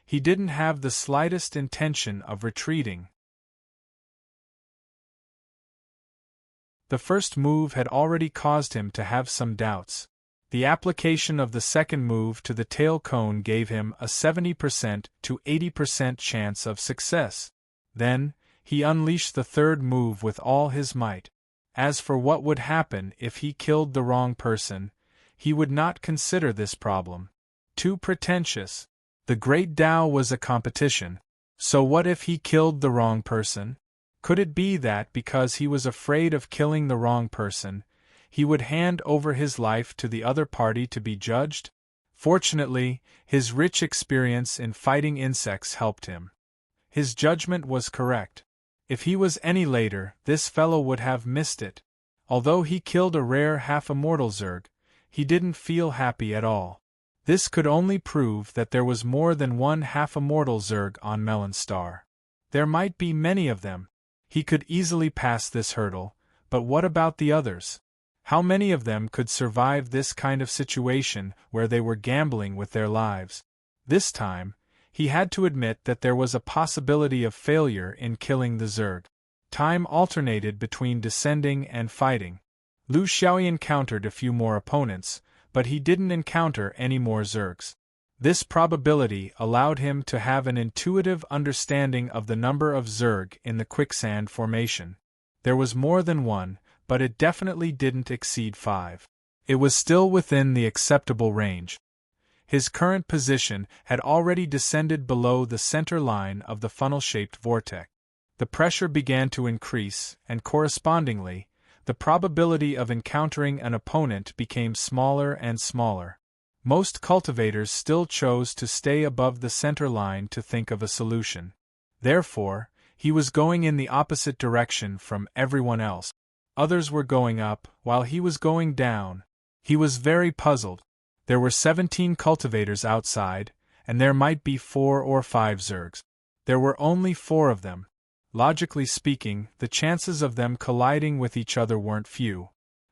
He didn't have the slightest intention of retreating. The first move had already caused him to have some doubts. The application of the second move to the tail cone gave him a 70% to 80% chance of success. Then, he unleashed the third move with all his might. As for what would happen if he killed the wrong person, he would not consider this problem. Too pretentious. The Great Tao was a competition. So what if he killed the wrong person? Could it be that because he was afraid of killing the wrong person, he would hand over his life to the other party to be judged? Fortunately, his rich experience in fighting insects helped him. His judgment was correct. If he was any later, this fellow would have missed it. Although he killed a rare half-immortal Zerg, he didn't feel happy at all. This could only prove that there was more than one half-immortal Zerg on Melon Star. There might be many of them. He could easily pass this hurdle, but what about the others? How many of them could survive this kind of situation where they were gambling with their lives? This time, he had to admit that there was a possibility of failure in killing the Zerg. Time alternated between descending and fighting. Lu Xiaoyi encountered a few more opponents, but he didn't encounter any more Zergs. This probability allowed him to have an intuitive understanding of the number of Zerg in the quicksand formation. There was more than one, but it definitely didn't exceed 5. It was still within the acceptable range. His current position had already descended below the center line of the funnel-shaped vortex. The pressure began to increase, and correspondingly, the probability of encountering an opponent became smaller and smaller. Most cultivators still chose to stay above the center line to think of a solution. Therefore, he was going in the opposite direction from everyone else. Others were going up, while he was going down. He was very puzzled. There were 17 cultivators outside, and there might be 4 or 5 Zergs. There were only 4 of them. Logically speaking, the chances of them colliding with each other weren't few.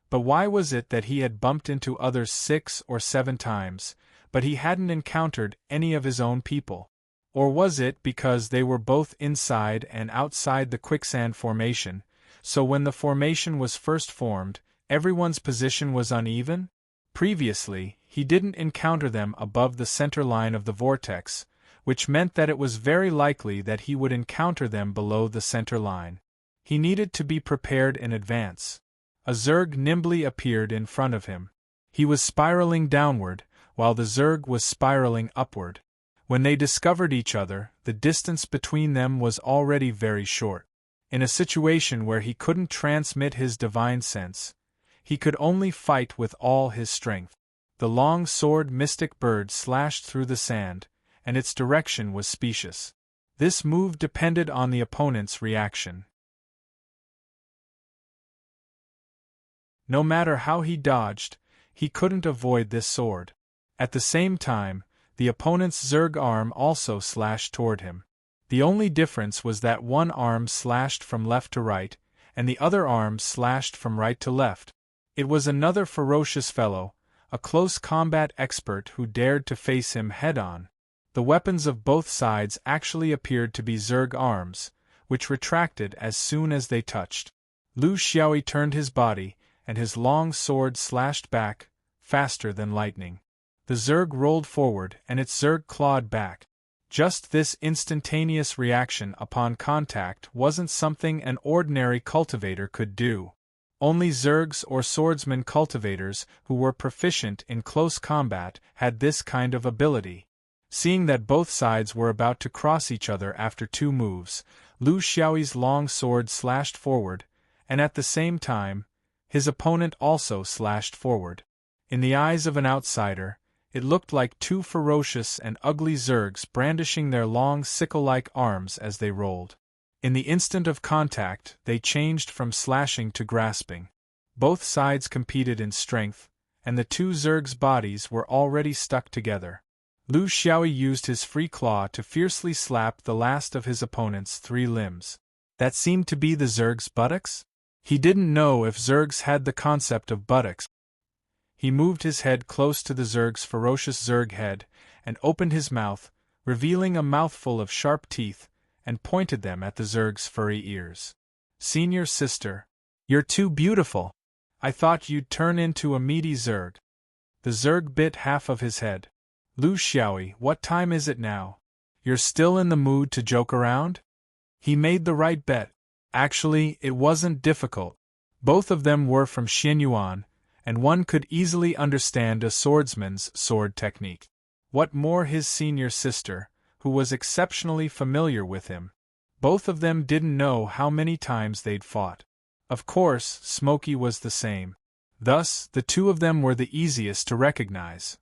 But why was it that he had bumped into others 6 or 7 times, but he hadn't encountered any of his own people? Or was it because they were both inside and outside the quicksand formation, so when the formation was first formed, everyone's position was uneven? Previously, he didn't encounter them above the center line of the vortex, which meant that it was very likely that he would encounter them below the center line. He needed to be prepared in advance. A Zerg nimbly appeared in front of him. He was spiraling downward, while the Zerg was spiraling upward. When they discovered each other, the distance between them was already very short. In a situation where he couldn't transmit his divine sense, he could only fight with all his strength. The long sword mystic bird slashed through the sand, and its direction was specious. This move depended on the opponent's reaction. No matter how he dodged, he couldn't avoid this sword. At the same time, the opponent's Zerg arm also slashed toward him. The only difference was that one arm slashed from left to right, and the other arm slashed from right to left. It was another ferocious fellow, a close combat expert who dared to face him head-on. The weapons of both sides actually appeared to be Zerg arms, which retracted as soon as they touched. Lu Xiaoyi turned his body, and his long sword slashed back, faster than lightning. The Zerg rolled forward and its Zerg clawed back. Just this instantaneous reaction upon contact wasn't something an ordinary cultivator could do. Only Zergs or swordsman cultivators who were proficient in close combat had this kind of ability. Seeing that both sides were about to cross each other after 2 moves, Lu Xiaoyi's long sword slashed forward, and at the same time, his opponent also slashed forward. In the eyes of an outsider, it looked like 2 ferocious and ugly Zergs brandishing their long sickle-like arms as they rolled. In the instant of contact, they changed from slashing to grasping. Both sides competed in strength, and the 2 Zergs' bodies were already stuck together. Lu Xiaoyi used his free claw to fiercely slap the last of his opponent's 3 limbs. That seemed to be the Zerg's buttocks? He didn't know if Zergs had the concept of buttocks. He moved his head close to the Zerg's ferocious Zerg head, and opened his mouth, revealing a mouthful of sharp teeth, and pointed them at the Zerg's furry ears. "Senior sister, you're too beautiful. I thought you'd turn into a meaty Zerg." The Zerg bit half of his head. "Lu Xiaoyi, what time is it now? You're still in the mood to joke around?" He made the right bet. Actually, it wasn't difficult. Both of them were from Xianyuan, and one could easily understand a swordsman's sword technique. What more his senior sister, who was exceptionally familiar with him. Both of them didn't know how many times they'd fought. Of course, Smokey was the same. Thus, the 2 of them were the easiest to recognize.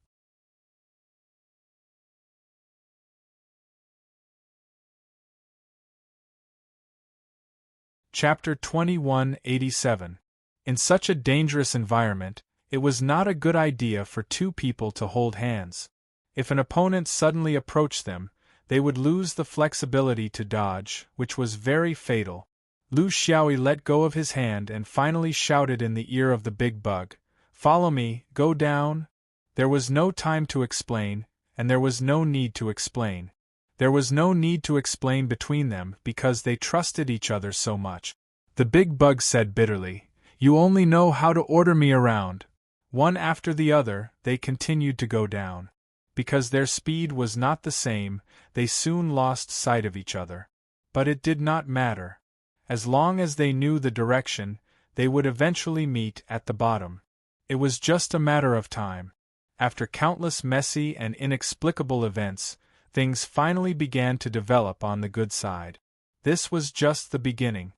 Chapter 2187. In such a dangerous environment, it was not a good idea for 2 people to hold hands. If an opponent suddenly approached them, they would lose the flexibility to dodge, which was very fatal. Lu Xiaoyi let go of his hand and finally shouted in the ear of the big bug, "Follow me, go down." There was no time to explain, and there was no need to explain. There was no need to explain between them because they trusted each other so much. The big bug said bitterly, "You only know how to order me around." One after the other, they continued to go down. Because their speed was not the same, they soon lost sight of each other. But it did not matter. As long as they knew the direction, they would eventually meet at the bottom. It was just a matter of time. After countless messy and inexplicable events, things finally began to develop on the good side. This was just the beginning.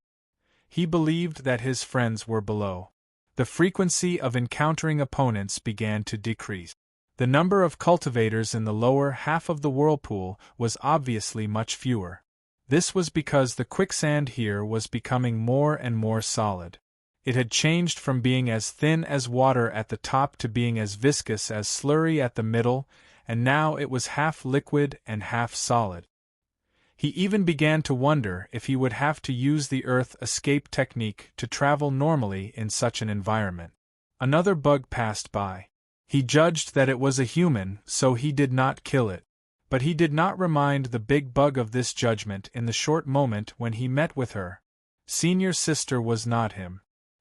He believed that his friends were below. The frequency of encountering opponents began to decrease. The number of cultivators in the lower half of the whirlpool was obviously much fewer. This was because the quicksand here was becoming more and more solid. It had changed from being as thin as water at the top to being as viscous as slurry at the middle, and now it was half liquid and half solid. He even began to wonder if he would have to use the Earth escape technique to travel normally in such an environment. Another bug passed by. He judged that it was a human, so he did not kill it. But he did not remind the big bug of this judgment in the short moment when he met with her. Senior sister was not him.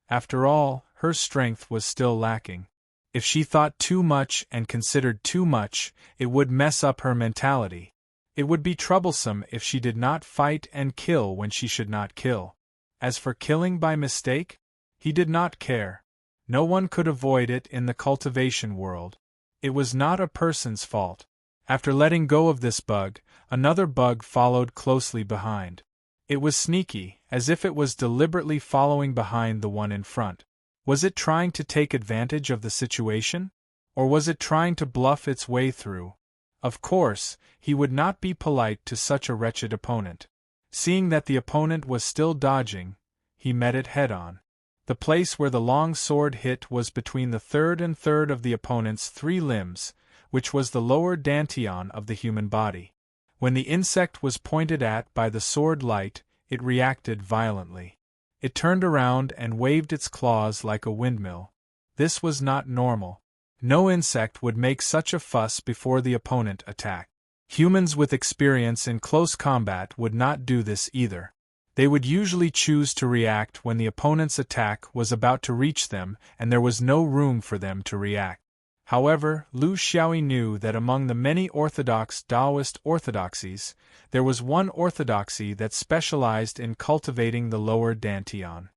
After all, her strength was still lacking. If she thought too much and considered too much, it would mess up her mentality. It would be troublesome if she did not fight and kill when she should not kill. As for killing by mistake, he did not care. No one could avoid it in the cultivation world. It was not a person's fault. After letting go of this bug, another bug followed closely behind. It was sneaky, as if it was deliberately following behind the one in front. Was it trying to take advantage of the situation? Or was it trying to bluff its way through? Of course, he would not be polite to such a wretched opponent. Seeing that the opponent was still dodging, he met it head-on. The place where the long sword hit was between the third and third of the opponent's 3 limbs, which was the lower dantian of the human body. When the insect was pointed at by the sword light, it reacted violently. It turned around and waved its claws like a windmill. This was not normal. No insect would make such a fuss before the opponent attacked. Humans with experience in close combat would not do this either. They would usually choose to react when the opponent's attack was about to reach them and there was no room for them to react. However, Lu Xiaoyi knew that among the many orthodox Taoist orthodoxies, there was one orthodoxy that specialized in cultivating the lower dantian.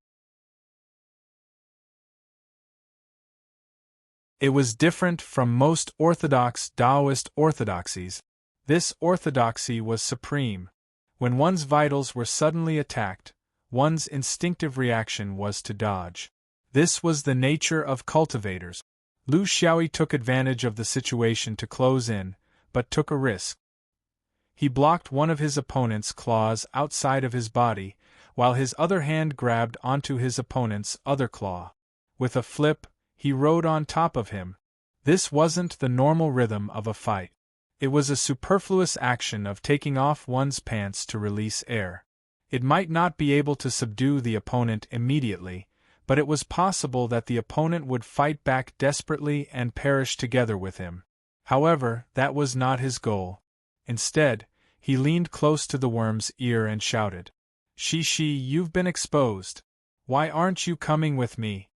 It was different from most orthodox Taoist orthodoxies. This orthodoxy was supreme. When one's vitals were suddenly attacked, one's instinctive reaction was to dodge. This was the nature of cultivators. Lu Xiaoyi took advantage of the situation to close in, but took a risk. He blocked one of his opponent's claws outside of his body, while his other hand grabbed onto his opponent's other claw. With a flip, he rode on top of him. This wasn't the normal rhythm of a fight. It was a superfluous action of taking off one's pants to release air. It might not be able to subdue the opponent immediately, but it was possible that the opponent would fight back desperately and perish together with him. However, that was not his goal. Instead, he leaned close to the worm's ear and shouted, "Shi, you've been exposed. Why aren't you coming with me?"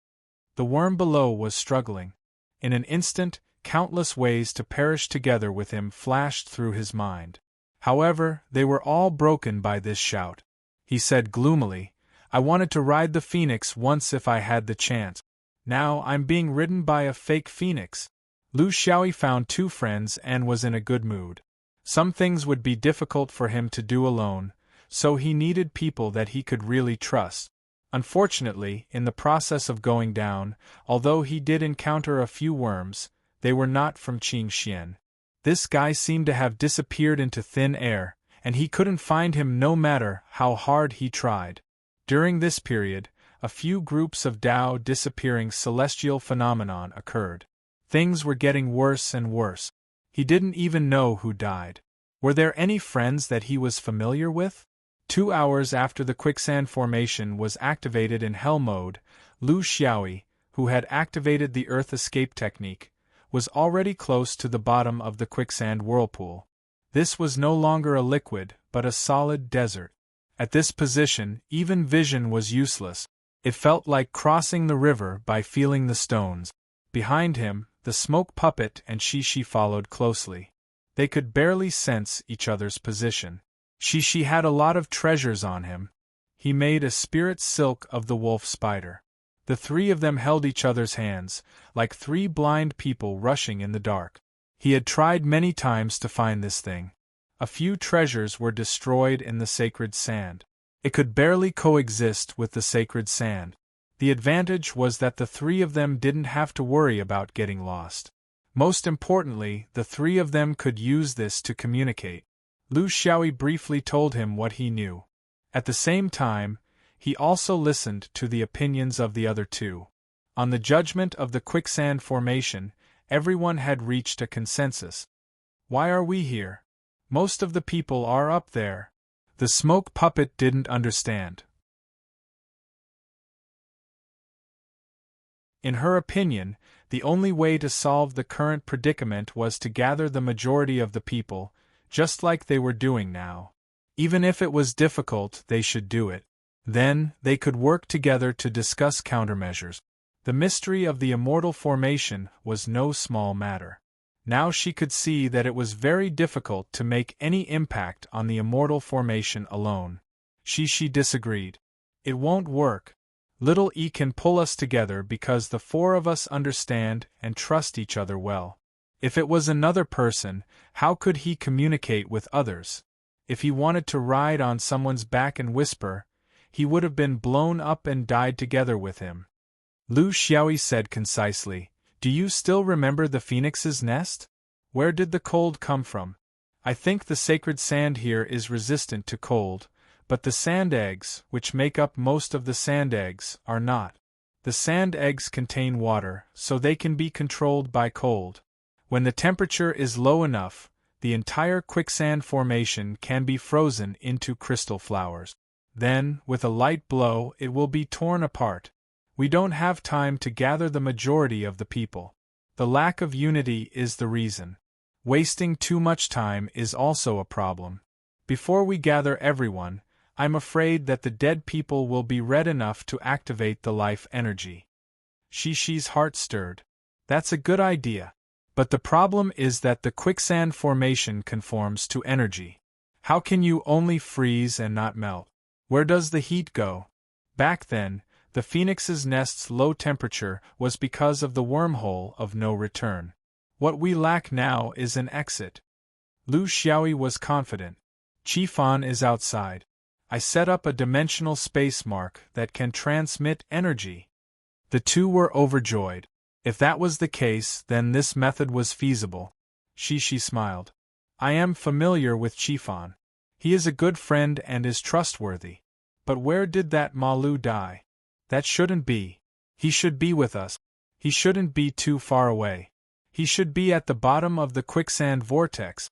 The worm below was struggling. In an instant, countless ways to perish together with him flashed through his mind. However, they were all broken by this shout. He said gloomily, "I wanted to ride the phoenix once if I had the chance. Now I'm being ridden by a fake phoenix." Lu Xiaoyi found two friends and was in a good mood. Some things would be difficult for him to do alone, so he needed people that he could really trust. Unfortunately, in the process of going down, although he did encounter a few worms, they were not from Qingxian. This guy seemed to have disappeared into thin air, and he couldn't find him no matter how hard he tried. During this period, a few groups of Tao disappearing celestial phenomenon occurred. Things were getting worse and worse. He didn't even know who died. Were there any friends that he was familiar with? 2 hours after the quicksand formation was activated in hell mode, Lu Xiaoyi, who had activated the earth escape technique, was already close to the bottom of the quicksand whirlpool. This was no longer a liquid, but a solid desert. At this position, even vision was useless. It felt like crossing the river by feeling the stones. Behind him, the smoke puppet and Shishi followed closely. They could barely sense each other's position. Shishi had a lot of treasures on him. He made a spirit silk of the wolf spider. The three of them held each other's hands, like three blind people rushing in the dark. He had tried many times to find this thing. A few treasures were destroyed in the sacred sand. It could barely coexist with the sacred sand. The advantage was that the three of them didn't have to worry about getting lost. Most importantly, the three of them could use this to communicate. Lu Xiaoyi briefly told him what he knew. At the same time, he also listened to the opinions of the other two. On the judgment of the quicksand formation, everyone had reached a consensus. "Why are we here? Most of the people are up there." The smoke puppet didn't understand. In her opinion, the only way to solve the current predicament was to gather the majority of the people, just like they were doing now. Even if it was difficult, they should do it. Then, they could work together to discuss countermeasures. The mystery of the immortal formation was no small matter. Now she could see that it was very difficult to make any impact on the immortal formation alone. She disagreed. "It won't work. Little E can pull us together because the four of us understand and trust each other well. If it was another person, how could he communicate with others? If he wanted to ride on someone's back and whisper, he would have been blown up and died together with him." Lu Xiaoyi said concisely, "Do you still remember the phoenix's nest? Where did the cold come from? I think the sacred sand here is resistant to cold, but the sand eggs, which make up most of the sand eggs, are not. The sand eggs contain water, so they can be controlled by cold. When the temperature is low enough, the entire quicksand formation can be frozen into crystal flowers. Then, with a light blow, it will be torn apart. We don't have time to gather the majority of the people. The lack of unity is the reason. Wasting too much time is also a problem. Before we gather everyone, I'm afraid that the dead people will be red enough to activate the life energy. Shishi's heart stirred. That's a good idea. But the problem is that the quicksand formation conforms to energy. How can you only freeze and not melt? Where does the heat go? Back then, the phoenix's nest's low temperature was because of the wormhole of no return. What we lack now is an exit. Lu Xiaoyi was confident. Qifan is outside. I set up a dimensional space mark that can transmit energy. The two were overjoyed. If that was the case, then this method was feasible. Shishi smiled. I am familiar with Qifan. He is a good friend and is trustworthy. But where did that Malu die? That shouldn't be. He should be with us. He shouldn't be too far away. He should be at the bottom of the quicksand vortex.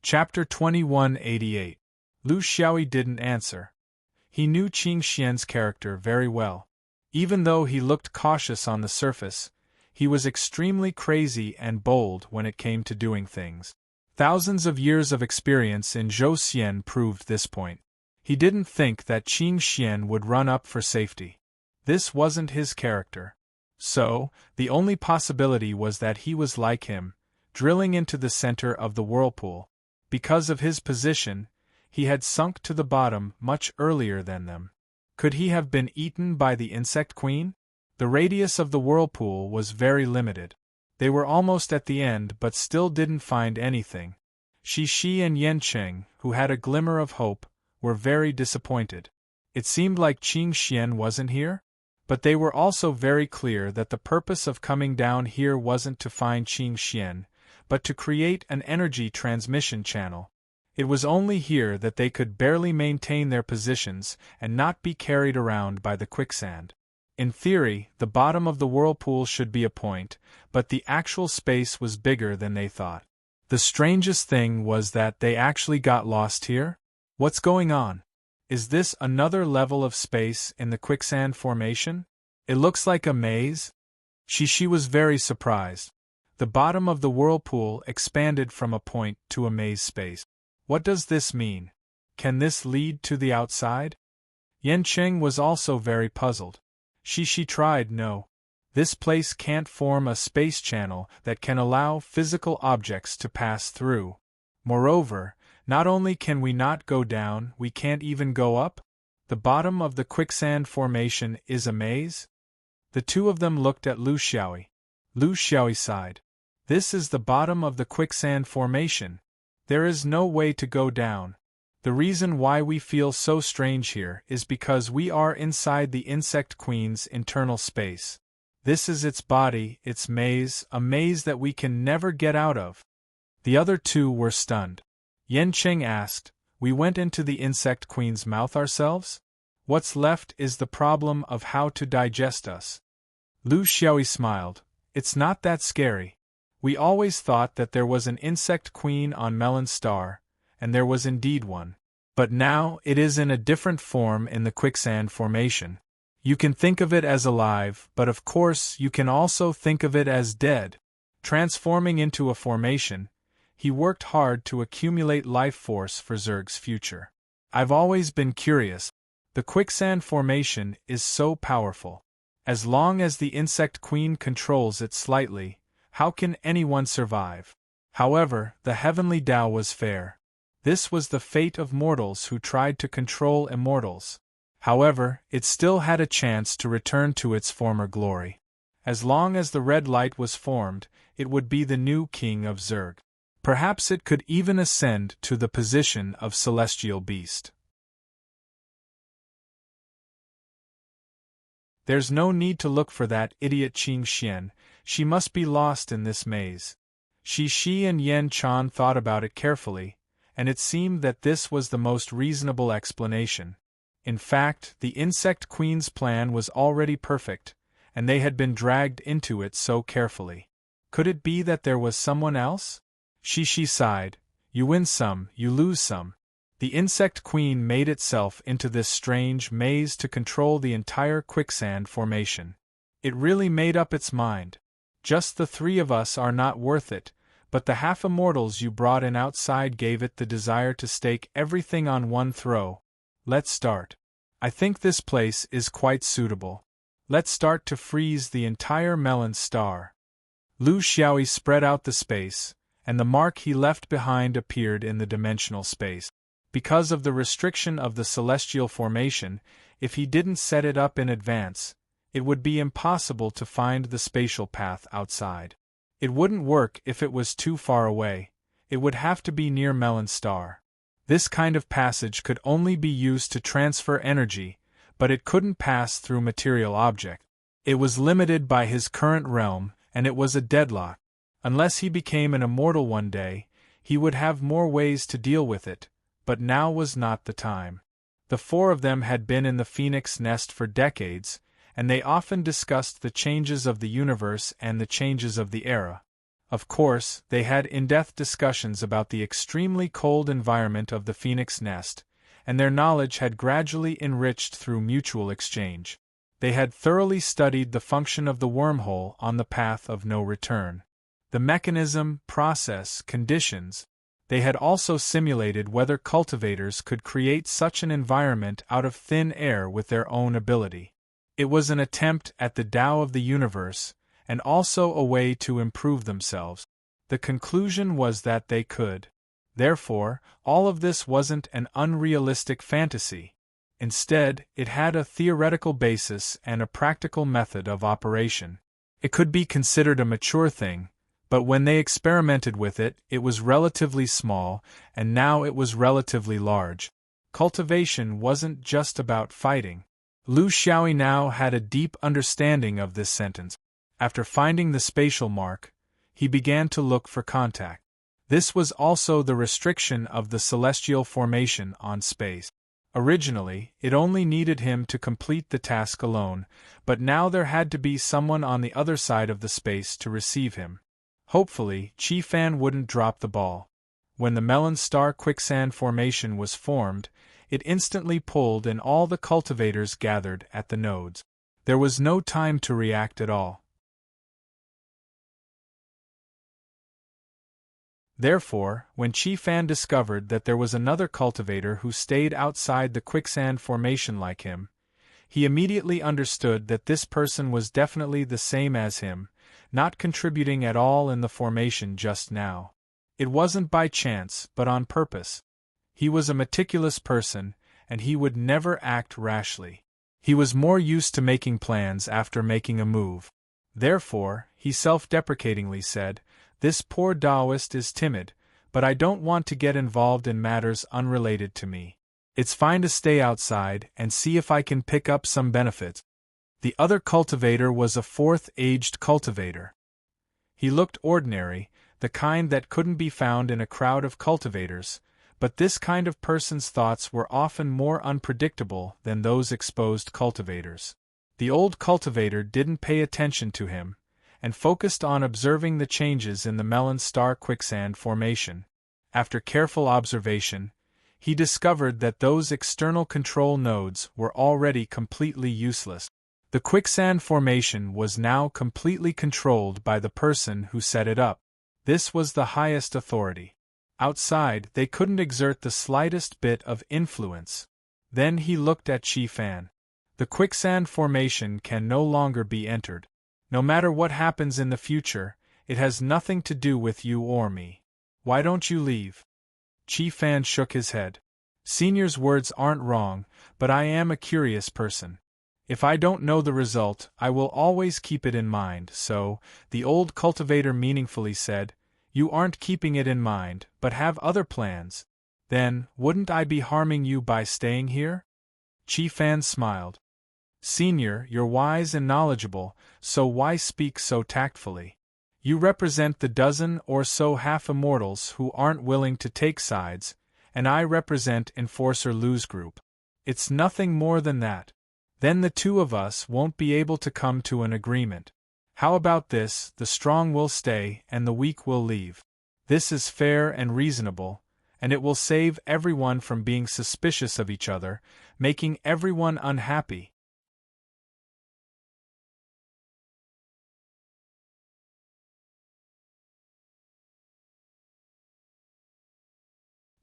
Chapter 2188. Lu Xiaoyi didn't answer. He knew Qing Xian's character very well. Even though he looked cautious on the surface, he was extremely crazy and bold when it came to doing things. Thousands of years of experience in Zhou Xian proved this point. He didn't think that Qing Xian would run up for safety. This wasn't his character. So, the only possibility was that he was like him, drilling into the center of the whirlpool. Because of his position, he had sunk to the bottom much earlier than them. Could he have been eaten by the insect queen? The radius of the whirlpool was very limited. They were almost at the end but still didn't find anything. Shi and Yancheng, who had a glimmer of hope, were very disappointed. It seemed like Qing Xian wasn't here? But they were also very clear that the purpose of coming down here wasn't to find Qing Xian, but to create an energy transmission channel. It was only here that they could barely maintain their positions and not be carried around by the quicksand. In theory, the bottom of the whirlpool should be a point, but the actual space was bigger than they thought. The strangest thing was that they actually got lost here? What's going on? Is this another level of space in the quicksand formation? It looks like a maze? Shishi was very surprised. The bottom of the whirlpool expanded from a point to a maze space. What does this mean? Can this lead to the outside? Yancheng was also very puzzled. Shishi tried. No. This place can't form a space channel that can allow physical objects to pass through. Moreover, not only can we not go down, we can't even go up? The bottom of the quicksand formation is a maze? The two of them looked at Lu Xiaoyi. Lu Xiaoyi sighed. This is the bottom of the quicksand formation. There is no way to go down. The reason why we feel so strange here is because we are inside the insect queen's internal space. This is its body, its maze, a maze that we can never get out of. The other two were stunned. Yancheng asked, We went into the insect queen's mouth ourselves? What's left is the problem of how to digest us. Lu Xiaoyi smiled. It's not that scary. We always thought that there was an insect queen on Melon Star, and there was indeed one. But now it is in a different form in the quicksand formation. You can think of it as alive, but of course you can also think of it as dead. Transforming into a formation, he worked hard to accumulate life force for Zerg's future. I've always been curious. The quicksand formation is so powerful. As long as the insect queen controls it slightly, how can anyone survive? However, the heavenly Tao was fair. This was the fate of mortals who tried to control immortals. However, it still had a chance to return to its former glory. As long as the red light was formed, it would be the new king of Zerg. Perhaps it could even ascend to the position of celestial beast. There's no need to look for that idiot Qing Xian, she must be lost in this maze. Shi and Yan Chan thought about it carefully, and it seemed that this was the most reasonable explanation. In fact, the insect queen's plan was already perfect, and they had been dragged into it so carefully. Could it be that there was someone else? Shi sighed. You win some, you lose some. The insect queen made itself into this strange maze to control the entire quicksand formation. It really made up its mind. Just the three of us are not worth it, but the half-immortals you brought in outside gave it the desire to stake everything on one throw. Let's start. I think this place is quite suitable. Let's start to freeze the entire melon star. Lu Xiaoyi spread out the space, and the mark he left behind appeared in the dimensional space. Because of the restriction of the celestial formation, if he didn't set it up in advance, it would be impossible to find the spatial path outside. It wouldn't work if it was too far away. It would have to be near Melon Star. This kind of passage could only be used to transfer energy, but it couldn't pass through material objects. It was limited by his current realm, and it was a deadlock. Unless he became an immortal one day, he would have more ways to deal with it, but now was not the time. The four of them had been in the phoenix nest for decades, and they often discussed the changes of the universe and the changes of the era. Of course, they had in-depth discussions about the extremely cold environment of the phoenix nest, and their knowledge had gradually enriched through mutual exchange. They had thoroughly studied the function of the wormhole on the path of no return. The mechanism, process, conditions. They had also simulated whether cultivators could create such an environment out of thin air with their own ability. It was an attempt at the Tao of the universe, and also a way to improve themselves. The conclusion was that they could. Therefore, all of this wasn't an unrealistic fantasy. Instead, it had a theoretical basis and a practical method of operation. It could be considered a mature thing, but when they experimented with it, it was relatively small, and now it was relatively large. Cultivation wasn't just about fighting. Lu Xiaoyi now had a deep understanding of this sentence. After finding the spatial mark, he began to look for contact. This was also the restriction of the celestial formation on space. Originally, it only needed him to complete the task alone, but now there had to be someone on the other side of the space to receive him. Hopefully, Qi Fan wouldn't drop the ball. When the Melon Star quicksand formation was formed, it instantly pulled in all the cultivators gathered at the nodes. There was no time to react at all. Therefore, when Qi Fan discovered that there was another cultivator who stayed outside the quicksand formation like him, he immediately understood that this person was definitely the same as him, not contributing at all in the formation just now. It wasn't by chance, but on purpose. He was a meticulous person, and he would never act rashly. He was more used to making plans after making a move. Therefore, he self-deprecatingly said, "This poor Taoist is timid, but I don't want to get involved in matters unrelated to me. It's fine to stay outside and see if I can pick up some benefits." The other cultivator was a fourth-aged cultivator. He looked ordinary, the kind that couldn't be found in a crowd of cultivators, but this kind of person's thoughts were often more unpredictable than those exposed cultivators. The old cultivator didn't pay attention to him, and focused on observing the changes in the Melon Star quicksand formation. After careful observation, he discovered that those external control nodes were already completely useless. The quicksand formation was now completely controlled by the person who set it up. This was the highest authority. Outside, they couldn't exert the slightest bit of influence. Then he looked at Qi Fan. The quicksand formation can no longer be entered. No matter what happens in the future, it has nothing to do with you or me. Why don't you leave? Qi Fan shook his head. Senior's words aren't wrong, but I am a curious person. If I don't know the result, I will always keep it in mind, so, the old cultivator meaningfully said, you aren't keeping it in mind, but have other plans. Then, wouldn't I be harming you by staying here? Qi Fan smiled. Senior, you're wise and knowledgeable, so why speak so tactfully? You represent the dozen or so half-immortals who aren't willing to take sides, and I represent Enforcer Lu's group. It's nothing more than that. Then the two of us won't be able to come to an agreement. How about this, the strong will stay and the weak will leave. This is fair and reasonable, and it will save everyone from being suspicious of each other, making everyone unhappy.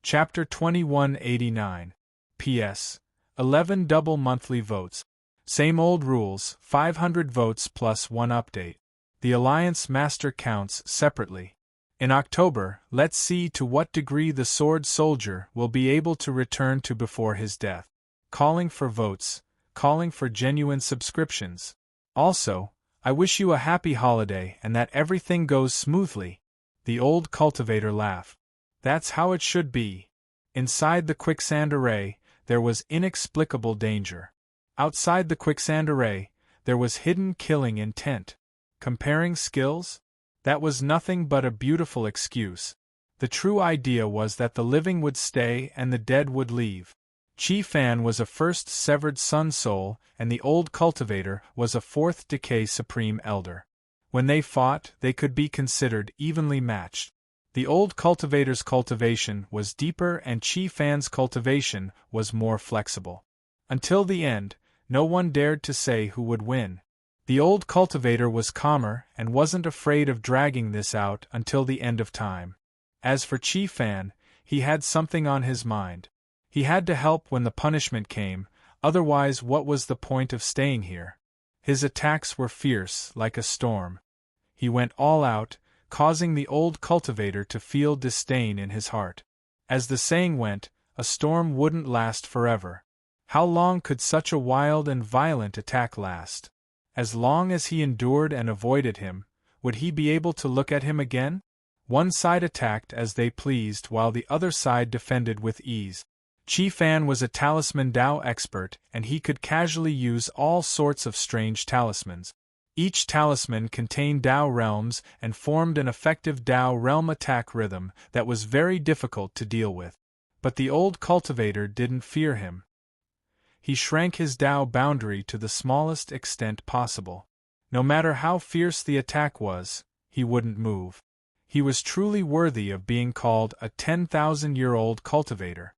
Chapter 2189. P.S. 11 double monthly votes. Same old rules, 500 votes plus 1 update. The Alliance Master counts separately. In October, let's see to what degree the Sword Soldier will be able to return to before his death. Calling for votes, calling for genuine subscriptions. Also, I wish you a happy holiday and that everything goes smoothly. The old cultivator laughed. That's how it should be. Inside the quicksand array, there was inexplicable danger. Outside the quicksand array, there was hidden killing intent. Comparing skills? That was nothing but a beautiful excuse. The true idea was that the living would stay and the dead would leave. Chi Fan was a first severed sun soul, and the old cultivator was a fourth decay supreme elder. When they fought, they could be considered evenly matched. The old cultivator's cultivation was deeper and Chi Fan's cultivation was more flexible. Until the end, no one dared to say who would win. The old cultivator was calmer and wasn't afraid of dragging this out until the end of time. As for Chi Fan, he had something on his mind. He had to help when the punishment came, otherwise what was the point of staying here? His attacks were fierce, like a storm. He went all out, causing the old cultivator to feel disdain in his heart. As the saying went, a storm wouldn't last forever. How long could such a wild and violent attack last? As long as he endured and avoided him, would he be able to look at him again? One side attacked as they pleased while the other side defended with ease. Chi Fan was a talisman Dao expert and he could casually use all sorts of strange talismans. Each talisman contained Dao realms and formed an effective Dao realm attack rhythm that was very difficult to deal with. But the old cultivator didn't fear him. He shrank his Dao boundary to the smallest extent possible. No matter how fierce the attack was, he wouldn't move. He was truly worthy of being called a 10,000-year-old cultivator.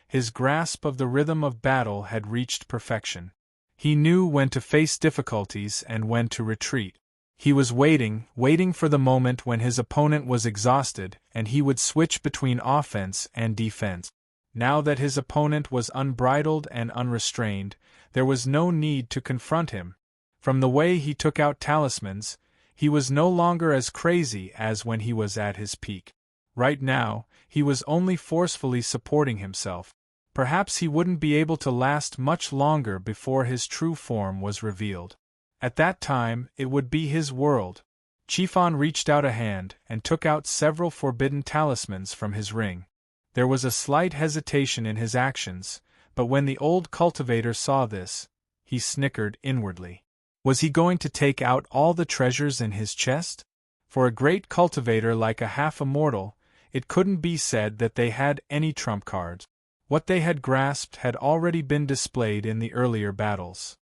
His grasp of the rhythm of battle had reached perfection. He knew when to face difficulties and when to retreat. He was waiting for the moment when his opponent was exhausted and he would switch between offense and defense. Now that his opponent was unbridled and unrestrained, there was no need to confront him. From the way he took out talismans, he was no longer as crazy as when he was at his peak. Right now, he was only forcefully supporting himself. Perhaps he wouldn't be able to last much longer before his true form was revealed. At that time, it would be his world. Chi Fan reached out a hand and took out several forbidden talismans from his ring. There was a slight hesitation in his actions, but when the old cultivator saw this, he snickered inwardly. Was he going to take out all the treasures in his chest? For a great cultivator like a half-immortal, it couldn't be said that they had any trump cards. What they had grasped had already been displayed in the earlier battles.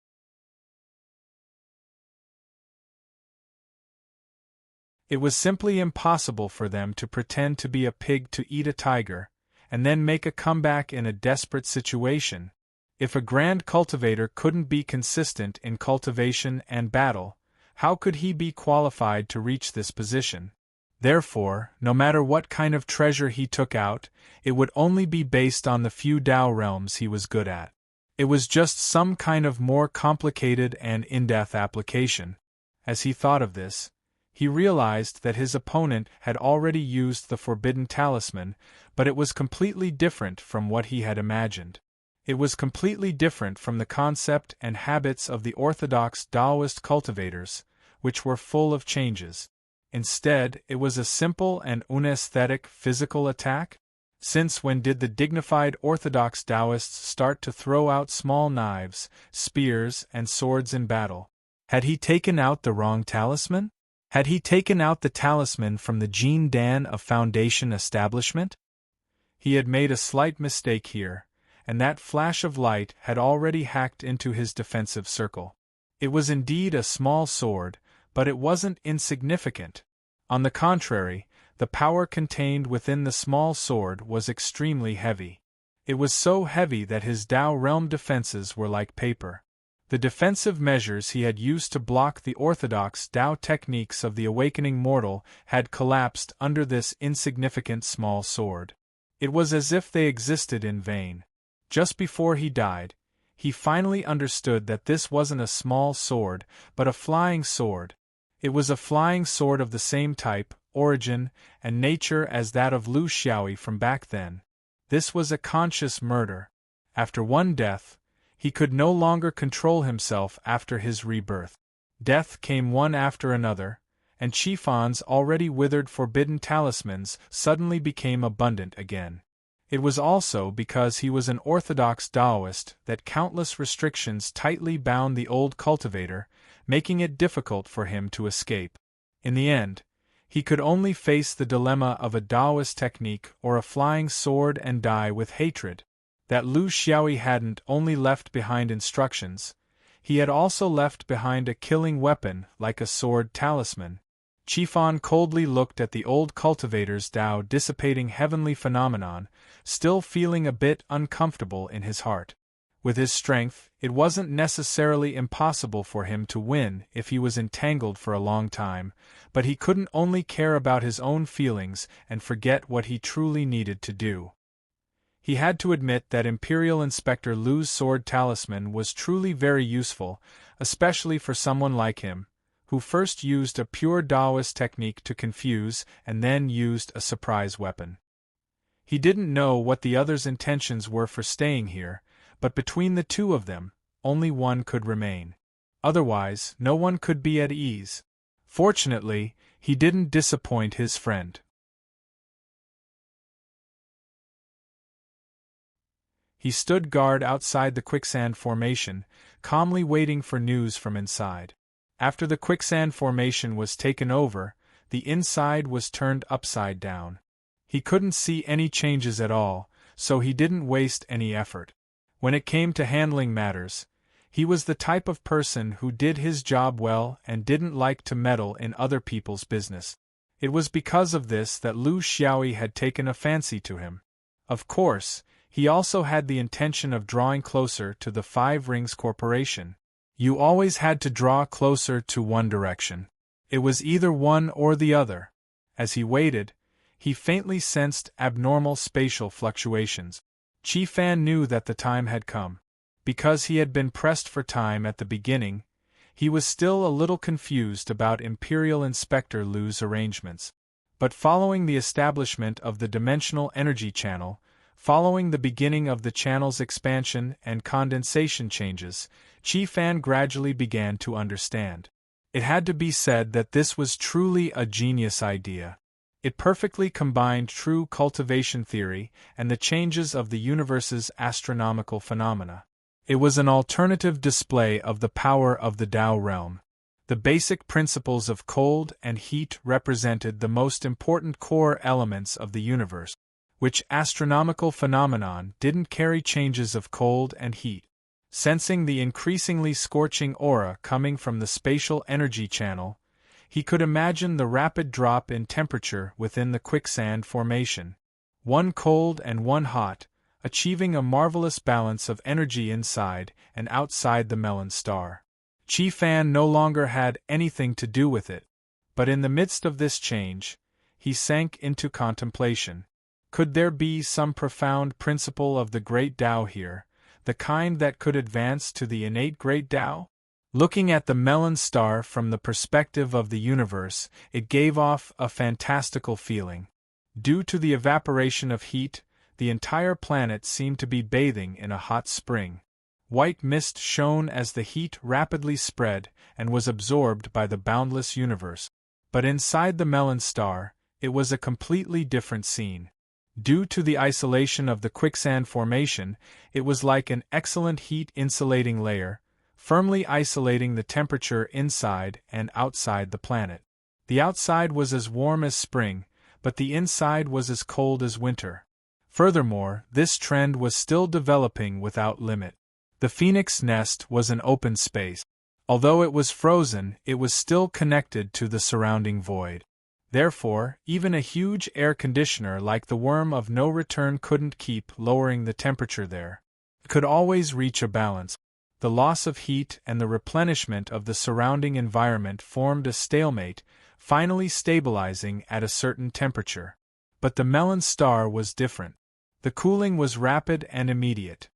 It was simply impossible for them to pretend to be a pig to eat a tiger, and then make a comeback in a desperate situation. If a grand cultivator couldn't be consistent in cultivation and battle, how could he be qualified to reach this position? Therefore, no matter what kind of treasure he took out, it would only be based on the few Dao realms he was good at. It was just some kind of more complicated and in-depth application. As he thought of this, he realized that his opponent had already used the forbidden talisman, but it was completely different from what he had imagined. It was completely different from the concept and habits of the orthodox Taoist cultivators, which were full of changes. Instead, it was a simple and unesthetic physical attack? Since when did the dignified orthodox Taoists start to throw out small knives, spears, and swords in battle? Had he taken out the wrong talisman? Had he taken out the talisman from the Jin Dan of Foundation establishment? He had made a slight mistake here, and that flash of light had already hacked into his defensive circle. It was indeed a small sword, but it wasn't insignificant. On the contrary, The power contained within the small sword was extremely heavy. It was so heavy that his Tao realm defenses were like paper. The defensive measures he had used to block the orthodox Tao techniques of the awakening mortal had collapsed under this insignificant small sword. It was as if they existed in vain. Just before he died, he finally understood that this wasn't a small sword, but a flying sword. It was a flying sword of the same type, origin, and nature as that of Lu Xiaoyi from back then. This was a conscious murder. After one death, he could no longer control himself after his rebirth. Death came one after another, and Qifan's already withered forbidden talismans suddenly became abundant again. It was also because he was an orthodox Taoist that countless restrictions tightly bound the old cultivator, making it difficult for him to escape. In the end, he could only face the dilemma of a Taoist technique or a flying sword and die with hatred. That Lu Xiaoyi hadn't only left behind instructions, he had also left behind a killing weapon like a sword talisman. Qifan coldly looked at the old cultivator's Tao dissipating heavenly phenomenon, still feeling a bit uncomfortable in his heart. With his strength, it wasn't necessarily impossible for him to win if he was entangled for a long time, but he couldn't only care about his own feelings and forget what he truly needed to do. He had to admit that Imperial Inspector Lu's sword talisman was truly very useful, especially for someone like him, who first used a pure Taoist technique to confuse and then used a surprise weapon. He didn't know what the other's intentions were for staying here, but between the two of them, only one could remain. Otherwise, no one could be at ease. Fortunately, he didn't disappoint his friend. He stood guard outside the quicksand formation, calmly waiting for news from inside. After the quicksand formation was taken over, the inside was turned upside down. He couldn't see any changes at all, so he didn't waste any effort. When it came to handling matters, he was the type of person who did his job well and didn't like to meddle in other people's business. It was because of this that Lu Xiaoyi had taken a fancy to him. Of course, he also had the intention of drawing closer to the Five Rings Corporation. You always had to draw closer to one direction. It was either one or the other. As he waited, he faintly sensed abnormal spatial fluctuations. Qifan knew that the time had come. Because he had been pressed for time at the beginning, he was still a little confused about Imperial Inspector Lu's arrangements. But following the establishment of the dimensional energy channel, following the beginning of the channel's expansion and condensation changes, Qifan gradually began to understand. It had to be said that this was truly a genius idea. It perfectly combined true cultivation theory and the changes of the universe's astronomical phenomena. It was an alternative display of the power of the Tao realm. The basic principles of cold and heat represented the most important core elements of the universe, which astronomical phenomenon didn't carry changes of cold and heat. Sensing the increasingly scorching aura coming from the spatial energy channel, he could imagine the rapid drop in temperature within the quicksand formation. One cold and one hot, achieving a marvelous balance of energy inside and outside the melon star. Qifan no longer had anything to do with it, but in the midst of this change, he sank into contemplation. Could there be some profound principle of the great Tao here, the kind that could advance to the innate great Tao? Looking at the melon star from the perspective of the universe, it gave off a fantastical feeling. Due to the evaporation of heat, the entire planet seemed to be bathing in a hot spring. White mist shone as the heat rapidly spread and was absorbed by the boundless universe. But inside the melon star, it was a completely different scene. Due to the isolation of the quicksand formation, it was like an excellent heat-insulating layer, firmly isolating the temperature inside and outside the planet. The outside was as warm as spring, but the inside was as cold as winter. Furthermore, this trend was still developing without limit. The phoenix nest was an open space. Although it was frozen, it was still connected to the surrounding void. Therefore, even a huge air conditioner like the worm of no return couldn't keep lowering the temperature there. It could always reach a balance. The loss of heat and the replenishment of the surrounding environment formed a stalemate, finally stabilizing at a certain temperature. But the melon star was different. The cooling was rapid and immediate.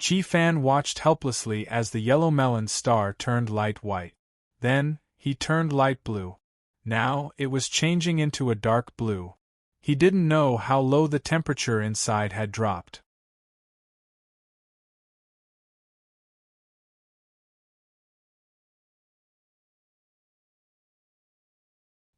Chi Fan watched helplessly as the yellow melon star turned light white. Then, he turned light blue. Now, it was changing into a dark blue. He didn't know how low the temperature inside had dropped.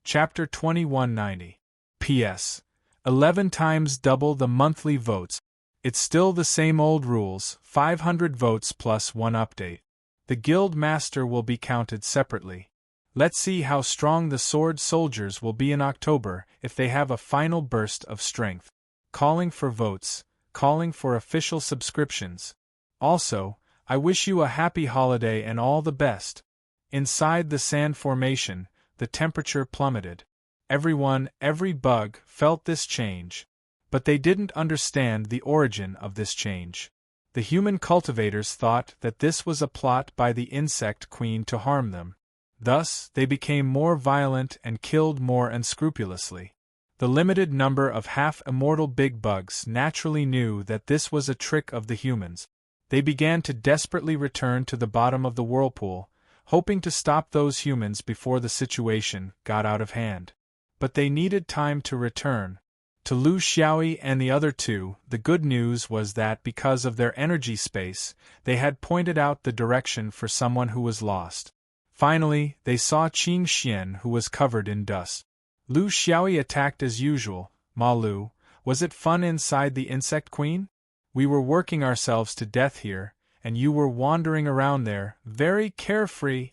Chapter 2190. P.S. 11 times double the monthly votes. It's still the same old rules, 500 votes plus 1 update. The guild master will be counted separately. Let's see how strong the sword soldiers will be in October if they have a final burst of strength. Calling for votes, calling for official subscriptions. Also, I wish you a happy holiday and all the best. Inside the sand formation, the temperature plummeted. Everyone, every bug, felt this change. But they didn't understand the origin of this change. The human cultivators thought that this was a plot by the insect queen to harm them. Thus, they became more violent and killed more unscrupulously. The limited number of half-immortal big bugs naturally knew that this was a trick of the humans. They began to desperately return to the bottom of the whirlpool, hoping to stop those humans before the situation got out of hand. But they needed time to return. To Lu Xiaoyi and the other two, the good news was that because of their energy space, they had pointed out the direction for someone who was lost. Finally, they saw Qing Xian, who was covered in dust. Lu Xiaoyi attacked as usual. Ma Lu, was it fun inside the insect queen? We were working ourselves to death here, and you were wandering around there, very carefree.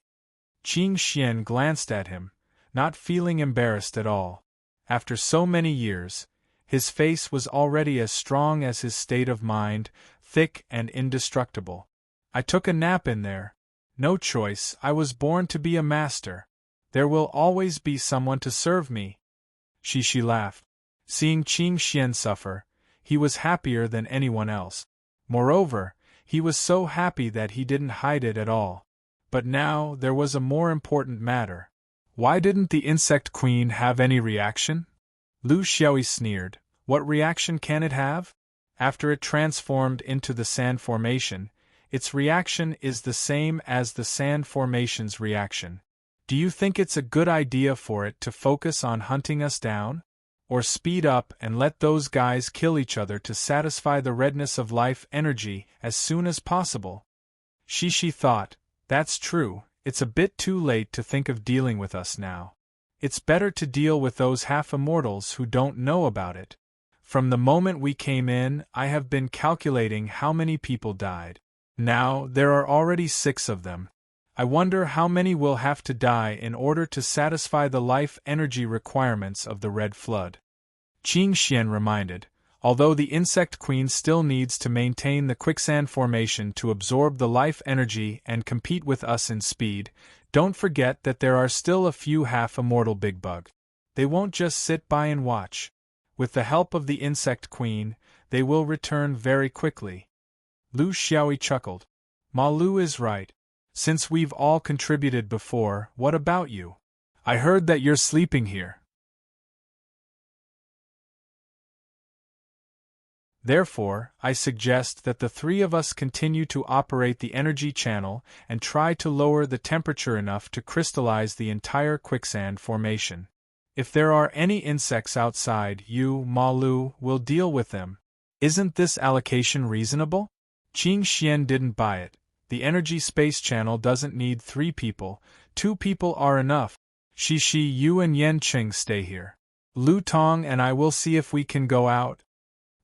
Qing Xian glanced at him, not feeling embarrassed at all. After so many years, his face was already as strong as his state of mind, thick and indestructible. I took a nap in there. No choice, I was born to be a master. There will always be someone to serve me. She laughed. Seeing Qing Xian suffer, he was happier than anyone else. Moreover, he was so happy that he didn't hide it at all. But now there was a more important matter. Why didn't the insect queen have any reaction? Lu Xiaoyi sneered. What reaction can it have? After it transformed into the sand formation, its reaction is the same as the sand formation's reaction. Do you think it's a good idea for it to focus on hunting us down? Or speed up and let those guys kill each other to satisfy the redness of life energy as soon as possible? She thought, that's true, it's a bit too late to think of dealing with us now. It's better to deal with those half-immortals who don't know about it. From the moment we came in, I have been calculating how many people died. Now, there are already 6 of them. I wonder how many will have to die in order to satisfy the life energy requirements of the Red Flood. Qing Xian reminded, although the insect queen still needs to maintain the quicksand formation to absorb the life energy and compete with us in speed, don't forget that there are still a few half-immortal big bugs. They won't just sit by and watch. With the help of the insect queen, they will return very quickly. Lu Xiaoyi chuckled. Ma Lu is right. Since we've all contributed before, what about you? I heard that you're sleeping here. Therefore, I suggest that the 3 of us continue to operate the energy channel and try to lower the temperature enough to crystallize the entire quicksand formation. If there are any insects outside, you, Ma Lu, will deal with them. Isn't this allocation reasonable? Qing Xian didn't buy it. The energy space channel doesn't need 3 people, 2 people are enough. You and Yan Qing stay here. Lu Tong and I will see if we can go out.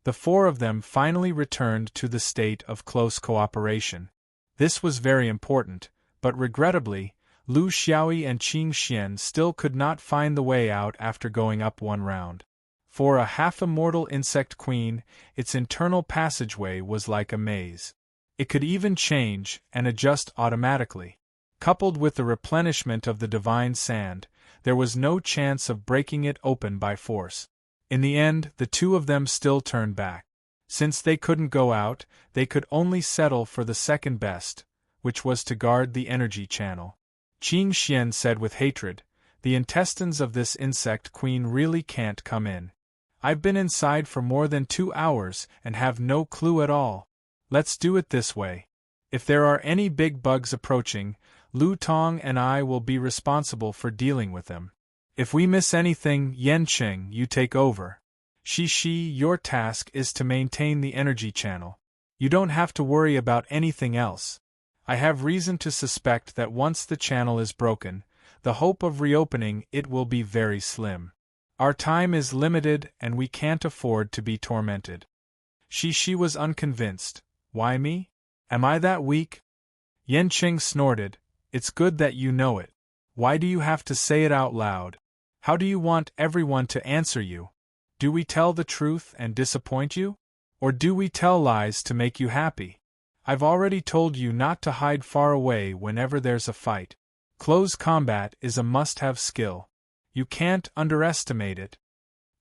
The 4 of them finally returned to the state of close cooperation. This was very important, but regrettably, Lu Xiaoyi and Qing Xian still could not find the way out after going up 1 round. For a half-immortal insect queen, its internal passageway was like a maze. It could even change and adjust automatically. Coupled with the replenishment of the divine sand, there was no chance of breaking it open by force. In the end, the two of them still turned back. Since they couldn't go out, they could only settle for the second best, which was to guard the energy channel. Qing Xian said with hatred, "The intestines of this insect queen really can't come in. I've been inside for more than 2 hours and have no clue at all. Let's do it this way. If there are any big bugs approaching, Lu Tong and I will be responsible for dealing with them. If we miss anything, Yanqing, you take over. Shi, your task is to maintain the energy channel. You don't have to worry about anything else. I have reason to suspect that once the channel is broken, the hope of reopening it will be very slim. Our time is limited and we can't afford to be tormented." Shi was unconvinced. "Why me? Am I that weak?" Yanqing snorted. "It's good that you know it. Why do you have to say it out loud? How do you want everyone to answer you? Do we tell the truth and disappoint you? Or do we tell lies to make you happy? I've already told you not to hide far away whenever there's a fight. Close combat is a must-have skill. You can't underestimate it."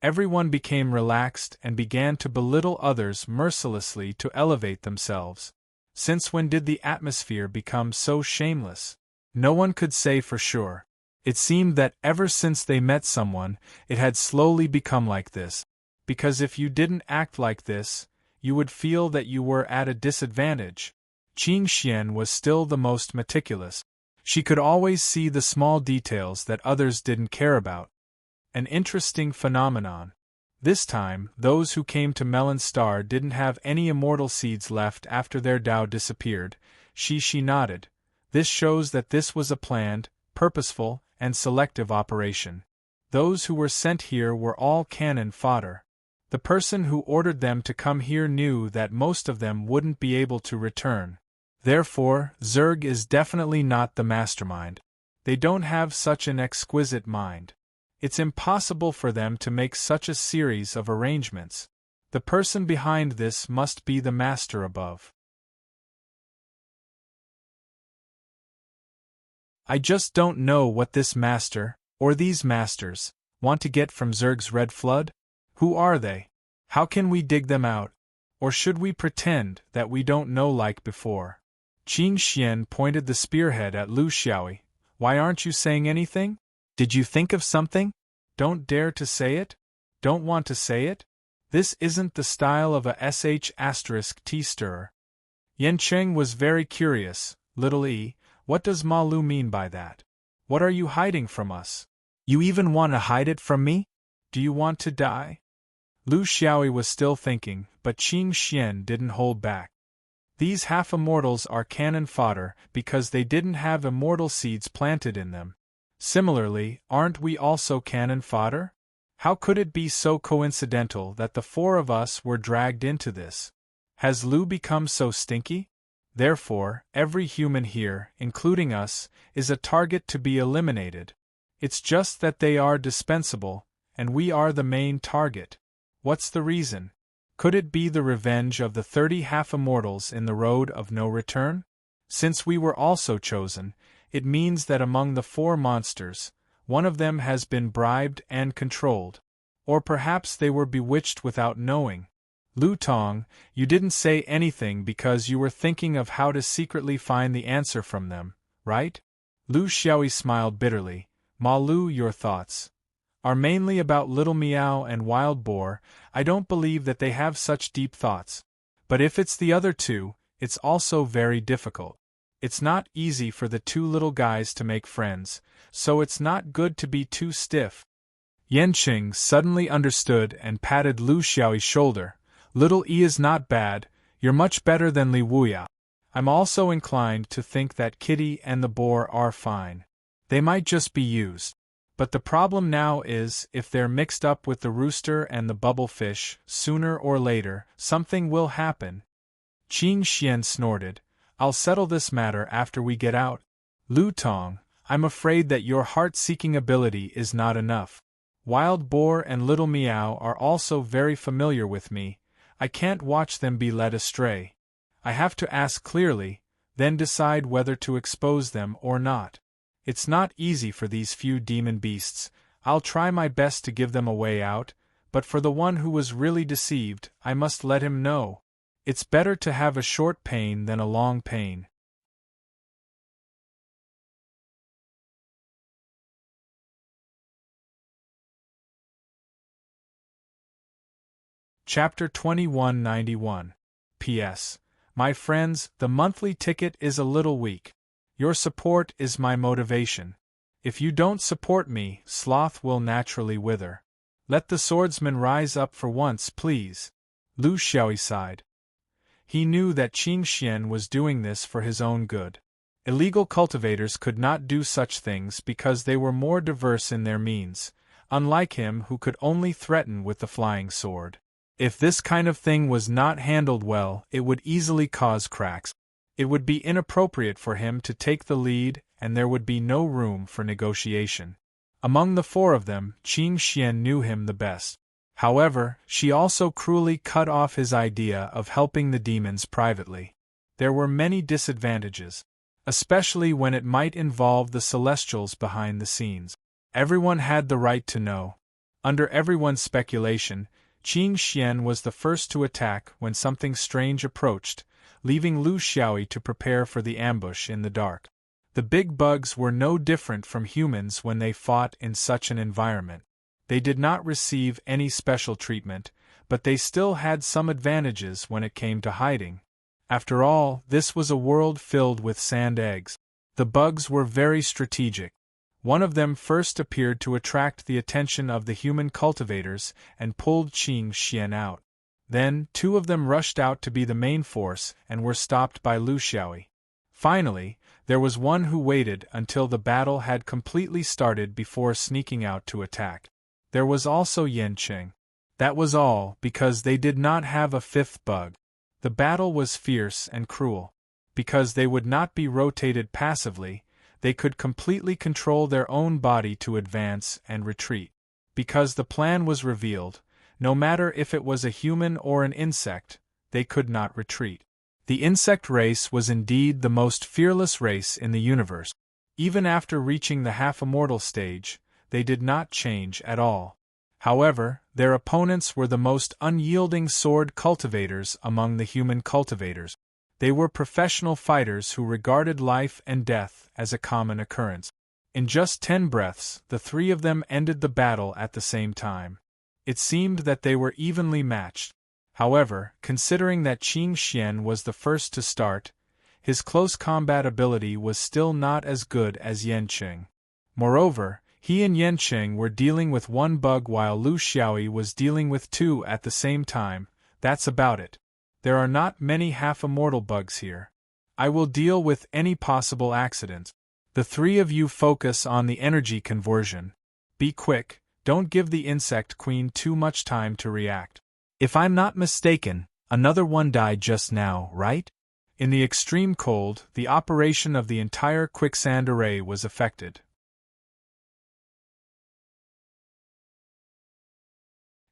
Everyone became relaxed and began to belittle others mercilessly to elevate themselves. Since when did the atmosphere become so shameless? No one could say for sure. It seemed that ever since they met someone, it had slowly become like this. Because if you didn't act like this, you would feel that you were at a disadvantage. Qing Xian was still the most meticulous. She could always see the small details that others didn't care about. An interesting phenomenon. This time, those who came to Melon Star didn't have any immortal seeds left after their Tao disappeared. She nodded. This shows that this was a planned, purposeful, and selective operation. Those who were sent here were all cannon fodder. The person who ordered them to come here knew that most of them wouldn't be able to return. Therefore, Zerg is definitely not the mastermind. They don't have such an exquisite mind. It's impossible for them to make such a series of arrangements. The person behind this must be the master above. I just don't know what this master, or these masters, want to get from Zerg's Red Flood. Who are they? How can we dig them out? Or should we pretend that we don't know like before? Qing Xian pointed the spearhead at Lu Xiaoyi. "Why aren't you saying anything? Did you think of something? Don't dare to say it? Don't want to say it? This isn't the style of a sh*t stirrer." Yanqing was very curious. "Little E, what does Ma Lu mean by that? What are you hiding from us? You even want to hide it from me? Do you want to die?" Lu Xiaoyi was still thinking, but Qing Xian didn't hold back. "These half-immortals are cannon fodder because they didn't have immortal seeds planted in them. Similarly, aren't we also cannon fodder? How could it be so coincidental that the 4 of us were dragged into this? Has Lu become so stinky? Therefore, every human here, including us, is a target to be eliminated. It's just that they are dispensable, and we are the main target. What's the reason? Could it be the revenge of the 30 half-immortals in the road of no return? Since we were also chosen, it means that among the 4 monsters, one of them has been bribed and controlled. Or perhaps they were bewitched without knowing. Lu Tong, you didn't say anything because you were thinking of how to secretly find the answer from them, right?" Lu Xiaoyi smiled bitterly. "Ma Lu, your thoughts are mainly about Little Meow and Wild Boar. I don't believe that they have such deep thoughts. But if it's the other 2, it's also very difficult. It's not easy for the 2 little guys to make friends, so it's not good to be too stiff." Yanqing suddenly understood and patted Lu Xiaoyi's shoulder. "Little E is not bad, you're much better than Li Wuya. I'm also inclined to think that Kitty and the boar are fine. They might just be used. But the problem now is, if they're mixed up with the rooster and the bubblefish, sooner or later, something will happen." Qing Xian snorted. "I'll settle this matter after we get out. Lu Tong, I'm afraid that your heart-seeking ability is not enough. Wild Boar and Little Meow are also very familiar with me. I can't watch them be led astray. I have to ask clearly, then decide whether to expose them or not. It's not easy for these few demon beasts. I'll try my best to give them a way out, but for the one who was really deceived, I must let him know. It's better to have a short pain than a long pain. Chapter 2191. P.S. My friends, the monthly ticket is a little weak. Your support is my motivation. If you don't support me, sloth will naturally wither. Let the swordsman rise up for once, please. Lu Xiaoyi sighed. He knew that Qing Xian was doing this for his own good. Illegal cultivators could not do such things because they were more diverse in their means, unlike him who could only threaten with the flying sword. If this kind of thing was not handled well, it would easily cause cracks. It would be inappropriate for him to take the lead, and there would be no room for negotiation. Among the four of them, Qing Xian knew him the best. However, she also cruelly cut off his idea of helping the demons privately. There were many disadvantages, especially when it might involve the celestials behind the scenes. Everyone had the right to know. Under everyone's speculation, Qing Xian was the first to attack when something strange approached, leaving Lu Xiaoyi to prepare for the ambush in the dark. The big bugs were no different from humans when they fought in such an environment. They did not receive any special treatment, but they still had some advantages when it came to hiding. After all, this was a world filled with sand eggs. The bugs were very strategic. One of them first appeared to attract the attention of the human cultivators and pulled Qing Xian out. Then, two of them rushed out to be the main force and were stopped by Lu Xiaoyi. Finally, there was one who waited until the battle had completely started before sneaking out to attack. There was also Yan Qing. That was all, because they did not have a fifth bug. The battle was fierce and cruel. Because they would not be rotated passively, they could completely control their own body to advance and retreat. Because the plan was revealed, no matter if it was a human or an insect, they could not retreat. The insect race was indeed the most fearless race in the universe. Even after reaching the half-immortal stage, they did not change at all. However, their opponents were the most unyielding sword cultivators among the human cultivators. They were professional fighters who regarded life and death as a common occurrence. In just 10 breaths, the three of them ended the battle at the same time. It seemed that they were evenly matched. However, considering that Qing Xian was the first to start, his close combat ability was still not as good as Yan Qing. Moreover, he and Yan Qing were dealing with one bug while Lu Xiaoyi was dealing with two at the same time. That's about it. There are not many half-immortal bugs here. I will deal with any possible accidents. The three of you focus on the energy conversion. Be quick, don't give the insect queen too much time to react. If I'm not mistaken, another one died just now, right? In the extreme cold, the operation of the entire quicksand array was affected.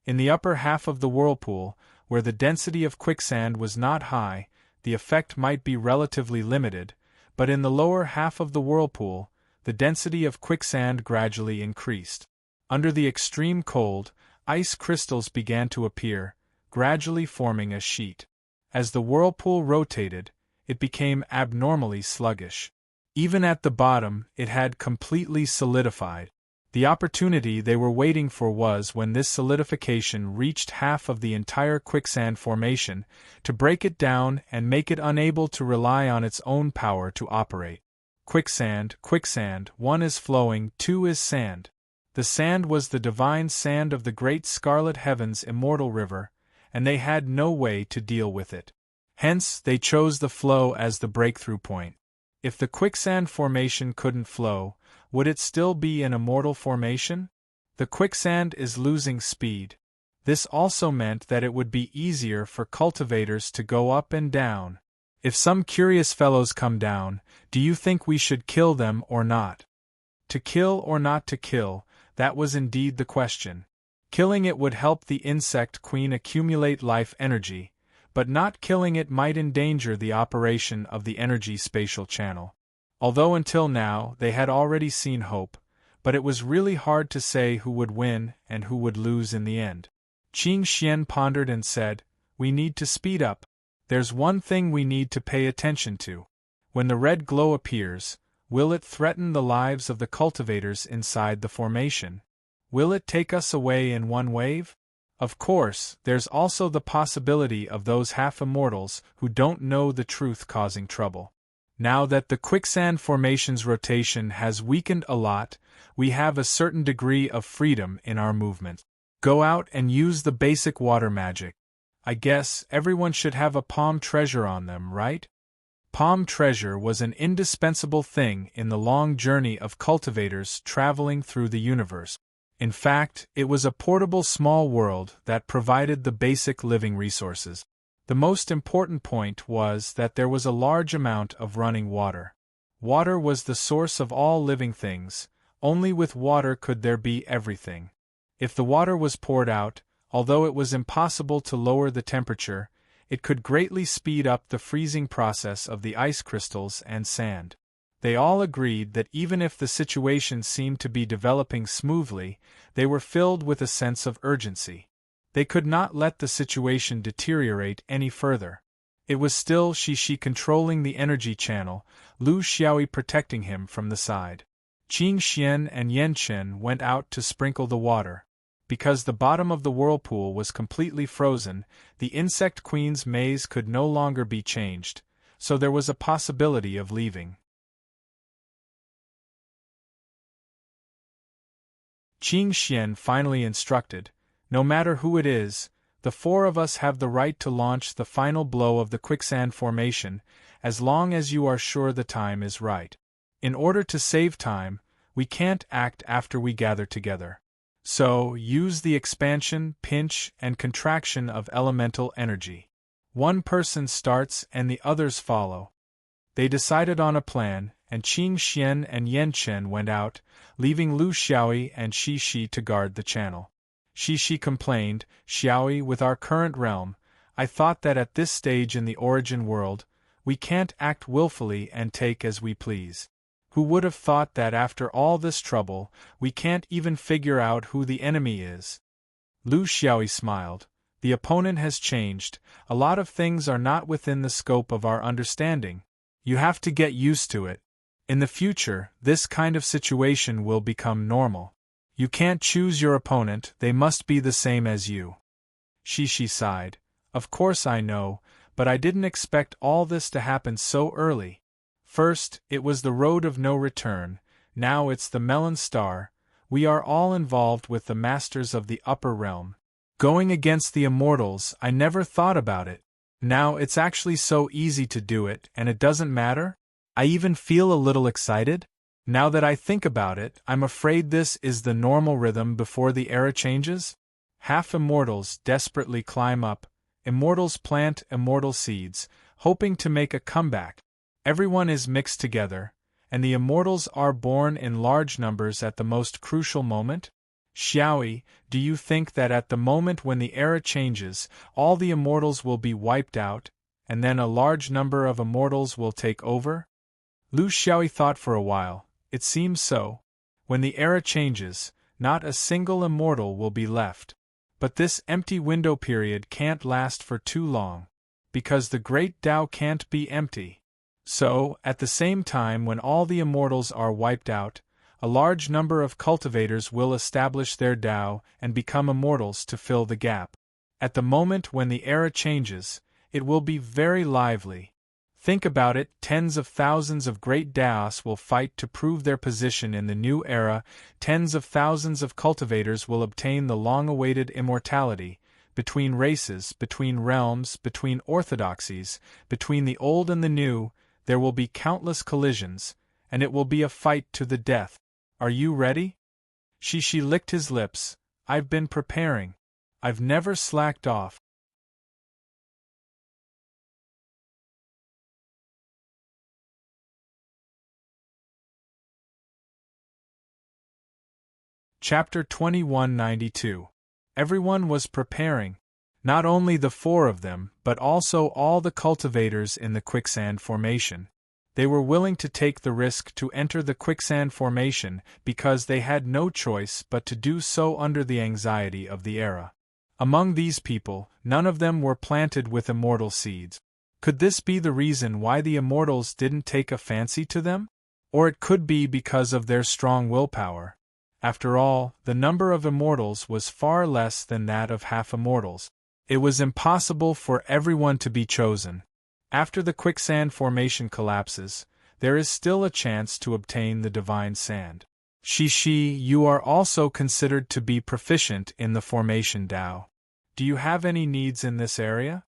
In the upper half of the whirlpool, where the density of quicksand was not high, the effect might be relatively limited, but in the lower half of the whirlpool, the density of quicksand gradually increased. Under the extreme cold, ice crystals began to appear, gradually forming a sheet. As the whirlpool rotated, it became abnormally sluggish. Even at the bottom, it had completely solidified. The opportunity they were waiting for was when this solidification reached half of the entire quicksand formation, to break it down and make it unable to rely on its own power to operate. Quicksand, quicksand, one is flowing, two is sand. The sand was the divine sand of the great scarlet heaven's immortal river, and they had no way to deal with it. Hence, they chose the flow as the breakthrough point. If the quicksand formation couldn't flow, would it still be an immortal formation? The quicksand is losing speed. This also meant that it would be easier for cultivators to go up and down. If some curious fellows come down, do you think we should kill them or not? To kill or not to kill, that was indeed the question. Killing it would help the insect queen accumulate life energy, but not killing it might endanger the operation of the energy spatial channel. Although until now they had already seen hope, but it was really hard to say who would win and who would lose in the end. Qing Xian pondered and said, "We need to speed up. There's one thing we need to pay attention to. When the red glow appears, will it threaten the lives of the cultivators inside the formation? Will it take us away in one wave? Of course, there's also the possibility of those half-immortals who don't know the truth causing trouble. Now that the quicksand formation's rotation has weakened a lot, we have a certain degree of freedom in our movement. Go out and use the basic water magic. I guess everyone should have a palm treasure on them, right?" Palm treasure was an indispensable thing in the long journey of cultivators traveling through the universe. In fact, it was a portable small world that provided the basic living resources. The most important point was that there was a large amount of running water. Water was the source of all living things. Only with water could there be everything. If the water was poured out, although it was impossible to lower the temperature, it could greatly speed up the freezing process of the ice crystals and sand. They all agreed that even if the situation seemed to be developing smoothly, they were filled with a sense of urgency. They could not let the situation deteriorate any further. It was still Shi controlling the energy channel, Lu Xiaoyi protecting him from the side. Qing Xian and Yan Chen went out to sprinkle the water. Because the bottom of the whirlpool was completely frozen, the insect queen's maze could no longer be changed, so there was a possibility of leaving. Qing Xian finally instructed, "No matter who it is, the four of us have the right to launch the final blow of the quicksand formation, as long as you are sure the time is right. In order to save time, we can't act after we gather together. So, use the expansion, pinch, and contraction of elemental energy. One person starts and the others follow." They decided on a plan, and Qing Xian and Yan Chen went out, leaving Lu Xiaoyi and Shi to guard the channel. Shi complained, "Xiaoyi, with our current realm, I thought that at this stage in the origin world, we can't act willfully and take as we please. Who would have thought that after all this trouble, we can't even figure out who the enemy is?" Lu Xiaoyi smiled. "The opponent has changed. A lot of things are not within the scope of our understanding. You have to get used to it. In the future, this kind of situation will become normal. You can't choose your opponent, they must be the same as you." Shi sighed. "Of course I know, but I didn't expect all this to happen so early. First, it was the road of no return, now it's the melon star. We are all involved with the masters of the upper realm. Going against the immortals, I never thought about it. Now it's actually so easy to do it, and it doesn't matter? I even feel a little excited. Now that I think about it, I'm afraid this is the normal rhythm before the era changes. Half-immortals desperately climb up, immortals plant immortal seeds, hoping to make a comeback. Everyone is mixed together, and the immortals are born in large numbers at the most crucial moment. Xiaoyi, do you think that at the moment when the era changes, all the immortals will be wiped out, and then a large number of immortals will take over?" Lu Xiaoyi thought for a while. "It seems so. When the era changes, not a single immortal will be left. But this empty window period can't last for too long, because the great Tao can't be empty. So, at the same time when all the immortals are wiped out, a large number of cultivators will establish their Tao and become immortals to fill the gap. At the moment when the era changes, it will be very lively. Think about it, tens of thousands of great Daos will fight to prove their position in the new era, tens of thousands of cultivators will obtain the long-awaited immortality, between races, between realms, between orthodoxies, between the old and the new, there will be countless collisions, and it will be a fight to the death. Are you ready?" Shi licked his lips. "I've been preparing. I've never slacked off." Chapter 2192. Everyone was preparing. Not only the four of them, but also all the cultivators in the quicksand formation. They were willing to take the risk to enter the quicksand formation because they had no choice but to do so under the anxiety of the era. Among these people, none of them were planted with immortal seeds. Could this be the reason why the immortals didn't take a fancy to them? Or it could be because of their strong willpower. After all, the number of immortals was far less than that of half-immortals. It was impossible for everyone to be chosen. After the quicksand formation collapses, there is still a chance to obtain the divine sand. Shishi, you are also considered to be proficient in the formation Tao. Do you have any needs in this area?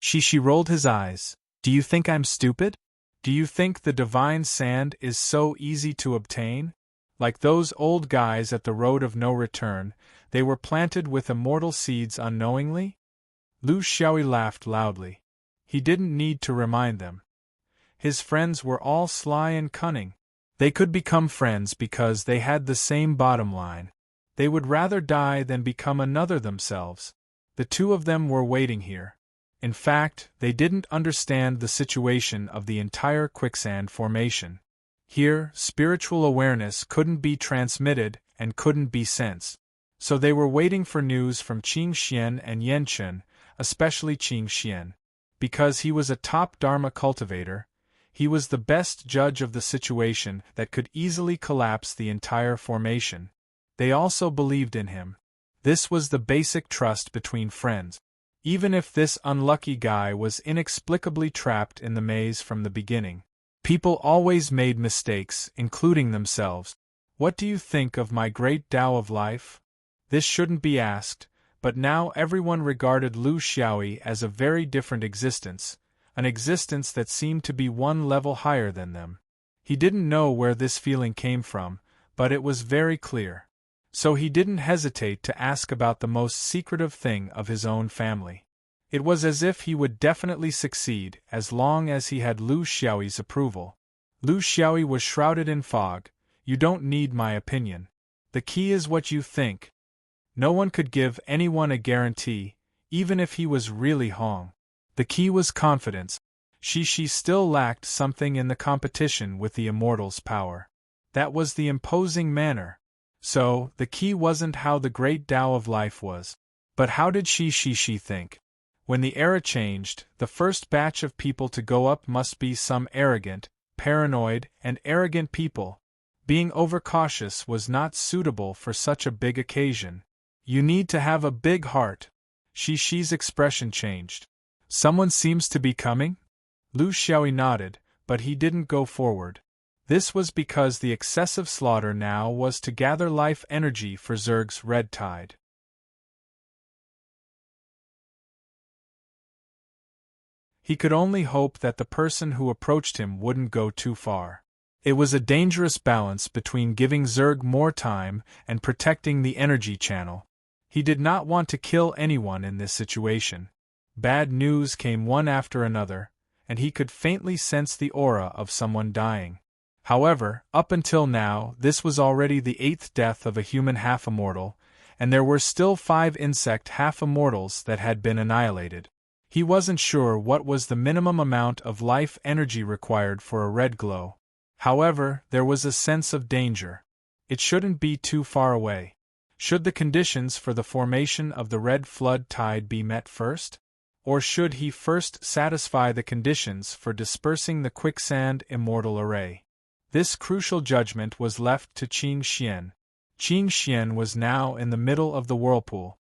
Shishi rolled his eyes. Do you think I'm stupid? Do you think the divine sand is so easy to obtain? Like those old guys at the road of no return, they were planted with immortal seeds unknowingly? Lu Xiaoyi laughed loudly. He didn't need to remind them. His friends were all sly and cunning. They could become friends because they had the same bottom line. They would rather die than become another themselves. The two of them were waiting here. In fact, they didn't understand the situation of the entire quicksand formation. Here, spiritual awareness couldn't be transmitted and couldn't be sensed. So they were waiting for news from Qing Xian and Yan Chen, especially Qing Xian. Because he was a top Dharma cultivator, he was the best judge of the situation that could easily collapse the entire formation. They also believed in him. This was the basic trust between friends. Even if this unlucky guy was inexplicably trapped in the maze from the beginning. People always made mistakes, including themselves. What do you think of my great Tao of life? This shouldn't be asked, but now everyone regarded Lu Xiaoyi as a very different existence, an existence that seemed to be one level higher than them. He didn't know where this feeling came from, but it was very clear. So he didn't hesitate to ask about the most secretive thing of his own family. It was as if he would definitely succeed as long as he had Lu Xiaoyi's approval. Lu Xiaoyi was shrouded in fog. You don't need my opinion. The key is what you think. No one could give anyone a guarantee, even if he was really Hong. The key was confidence. She still lacked something in the competition with the immortal's power. That was the imposing manner. So, the key wasn't how the great Tao of life was. But how did she think? When the era changed, the first batch of people to go up must be some arrogant, paranoid, and arrogant people. Being overcautious was not suitable for such a big occasion. You need to have a big heart. Shi's expression changed. Someone seems to be coming? Lu Xiaoyi nodded, but he didn't go forward. This was because the excessive slaughter now was to gather life energy for Zerg's red tide. He could only hope that the person who approached him wouldn't go too far. It was a dangerous balance between giving Zerg more time and protecting the energy channel. He did not want to kill anyone in this situation. Bad news came one after another, and he could faintly sense the aura of someone dying. However, up until now, this was already the 8th death of a human half-immortal, and there were still 5 insect half-immortals that had been annihilated. He wasn't sure what was the minimum amount of life energy required for a red glow. However, there was a sense of danger. It shouldn't be too far away. Should the conditions for the formation of the red flood tide be met first? Or should he first satisfy the conditions for dispersing the quicksand immortal array? This crucial judgment was left to Qing Xian. Qing Xian was now in the middle of the whirlpool.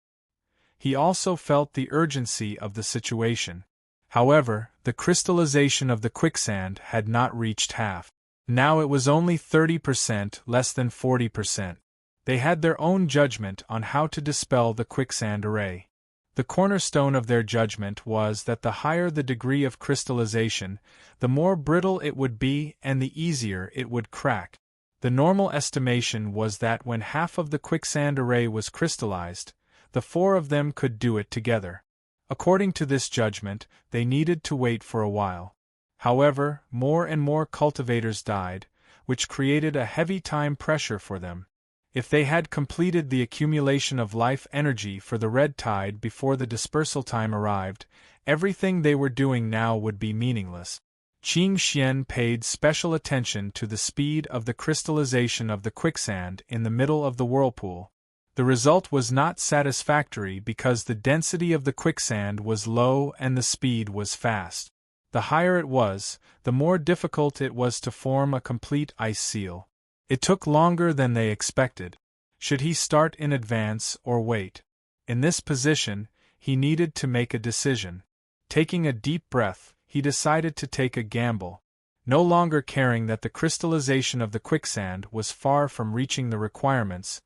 He also felt the urgency of the situation. However, the crystallization of the quicksand had not reached half. Now it was only 30%, less than 40%. They had their own judgment on how to dispel the quicksand array. The cornerstone of their judgment was that the higher the degree of crystallization, the more brittle it would be and the easier it would crack. The normal estimation was that when half of the quicksand array was crystallized, the 4 of them could do it together. According to this judgment, they needed to wait for a while. However, more and more cultivators died, which created a heavy time pressure for them. If they had completed the accumulation of life energy for the red tide before the dispersal time arrived, everything they were doing now would be meaningless. Qing Xian paid special attention to the speed of the crystallization of the quicksand in the middle of the whirlpool. The result was not satisfactory because the density of the quicksand was low and the speed was fast. The higher it was, the more difficult it was to form a complete ice seal. It took longer than they expected. Should he start in advance or wait? In this position, he needed to make a decision. Taking a deep breath, he decided to take a gamble. No longer caring that the crystallization of the quicksand was far from reaching the requirements,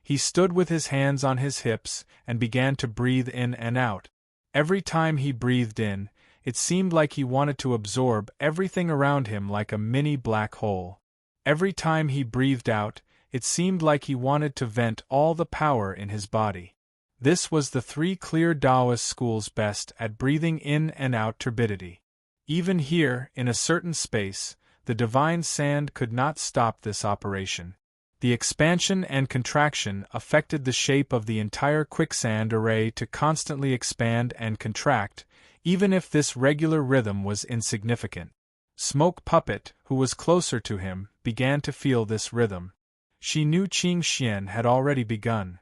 he stood with his hands on his hips and began to breathe in and out. Every time he breathed in, it seemed like he wanted to absorb everything around him like a mini black hole. Every time he breathed out, it seemed like he wanted to vent all the power in his body. This was the three clear Taoist schools best at breathing in and out turbidity. Even here, in a certain space, the divine sand could not stop this operation. The expansion and contraction affected the shape of the entire quicksand array to constantly expand and contract, even if this regular rhythm was insignificant. Smoke Puppet, who was closer to him, began to feel this rhythm. She knew Qing Xian had already begun.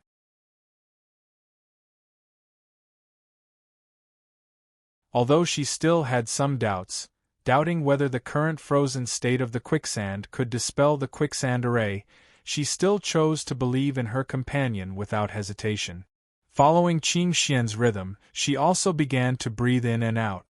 Although she still had some doubts, doubting whether the current frozen state of the quicksand could dispel the quicksand array, she still chose to believe in her companion without hesitation. Following Qing Xian's rhythm, she also began to breathe in and out.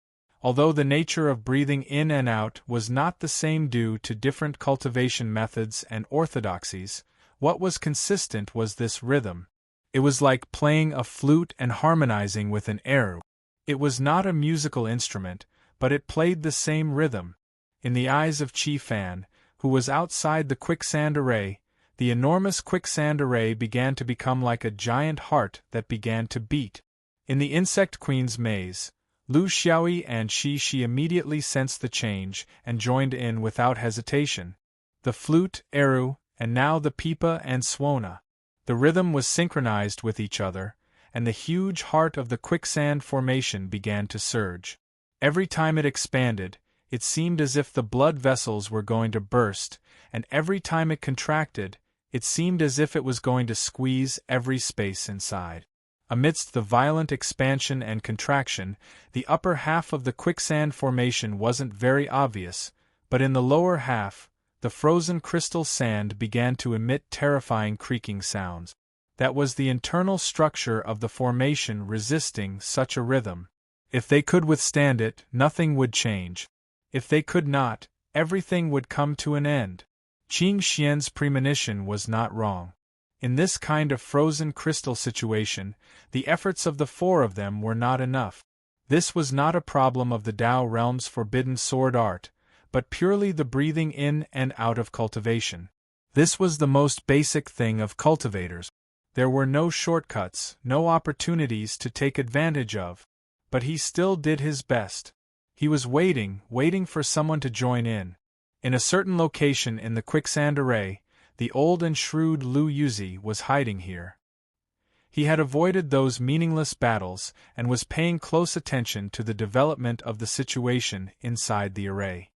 Although the nature of breathing in and out was not the same due to different cultivation methods and orthodoxies, what was consistent was this rhythm. It was like playing a flute and harmonizing with an eru. It was not a musical instrument, but it played the same rhythm. In the eyes of Qi Fan, who was outside the quicksand array, the enormous quicksand array began to become like a giant heart that began to beat. In the Insect Queen's maze, Lu Xiaoyi and Shi immediately sensed the change and joined in without hesitation. The flute, eru, and now the pipa and swona. The rhythm was synchronized with each other, and the huge heart of the quicksand formation began to surge. Every time it expanded, it seemed as if the blood vessels were going to burst, and every time it contracted, it seemed as if it was going to squeeze every space inside. Amidst the violent expansion and contraction, the upper half of the quicksand formation wasn't very obvious, but in the lower half, the frozen crystal sand began to emit terrifying creaking sounds. That was the internal structure of the formation resisting such a rhythm. If they could withstand it, nothing would change. If they could not, everything would come to an end. Qing Xian's premonition was not wrong. In this kind of frozen crystal situation, the efforts of the four of them were not enough. This was not a problem of the Tao realm's forbidden sword art, but purely the breathing in and out of cultivation. This was the most basic thing of cultivators. There were no shortcuts, no opportunities to take advantage of. But he still did his best. He was waiting for someone to join in. In a certain location in the quicksand array, the old and shrewd Lu Yuzi was hiding here. He had avoided those meaningless battles and was paying close attention to the development of the situation inside the array.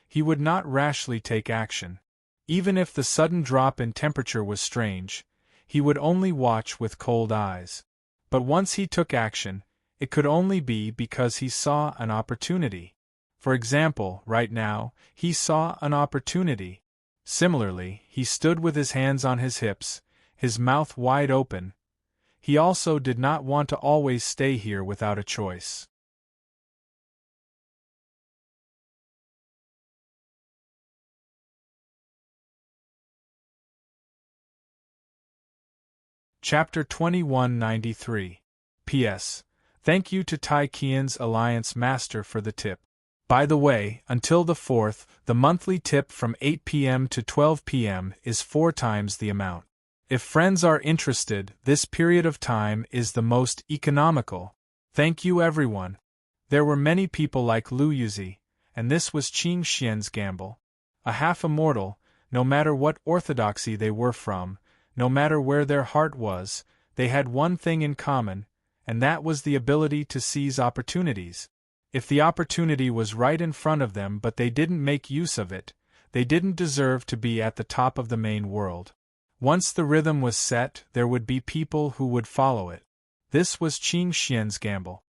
He would not rashly take action. Even if the sudden drop in temperature was strange, he would only watch with cold eyes. But once he took action, it could only be because he saw an opportunity. For example, right now, he saw an opportunity. Similarly, he stood with his hands on his hips, his mouth wide open. He also did not want to always stay here without a choice. Chapter 2193. P.S. Thank you to Tai Qian's Alliance Master for the tip. By the way, until the 4th, the monthly tip from 8 p.m. to 12 p.m. is 4 times the amount. If friends are interested, this period of time is the most economical. Thank you everyone. There were many people like Lu Yuzi, and this was Qing Xian's gamble. A half-immortal, no matter what orthodoxy they were from, no matter where their heart was, they had one thing in common, and that was the ability to seize opportunities. If the opportunity was right in front of them but they didn't make use of it, they didn't deserve to be at the top of the main world. Once the rhythm was set, there would be people who would follow it. This was Qin Xian's gamble.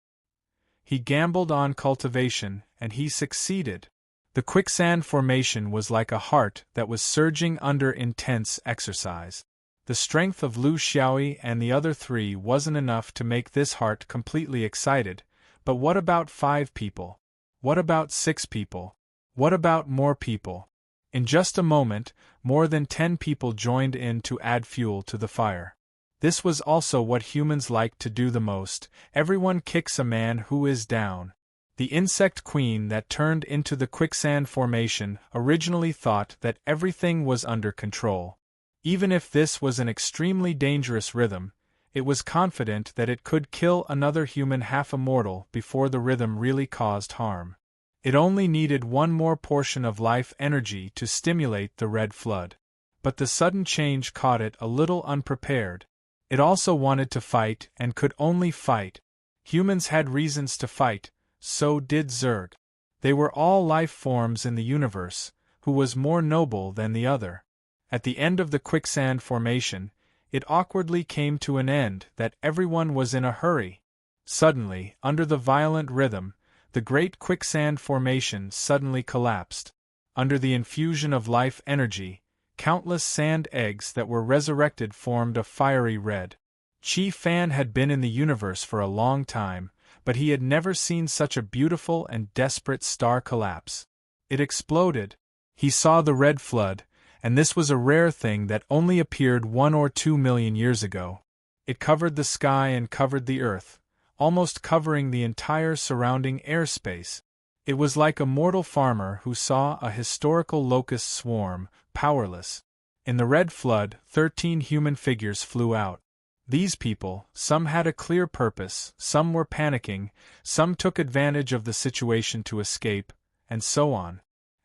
He gambled on cultivation, and he succeeded. The quicksand formation was like a heart that was surging under intense exercise. The strength of Lu Xiaoyi and the other three wasn't enough to make this heart completely excited, but what about 5 people? What about 6 people? What about more people? In just a moment, more than 10 people joined in to add fuel to the fire. This was also what humans like to do the most. Everyone kicks a man who is down. The insect queen that turned into the quicksand formation originally thought that everything was under control. Even if this was an extremely dangerous rhythm, it was confident that it could kill another human half-immortal before the rhythm really caused harm. It only needed one more portion of life energy to stimulate the red flood. But the sudden change caught it a little unprepared. It also wanted to fight and could only fight. Humans had reasons to fight, so did Zerg. They were all life forms in the universe, who was more noble than the other. At the end of the quicksand formation, it awkwardly came to an end that everyone was in a hurry. Suddenly, under the violent rhythm, the great quicksand formation suddenly collapsed. Under the infusion of life energy, countless sand eggs that were resurrected formed a fiery red. Qi Fan had been in the universe for a long time, but he had never seen such a beautiful and desperate star collapse. It exploded. He saw the red flood, and this was a rare thing that only appeared 1 or 2 million years ago. It covered the sky and covered the earth, almost covering the entire surrounding airspace. It was like a mortal farmer who saw a historical locust swarm, powerless. In the red flood, 13 human figures flew out. These people, some had a clear purpose, some were panicking, some took advantage of the situation to escape, and so on.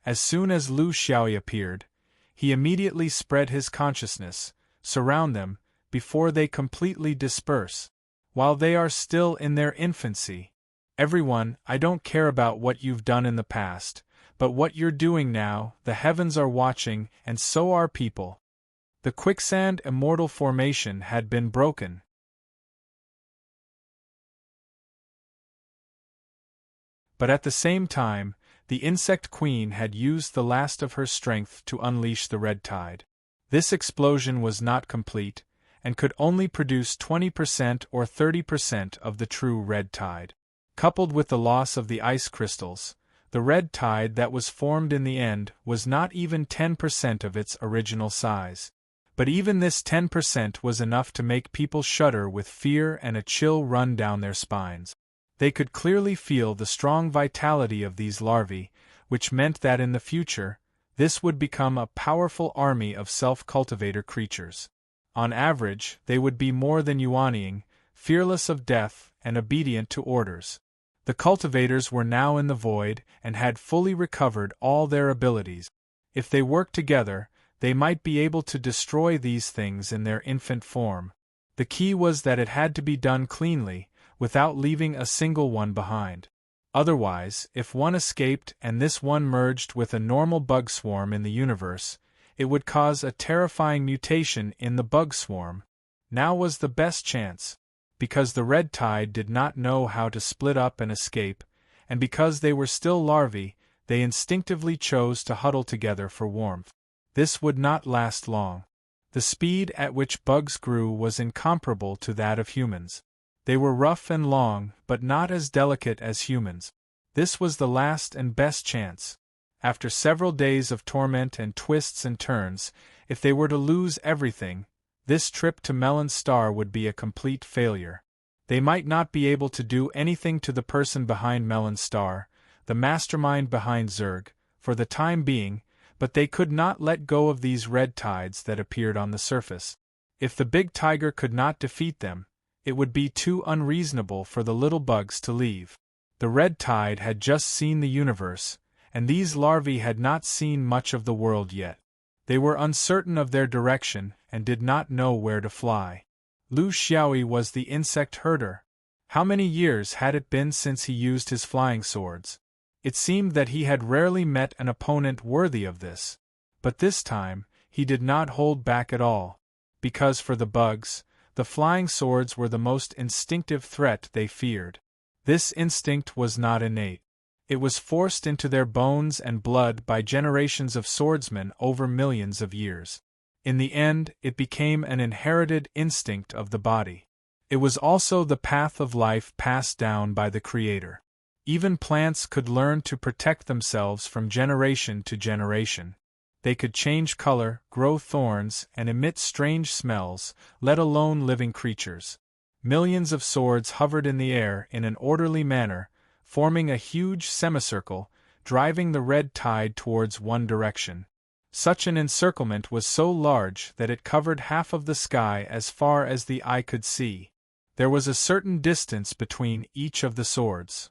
As soon as Lu Xiaoyi appeared, he immediately spread his consciousness, surround them, before they completely disperse. While they are still in their infancy. Everyone, I don't care about what you've done in the past, but what you're doing now, the heavens are watching, and so are people. The quicksand immortal formation had been broken. But at the same time, the insect queen had used the last of her strength to unleash the red tide. This explosion was not complete, and could only produce 20% or 30% of the true red tide. Coupled with the loss of the ice crystals, the red tide that was formed in the end was not even 10% of its original size. But even this 10% was enough to make people shudder with fear and a chill run down their spines. They could clearly feel the strong vitality of these larvae, which meant that in the future, this would become a powerful army of self-cultivator creatures. On average, they would be more than Yuanying, fearless of death and obedient to orders. The cultivators were now in the void and had fully recovered all their abilities. If they worked together, they might be able to destroy these things in their infant form. The key was that it had to be done cleanly, without leaving a single one behind. Otherwise, if one escaped and this one merged with a normal bug swarm in the universe, it would cause a terrifying mutation in the bug swarm. Now was the best chance. Because the red tide did not know how to split up and escape, and because they were still larvae, they instinctively chose to huddle together for warmth. This would not last long. The speed at which bugs grew was incomparable to that of humans. They were rough and long, but not as delicate as humans. This was the last and best chance. After several days of torment and twists and turns, if they were to lose everything, this trip to Melon Star would be a complete failure. They might not be able to do anything to the person behind Melon Star, the mastermind behind Zerg, for the time being, but they could not let go of these red tides that appeared on the surface. If the big tiger could not defeat them, it would be too unreasonable for the little bugs to leave. The red tide had just seen the universe, and these larvae had not seen much of the world yet. They were uncertain of their direction, and did not know where to fly. Lu Xiaoyi was the insect herder. How many years had it been since he used his flying swords? It seemed that he had rarely met an opponent worthy of this. But this time, he did not hold back at all. Because for the bugs, the flying swords were the most instinctive threat they feared. This instinct was not innate. It was forced into their bones and blood by generations of swordsmen over millions of years. In the end, it became an inherited instinct of the body. It was also the path of life passed down by the Creator. Even plants could learn to protect themselves from generation to generation. They could change color, grow thorns, and emit strange smells, let alone living creatures. Millions of swords hovered in the air in an orderly manner, forming a huge semicircle, driving the red tide towards one direction. Such an encirclement was so large that it covered half of the sky as far as the eye could see. There was a certain distance between each of the swords.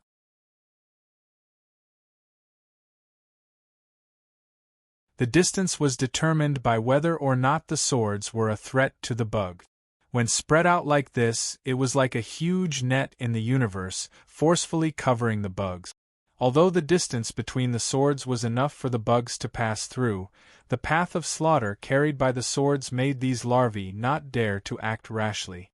The distance was determined by whether or not the swords were a threat to the bug. When spread out like this, it was like a huge net in the universe, forcefully covering the bugs. Although the distance between the swords was enough for the bugs to pass through, the path of slaughter carried by the swords made these larvae not dare to act rashly.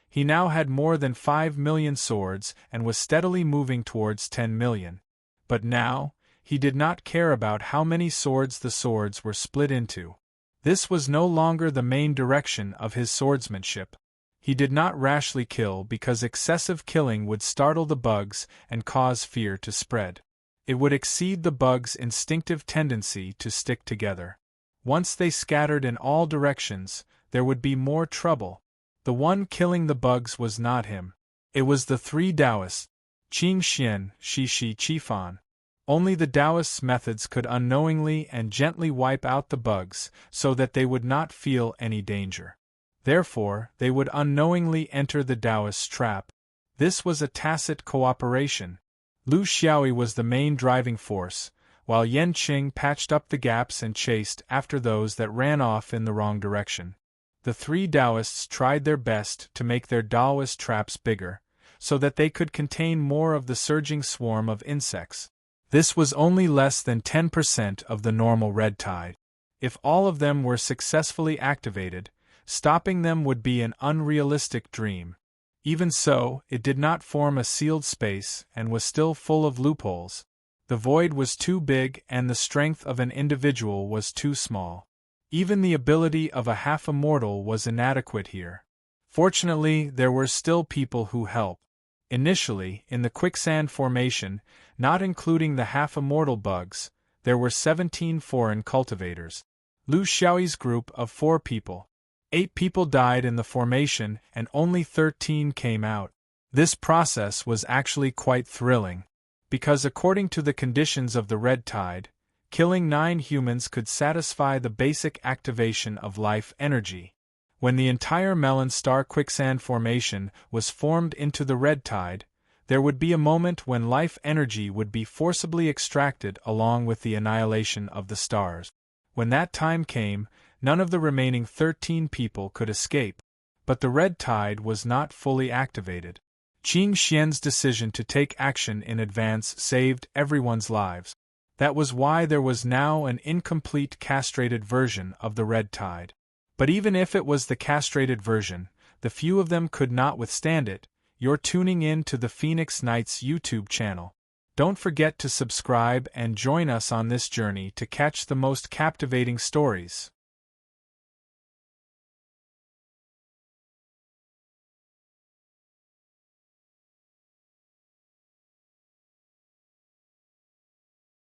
He now had more than 5 million swords and was steadily moving towards 10 million. But now, he did not care about how many swords the swords were split into. This was no longer the main direction of his swordsmanship. He did not rashly kill because excessive killing would startle the bugs and cause fear to spread. It would exceed the bugs' instinctive tendency to stick together. Once they scattered in all directions, there would be more trouble. The one killing the bugs was not him. It was the 3 Taoists, Qing Xian, Shi Shi Qifan. Only the Taoists' methods could unknowingly and gently wipe out the bugs so that they would not feel any danger. Therefore, they would unknowingly enter the Taoists' trap. This was a tacit cooperation. Lu Xiaoyi was the main driving force, while Yan Qing patched up the gaps and chased after those that ran off in the wrong direction. The 3 Taoists tried their best to make their Taoist traps bigger, so that they could contain more of the surging swarm of insects. This was only less than 10% of the normal red tide. If all of them were successfully activated, stopping them would be an unrealistic dream. Even so, it did not form a sealed space and was still full of loopholes. The void was too big and the strength of an individual was too small. Even the ability of a half-immortal was inadequate here. Fortunately, there were still people who helped. Initially, in the quicksand formation, not including the half-immortal bugs, there were 17 foreign cultivators. Lu Xiaoyi's group of 4 people. 8 people died in the formation and only 13 came out. This process was actually quite thrilling. Because according to the conditions of the red tide, killing 9 humans could satisfy the basic activation of life energy. When the entire melon star quicksand formation was formed into the red tide, there would be a moment when life energy would be forcibly extracted along with the annihilation of the stars. When that time came, none of the remaining 13 people could escape. But the red tide was not fully activated. Qing Xian's decision to take action in advance saved everyone's lives. That was why there was now an incomplete castrated version of the red tide. But even if it was the castrated version, the few of them could not withstand it. You're tuning in to the Phoenix Knights YouTube channel. Don't forget to subscribe and join us on this journey to catch the most captivating stories.